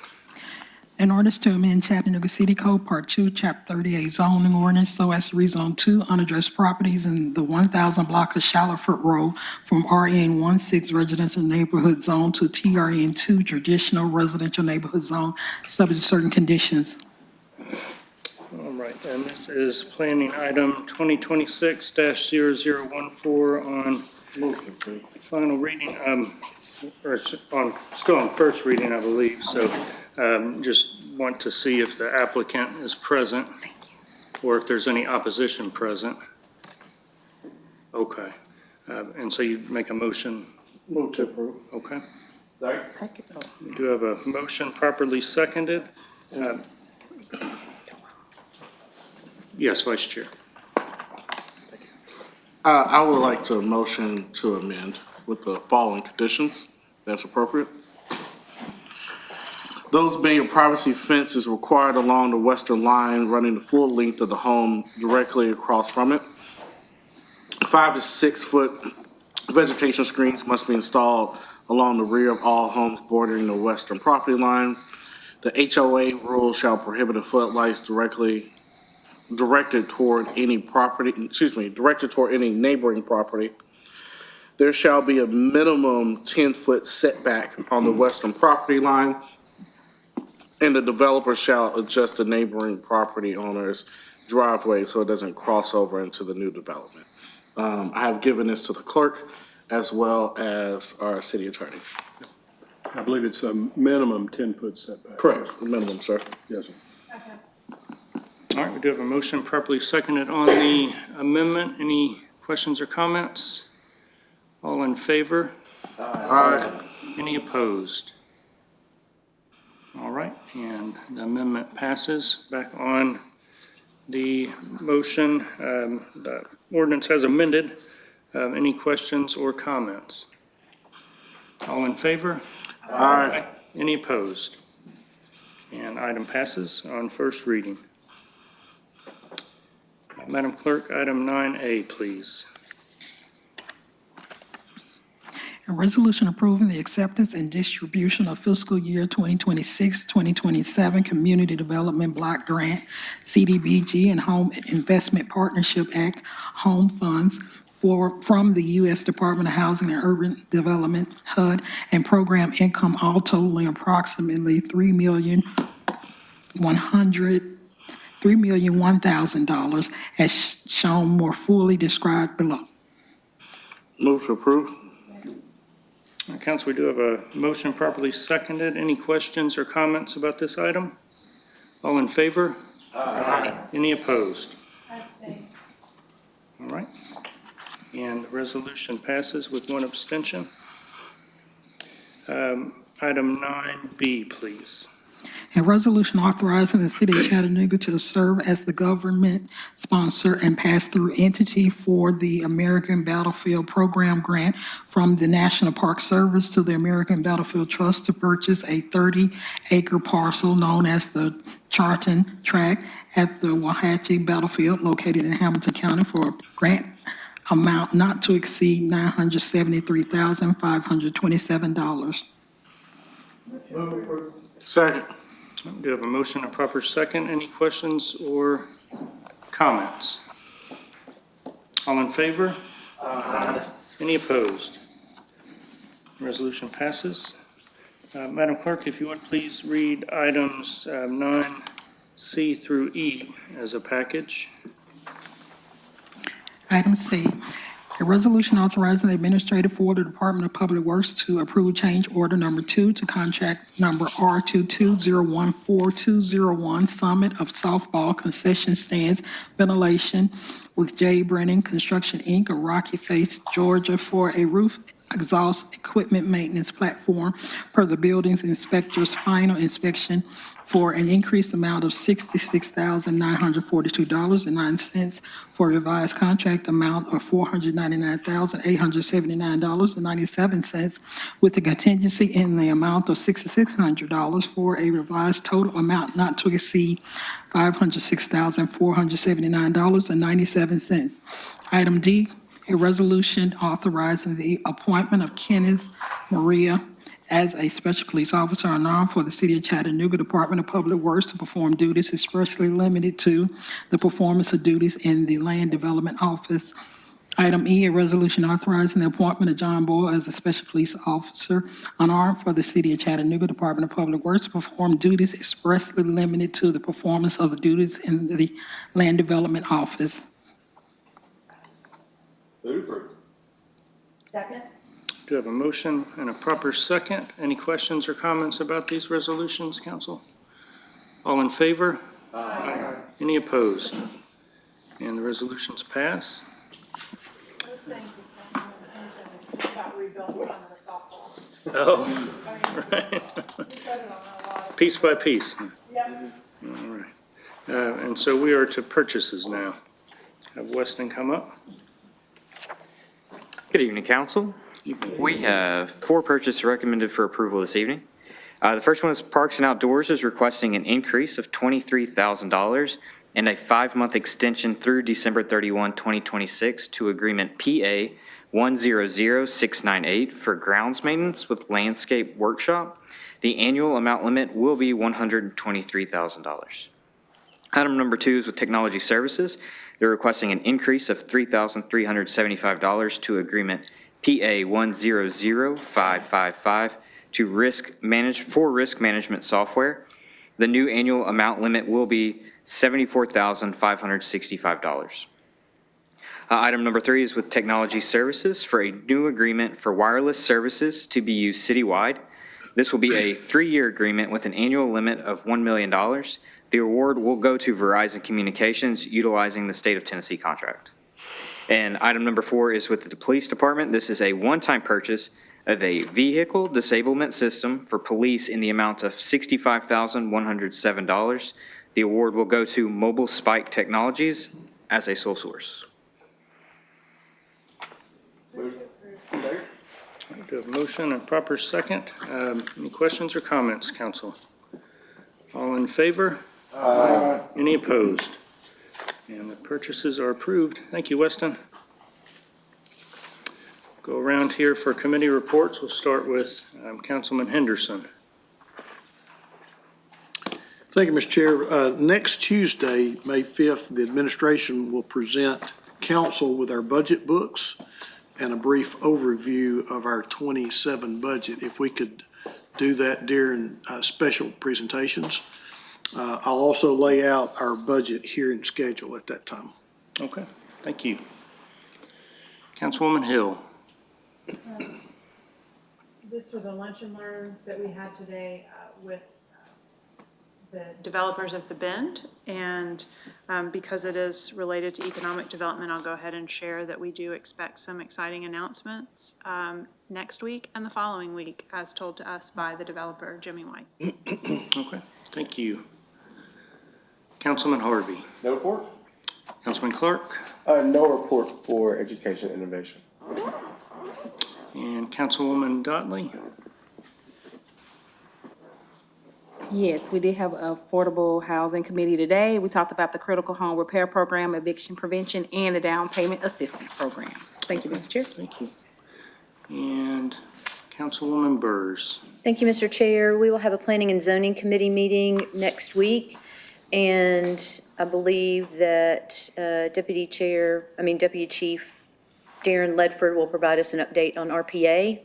An ordinance to amend Chattanooga City Code, Part 2, Chapter 38 zoning ordinance so as to rezone 2 unaddressed properties in the 1,000 block of Shallowford Road from RN 16 residential neighborhood zone to TRN 2 traditional residential neighborhood zone, subject to certain conditions. All right, and this is planning item 2026-0014 on final reading, or still on first reading, I believe. So just want to see if the applicant is present or if there's any opposition present. Okay. And so you make a motion? Move to approve. Okay. Sorry? We do have a motion properly seconded. Yes, Vice Chair. I would like to motion to amend with the following conditions, that's appropriate. Those being a privacy fence is required along the western line running the full length of the home directly across from it. 5 to 6 foot vegetation screens must be installed along the rear of all homes bordering the western property line. The HOA rule shall prohibit a floodlights directed toward any neighboring property. There shall be a minimum 10-foot setback on the western property line, and the developer shall adjust the neighboring property owner's driveway so it doesn't cross over into the new development. I have given this to the clerk as well as our city attorney. I believe it's a minimum 10-foot setback. Correct, minimum, sir. Yes, sir. All right, we do have a motion properly seconded on the amendment. Any questions or comments? All in favor? Aye. Any opposed? All right, and the amendment passes. Back on the motion, the ordinance has amended. Any questions or comments? All in favor? Aye. Any opposed? And item passes on first reading. Madam Clerk, item 9A, please. A resolution approving the acceptance and distribution of fiscal year 2026-2027 Community Development Block Grant, CDBG, and Home Investment Partnership Act Home Funds from the U.S. Department of Housing and Urban Development, HUD, and program income, all totaling approximately $3,001,000 as shown more fully described below. Move to approve. Council, we do have a motion properly seconded. Any questions or comments about this item? All in favor? Aye. Any opposed? I abstain. All right. And the resolution passes with one abstention. Item 9B, please. A resolution authorizing the city of Chattanooga to serve as the government sponsor and pass-through entity for the American Battlefield Program grant from the National Park Service to the American Battlefield Trust to purchase a 30-acre parcel known as the Charton Tract at the Wauhatchie Battlefield located in Hamilton County for a grant amount not to exceed $973,527. Second. We do have a motion, a proper second. Any questions or comments? All in favor? Any opposed? Resolution passes. Madam Clerk, if you would please read items 9C through E as a package. Item C, a resolution authorizing the administrator for the Department of Public Works to approve change order number 2 to contract number R22014-201 Summit of Softball Concession Stands Ventilation with J. Brennan Construction, Inc. of Rocky Face, Georgia, for a roof exhaust equipment maintenance platform per the building's inspector's final inspection for an increased amount of $66,942.09 for a revised contract amount of $499,879.97 with a contingency in the amount of $6,600 for a revised total amount not to exceed $506,479.97. Item D, a resolution authorizing the appointment of Kenneth Maria as a special police officer unarmed for the City of Chattanooga Department of Public Works to perform duties expressly limited to the performance of duties in the Land Development Office. Item E, a resolution authorizing the appointment of John Boyle as a special police officer unarmed for the City of Chattanooga Department of Public Works to perform duties expressly limited to the performance of the duties in the Land Development Office. Second? Do you have a motion and a proper second? Any questions or comments about these resolutions, council? All in favor? Aye. Any opposed? And the resolutions pass. I was saying about rebuilding some of the softball. Oh, right. We said it on a lot. Piece by piece. Yep. All right. And so we are to purchases now. Have Weston come up. Good evening, council. We have 4 purchases recommended for approval this evening. The first one is Parks and Outdoors is requesting an increase of $23,000 and a 5-month extension through December 31, 2026 to agreement PA 100698 for grounds maintenance with landscape workshop. The annual amount limit will be $123,000. Item number 2 is with Technology Services. They're requesting an increase of $3,375 to agreement PA 100555 to risk management software. The new annual amount limit will be $74,565. Item number 3 is with Technology Services for a new agreement for wireless services to be used citywide. This will be a 3-year agreement with an annual limit of $1 million. The award will go to Verizon Communications utilizing the State of Tennessee contract. And item number 4 is with the Police Department. This is a one-time purchase of a vehicle disablement system for police in the amount of $65,107. The award will go to Mobile Spike Technologies as a sole source. Do you have a motion and proper second? Any questions or comments, council? All in favor? Aye. Any opposed? And the purchases are approved. Thank you, Weston. Go around here for committee reports. We'll start with Councilman Henderson. Thank you, Mr. Chair. Next Tuesday, May 5th, the administration will present council with our budget books and a brief overview of our 27 budget. If we could do that during special presentations. I'll also lay out our budget hearing schedule at that time. Okay, thank you. Councilwoman Hill. This was a lunch and learn that we had today with the developers of the Bend, and because it is related to economic development, I'll go ahead and share that we do expect some exciting announcements next week and the following week, as told to us by the developer, Jimmy White. Okay, thank you. Councilman Harvey. No report? Councilman Clark. No report for education innovation. And Councilwoman Dotley. Yes, we did have an affordable housing committee today. We talked about the critical home repair program, eviction prevention, and the down payment assistance program. Thank you, Mr. Chair. Thank you. And Councilwoman Burrs. Thank you, Mr. Chair. We will have a Planning and Zoning Committee meeting next week, And I believe that Deputy Chief Darren Ledford will provide us an update on RPA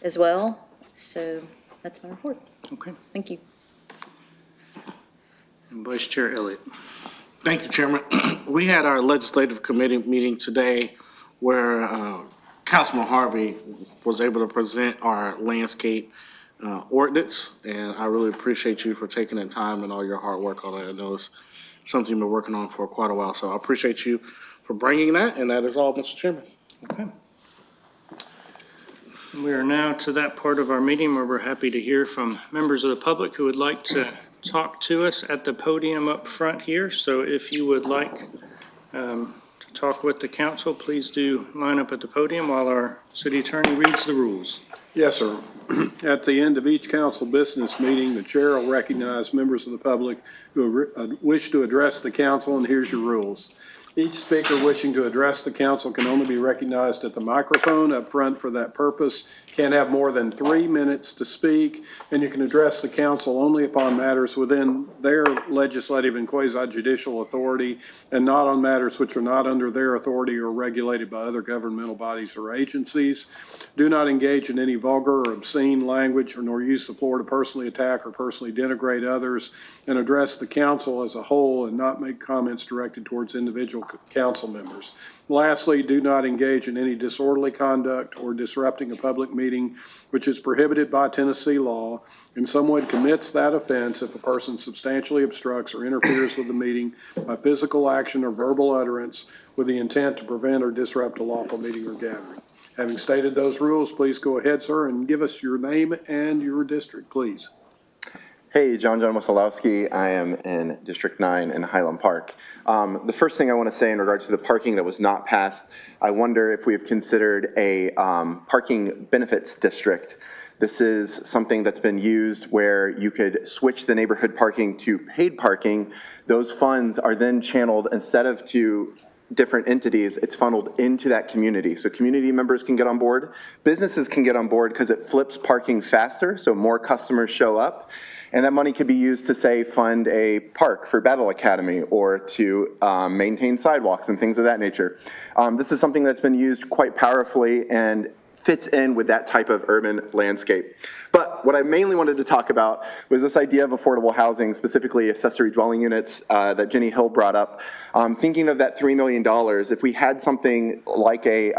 as well. So that's my report. Okay. Thank you. And Vice Chair Elliott. Thank you, Chairman. We had our legislative committee meeting today where Councilman Harvey was able to present our landscape ordinance, and I really appreciate you for taking that time and all your hard work on it. I know it's something you've been working on for quite a while, so I appreciate you for bringing that, and that is all, Mr. Chairman. Okay. We are now to that part of our meeting where we're happy to hear from members of the public who would like to talk to us at the podium up front here. So if you would like to talk with the council, please do line up at the podium while our city attorney reads the rules. Yes, sir. At the end of each council business meeting, the chair will recognize members of the public who wish to address the council, and here's your rules. Each speaker wishing to address the council can only be recognized at the microphone up front for that purpose, can't have more than 3 minutes to speak, and you can address the council only upon matters within their legislative and quasi-judicial authority and not on matters which are not under their authority or regulated by other governmental bodies or agencies. Do not engage in any vulgar or obscene language, or nor use the floor to personally attack or personally denigrate others, and address the council as a whole and not make comments directed towards individual council members. Lastly, do not engage in any disorderly conduct or disrupting a public meeting which is prohibited by Tennessee law, and someone commits that offense if a person substantially obstructs or interferes with the meeting by physical action or verbal utterance with the intent to prevent or disrupt a lawful meeting or gathering. Having stated those rules, please go ahead, sir, and give us your name and your district, please. Hey, John Wasilowski. I am in District 9 in Highland Park. The first thing I want to say in regards to the parking that was not passed, I wonder if we have considered a parking benefits district. This is something that's been used where you could switch the neighborhood parking to paid parking. Those funds are then channeled, instead of to different entities, it's funneled into that community. So community members can get on board. Businesses can get on board because it flips parking faster, so more customers show up. And that money could be used to, say, fund a park for Battle Academy or to maintain sidewalks and things of that nature. This is something that's been used quite powerfully and fits in with that type of urban landscape. But what I mainly wanted to talk about was this idea of affordable housing, specifically accessory dwelling units that Jenny Hill brought up. Thinking of that $3 million, if we had something like a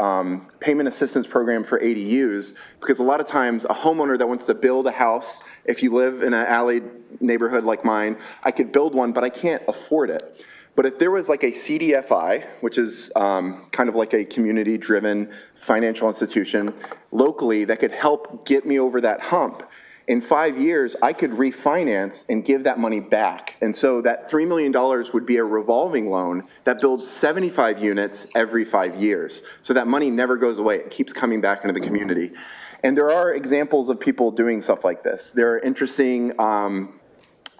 payment assistance program for ADUs, because a lot of times a homeowner that wants to build a house, if you live in an alley neighborhood like mine, I could build one, but I can't afford it. But if there was like a CDFI, which is kind of like a community-driven financial institution locally that could help get me over that hump, in 5 years, I could refinance and give that money back. And so that $3 million would be a revolving loan that builds 75 units every 5 years. So that money never goes away. It keeps coming back into the community. And there are examples of people doing stuff like this. There are interesting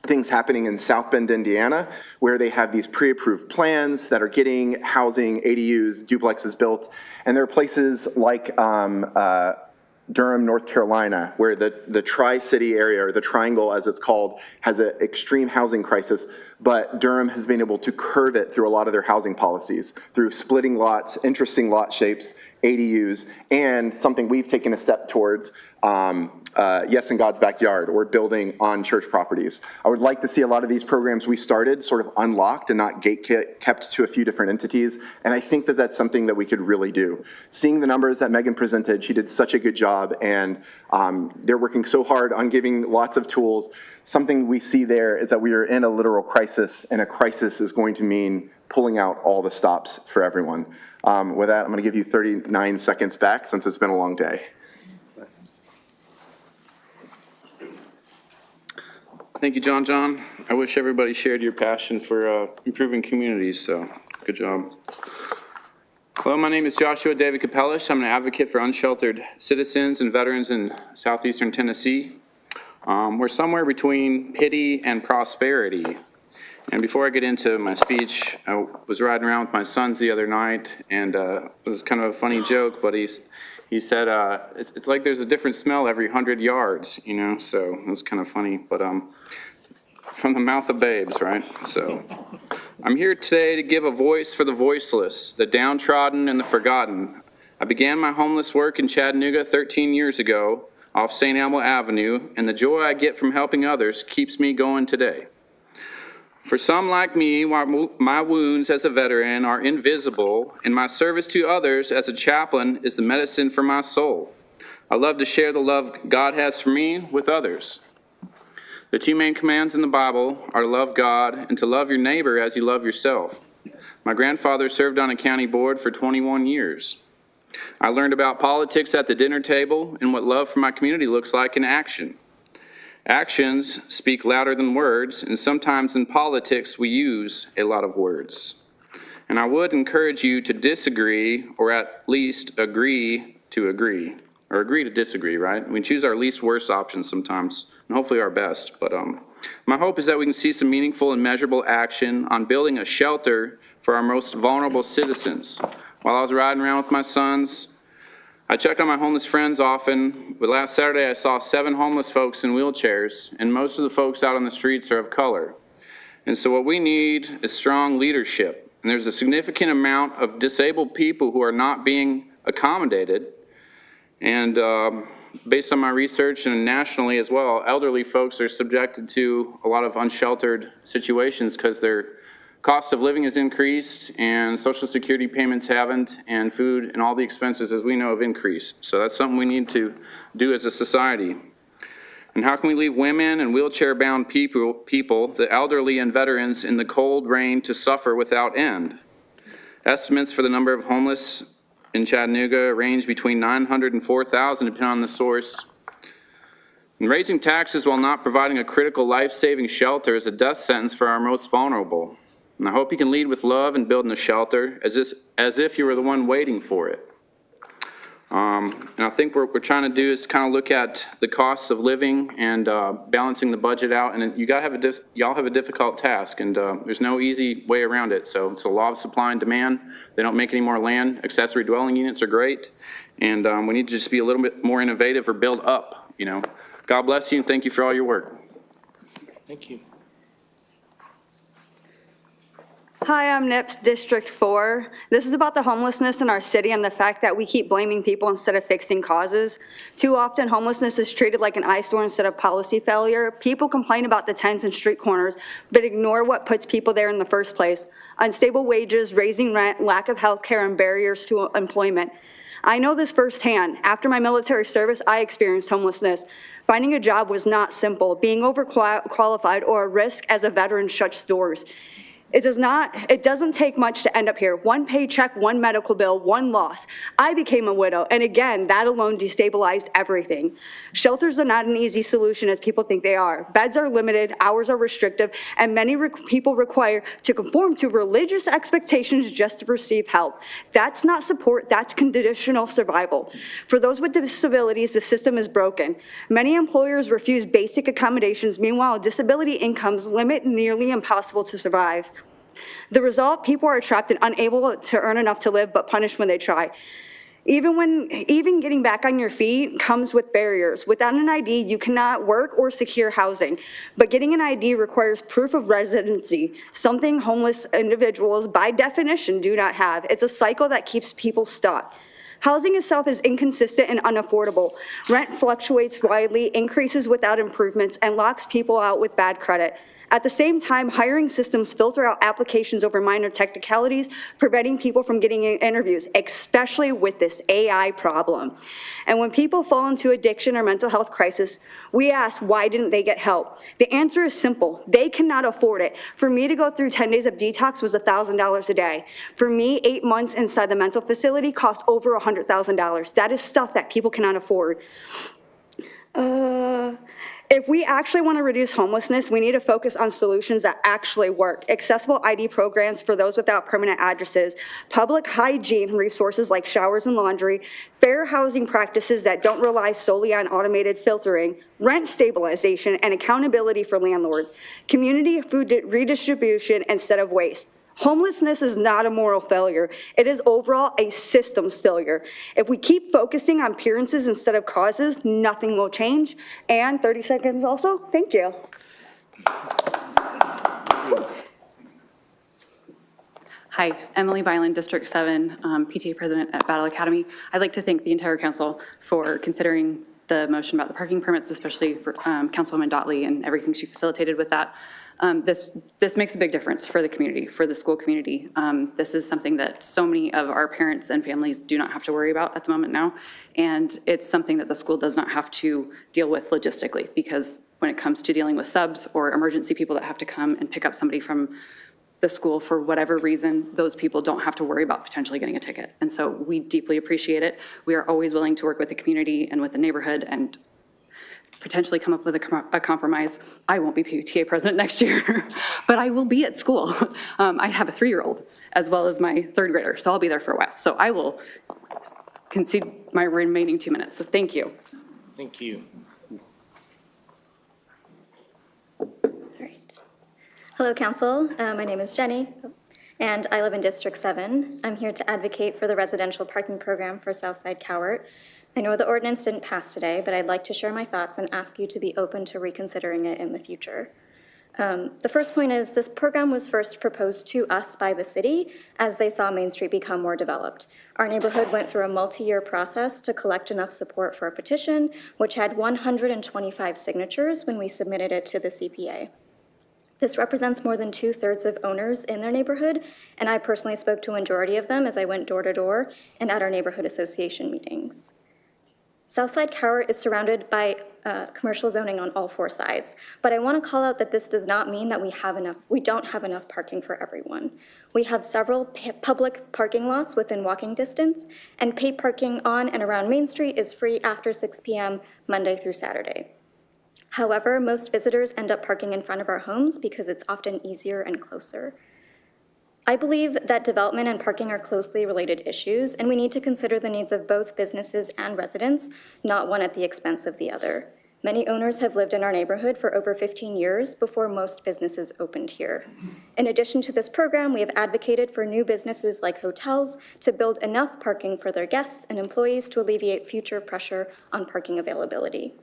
things happening in South Bend, Indiana, where they have these pre-approved plans that are getting housing, ADUs, duplexes built. And there are places like Durham, North Carolina, where the Tri-City area, or the Triangle as it's called, has an extreme housing crisis, but Durham has been able to curb it through a lot of their housing policies, through splitting lots, interesting lot shapes, ADUs, and something we've taken a step towards, Yes in God's Backyard, or building on church properties. I would like to see a lot of these programs we started sort of unlocked and not kept to a few different entities, and I think that that's something that we could really do. Seeing the numbers that Megan presented, she did such a good job, and they're working so hard on giving lots of tools. Something we see there is that we are in a literal crisis, and a crisis is going to mean pulling out all the stops for everyone. With that, I'm going to give you 39 seconds back since it's been a long day. Thank you, John. I wish everybody shared your passion for improving communities, so good job. Hello, my name is Joshua David Capellish. I'm an advocate for unsheltered citizens and veterans in southeastern Tennessee. We're somewhere between pity and prosperity. And before I get into my speech, I was riding around with my sons the other night, and it was kind of a funny joke, but he said, it's like there's a different smell every 100 yards, you know, so it was kind of funny. But from the mouth of babes, right? So I'm here today to give a voice for the voiceless, the downtrodden, and the forgotten. I began my homeless work in Chattanooga 13 years ago off St. Elmo Avenue, and the joy I get from helping others keeps me going today. For some like me, my wounds as a veteran are invisible, and my service to others as a chaplain is the medicine for my soul. I love to share the love God has for me with others. The two main commands in the Bible are to love God and to love your neighbor as you love yourself. My grandfather served on a county board for 21 years. I learned about politics at the dinner table and what love for my community looks like in action. Actions speak louder than words, and sometimes in politics we use a lot of words. And I would encourage you to disagree, or at least agree to agree, or agree to disagree, right? We choose our least worst options sometimes, and hopefully our best. But my hope is that we can see some meaningful and measurable action on building a shelter for our most vulnerable citizens. While I was riding around with my sons, I check on my homeless friends often, but last Saturday I saw 7 homeless folks in wheelchairs, and most of the folks out on the streets are of color. And so what we need is strong leadership. And there's a significant amount of disabled people who are not being accommodated. And based on my research and nationally as well, elderly folks are subjected to a lot of unsheltered situations because their cost of living has increased and Social Security payments haven't, and food and all the expenses, as we know, have increased. So that's something we need to do as a society. And how can we leave women and wheelchair-bound people, the elderly and veterans, in the cold rain to suffer without end? Estimates for the number of homeless in Chattanooga range between 900 and 4,000, depending on the source. And raising taxes while not providing a critical life-saving shelter is a death sentence for our most vulnerable. And I hope you can lead with love and building a shelter as if you were the one waiting for it. And I think what we're trying to do is kind of look at the costs of living and balancing the budget out. And y'all have a difficult task, and there's no easy way around it. So it's a law of supply and demand. They don't make any more land. Accessory dwelling units are great, and we need to just be a little bit more innovative or build up. You know, God bless you, and thank you for all your work. Thank you. Hi, I'm Nips, District 4. This is about the homelessness in our city and the fact that we keep blaming people instead of fixing causes. Too often, homelessness is treated like an eyesore instead of policy failure. People complain about the tents and street corners, but ignore what puts people there in the first place. Unstable wages, raising rent, lack of health care, and barriers to employment. I know this firsthand. After my military service, I experienced homelessness. Finding a job was not simple. Being overqualified or a risk as a veteran shuts doors. It doesn't take much to end up here. One paycheck, one medical bill, one loss. I became a widow, and again, that alone destabilized everything. Shelters are not an easy solution as people think they are. Beds are limited, hours are restrictive, and many people require to conform to religious expectations just to receive help. That's not support, that's conditional survival. For those with disabilities, the system is broken. Many employers refuse basic accommodations, meanwhile, disability incomes limit nearly impossible to survive. The result, people are trapped and unable to earn enough to live, but punished when they try. Even getting back on your feet comes with barriers. Without an ID, you cannot work or secure housing, but getting an ID requires proof of residency, something homeless individuals by definition do not have. It's a cycle that keeps people stuck. Housing itself is inconsistent and unaffordable. Rent fluctuates widely, increases without improvements, and locks people out with bad credit. At the same time, hiring systems filter out applications over minor technicalities, preventing people from getting interviews, especially with this AI problem. And when people fall into addiction or mental health crisis, we ask, why didn't they get help? The answer is simple. They cannot afford it. For me to go through 10 days of detox was $1,000 a day. For me, 8 months inside the mental facility cost over $100,000. That is stuff that people cannot afford. If we actually want to reduce homelessness, we need to focus on solutions that actually work. Accessible ID programs for those without permanent addresses, public hygiene resources like showers and laundry, fair housing practices that don't rely solely on automated filtering, rent stabilization and accountability for landlords, community food redistribution instead of waste. Homelessness is not a moral failure. It is overall a systems failure. If we keep focusing on appearances instead of causes, nothing will change. And 30 seconds also, thank you. Hi, Emily Byland, District 7, PTA President at Battle Academy. I'd like to thank the entire council for considering the motion about the parking permits, especially for Councilwoman Dotley and everything she facilitated with that. This makes a big difference for the community, for the school community. This is something that so many of our parents and families do not have to worry about at the moment now. And it's something that the school does not have to deal with logistically, because when it comes to dealing with subs or emergency people that have to come and pick up somebody from the school for whatever reason, those people don't have to worry about potentially getting a ticket. And so we deeply appreciate it. We are always willing to work with the community and with the neighborhood and potentially come up with a compromise. I won't be PTA president next year, but I will be at school. I have a 3-year-old as well as my 3rd grader, so I'll be there for a while. So I will concede my remaining 2 minutes, so thank you. Thank you. Hello, Council. My name is Jenny, and I live in District 7. I'm here to advocate for the residential parking program for Southside Cowart. I know the ordinance didn't pass today, but I'd like to share my thoughts and ask you to be open to reconsidering it in the future. The first point is this program was first proposed to us by the city as they saw Main Street become more developed. Our neighborhood went through a multi-year process to collect enough support for a petition, which had 125 signatures when we submitted it to the CPA. This represents more than 2/3 of owners in their neighborhood, and I personally spoke to a majority of them as I went door to door and at our neighborhood association meetings. Southside Cowart is surrounded by commercial zoning on all 4 sides, but I want to call out that this does not mean that we don't have enough parking for everyone. We have several public parking lots within walking distance, and paid parking on and around Main Street is free after 6 p.m. Monday through Saturday. However, most visitors end up parking in front of our homes because it's often easier and closer. I believe that development and parking are closely related issues, and we need to consider the needs of both businesses and residents, not one at the expense of the other. Many owners have lived in our neighborhood for over 15 years before most businesses opened here. In addition to this program, we have advocated for new businesses like hotels to build enough parking for their guests and employees to alleviate future pressure on parking availability.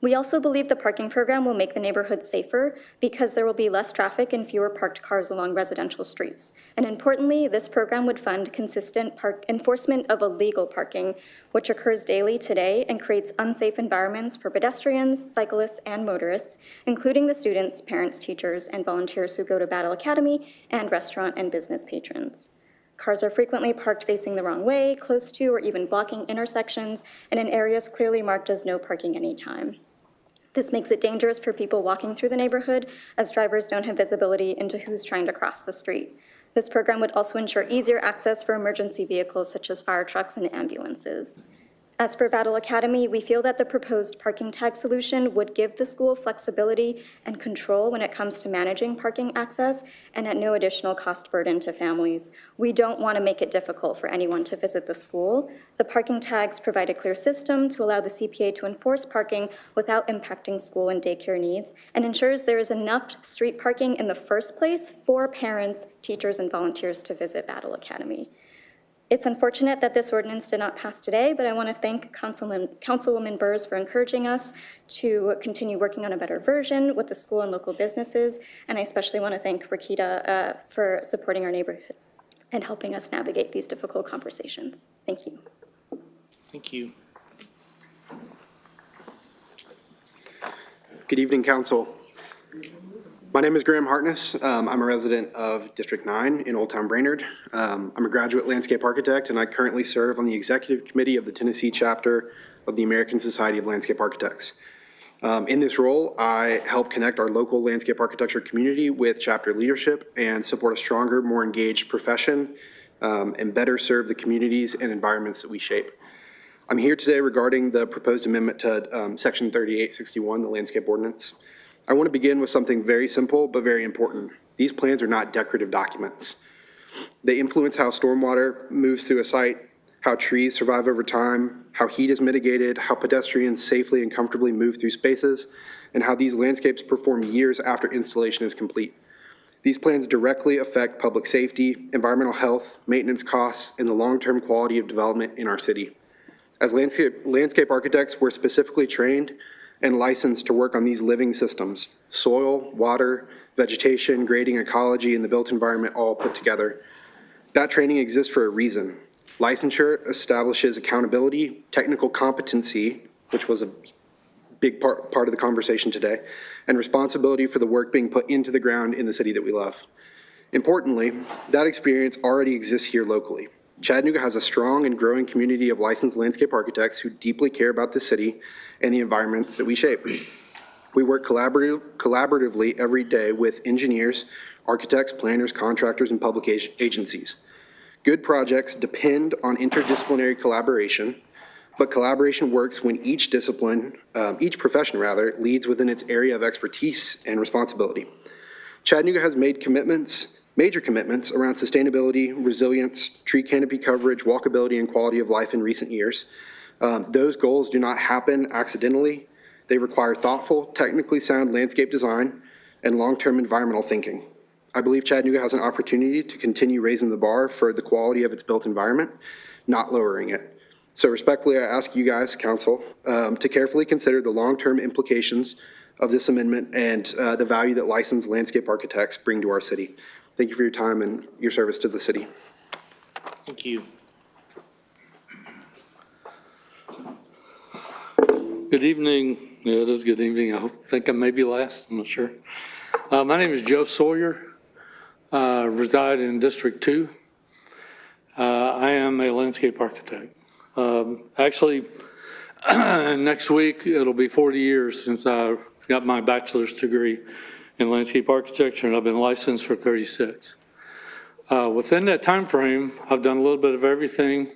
We also believe the parking program will make the neighborhood safer because there will be less traffic and fewer parked cars along residential streets. And importantly, this program would fund consistent enforcement of illegal parking, which occurs daily today and creates unsafe environments for pedestrians, cyclists, and motorists, including the students, parents, teachers, and volunteers who go to Battle Academy and restaurant and business patrons. Cars are frequently parked facing the wrong way, close to or even blocking intersections, and in areas clearly marked as no parking anytime. This makes it dangerous for people walking through the neighborhood, as drivers don't have visibility into who's trying to cross the street. This program would also ensure easier access for emergency vehicles such as fire trucks and ambulances. As for Battle Academy, we feel that the proposed parking tag solution would give the school flexibility and control when it comes to managing parking access and at no additional cost burden to families. We don't want to make it difficult for anyone to visit the school. The parking tags provide a clear system to allow the CPA to enforce parking without impacting school and daycare needs, and ensures there is enough street parking in the first place for parents, teachers, and volunteers to visit Battle Academy. It's unfortunate that this ordinance did not pass today, but I want to thank Councilwoman Burrs for encouraging us to continue working on a better version with the school and local businesses, and I especially want to thank Rakita for supporting our neighborhood and helping us navigate these difficult conversations. Thank you. Thank you. Good evening, Council. My name is Graham Hartness. I'm a resident of District 9 in Old Town Brainerd. I'm a graduate landscape architect, and I currently serve on the executive committee of the Tennessee chapter of the American Society of Landscape Architects. In this role, I help connect our local landscape architecture community with chapter leadership and support a stronger, more engaged profession and better serve the communities and environments that we shape. I'm here today regarding the proposed amendment to Section 3861, the landscape ordinance. I want to begin with something very simple but very important. These plans are not decorative documents. They influence how stormwater moves through a site, how trees survive over time, how heat is mitigated, how pedestrians safely and comfortably move through spaces, and how these landscapes perform years after installation is complete. These plans directly affect public safety, environmental health, maintenance costs, and the long-term quality of development in our city. As landscape architects, we're specifically trained and licensed to work on these living systems: soil, water, vegetation, grading, ecology, and the built environment all put together. That training exists for a reason. Licensure establishes accountability, technical competency, which was a big part of the conversation today, and responsibility for the work being put into the ground in the city that we love. Importantly, that experience already exists here locally. Chattanooga has a strong and growing community of licensed landscape architects who deeply care about the city and the environments that we shape. We work collaboratively every day with engineers, architects, planners, contractors, and public agencies. Good projects depend on interdisciplinary collaboration, but collaboration works when each profession leads within its area of expertise and responsibility. Chattanooga has made major commitments around sustainability, resilience, tree canopy coverage, walkability, and quality of life in recent years. Those goals do not happen accidentally. They require thoughtful, technically sound landscape design and long-term environmental thinking. I believe Chattanooga has an opportunity to continue raising the bar for the quality of its built environment, not lowering it. So respectfully, I ask you guys, council, to carefully consider the long-term implications of this amendment and the value that licensed landscape architects bring to our city. Thank you for your time and your service to the city. Thank you. Good evening. Yeah, it is good evening. I think I may be last. I'm not sure. My name is Joe Sawyer. Reside in District 2. I am a landscape architect. Actually, next week it'll be 40 years since I got my bachelor's degree in landscape architecture, and I've been licensed for 36. Within that time frame, I've done a little bit of everything.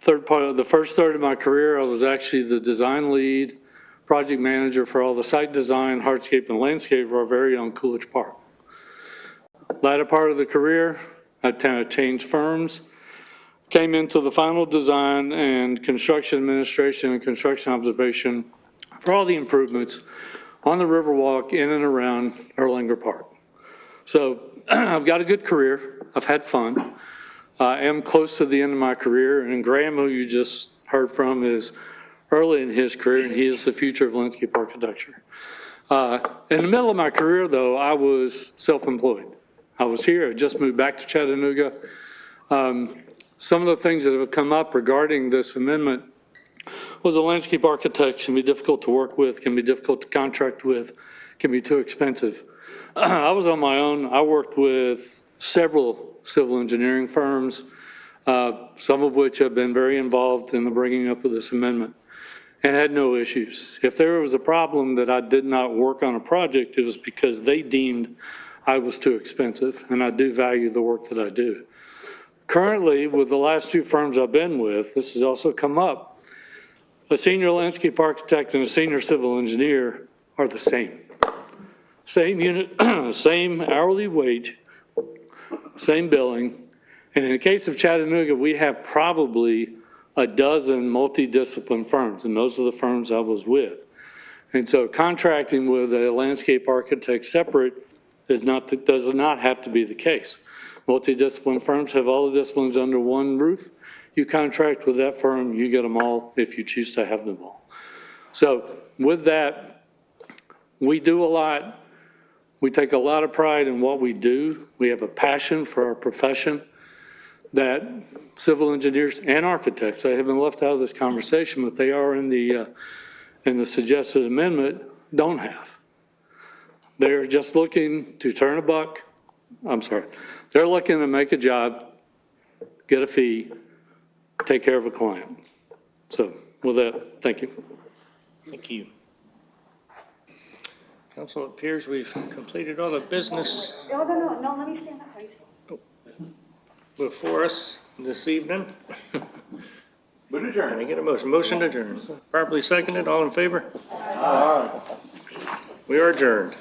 The first third of my career, I was actually the design lead, project manager for all the site design, hardscape, and landscape for our very own Coolidge Park. Latter part of the career, I changed firms, came into the final design and construction administration and construction observation for all the improvements on the Riverwalk in and around Erlanger Park. So I've got a good career. I've had fun. I am close to the end of my career, and Graham, who you just heard from, is early in his career, and he is the future of landscape architecture. In the middle of my career, though, I was self-employed. I was here, I just moved back to Chattanooga. Some of the things that have come up regarding this amendment was a landscape architect can be difficult to work with, can be difficult to contract with, can be too expensive. I was on my own. I worked with several civil engineering firms, some of which have been very involved in the bringing up of this amendment, and had no issues. If there was a problem that I did not work on a project, it was because they deemed I was too expensive, and I do value the work that I do. Currently, with the last two firms I've been with, this has also come up. A senior landscape architect and a senior civil engineer are the same. Same unit, same hourly wage, same billing. And in the case of Chattanooga, we have probably a dozen multidiscipline firms, and those are the firms I was with. And so contracting with a landscape architect separate does not have to be the case. Multidiscipline firms have all the disciplines under one roof. You contract with that firm, you get them all if you choose to have them all. So with that, we do a lot. We take a lot of pride in what we do. We have a passion for our profession that civil engineers and architects, I have been left out of this conversation, but they are in the suggested amendment, don't have. They're just looking to turn a buck. I'm sorry. They're looking to make a job, get a fee, take care of a client. So with that, thank you. Thank you. Council, it appears we've completed all the business No, let me stand up, please. before us this evening. Can I get a motion? Motion to adjourn. Properly seconded, all in favor? Aye. We are adjourned.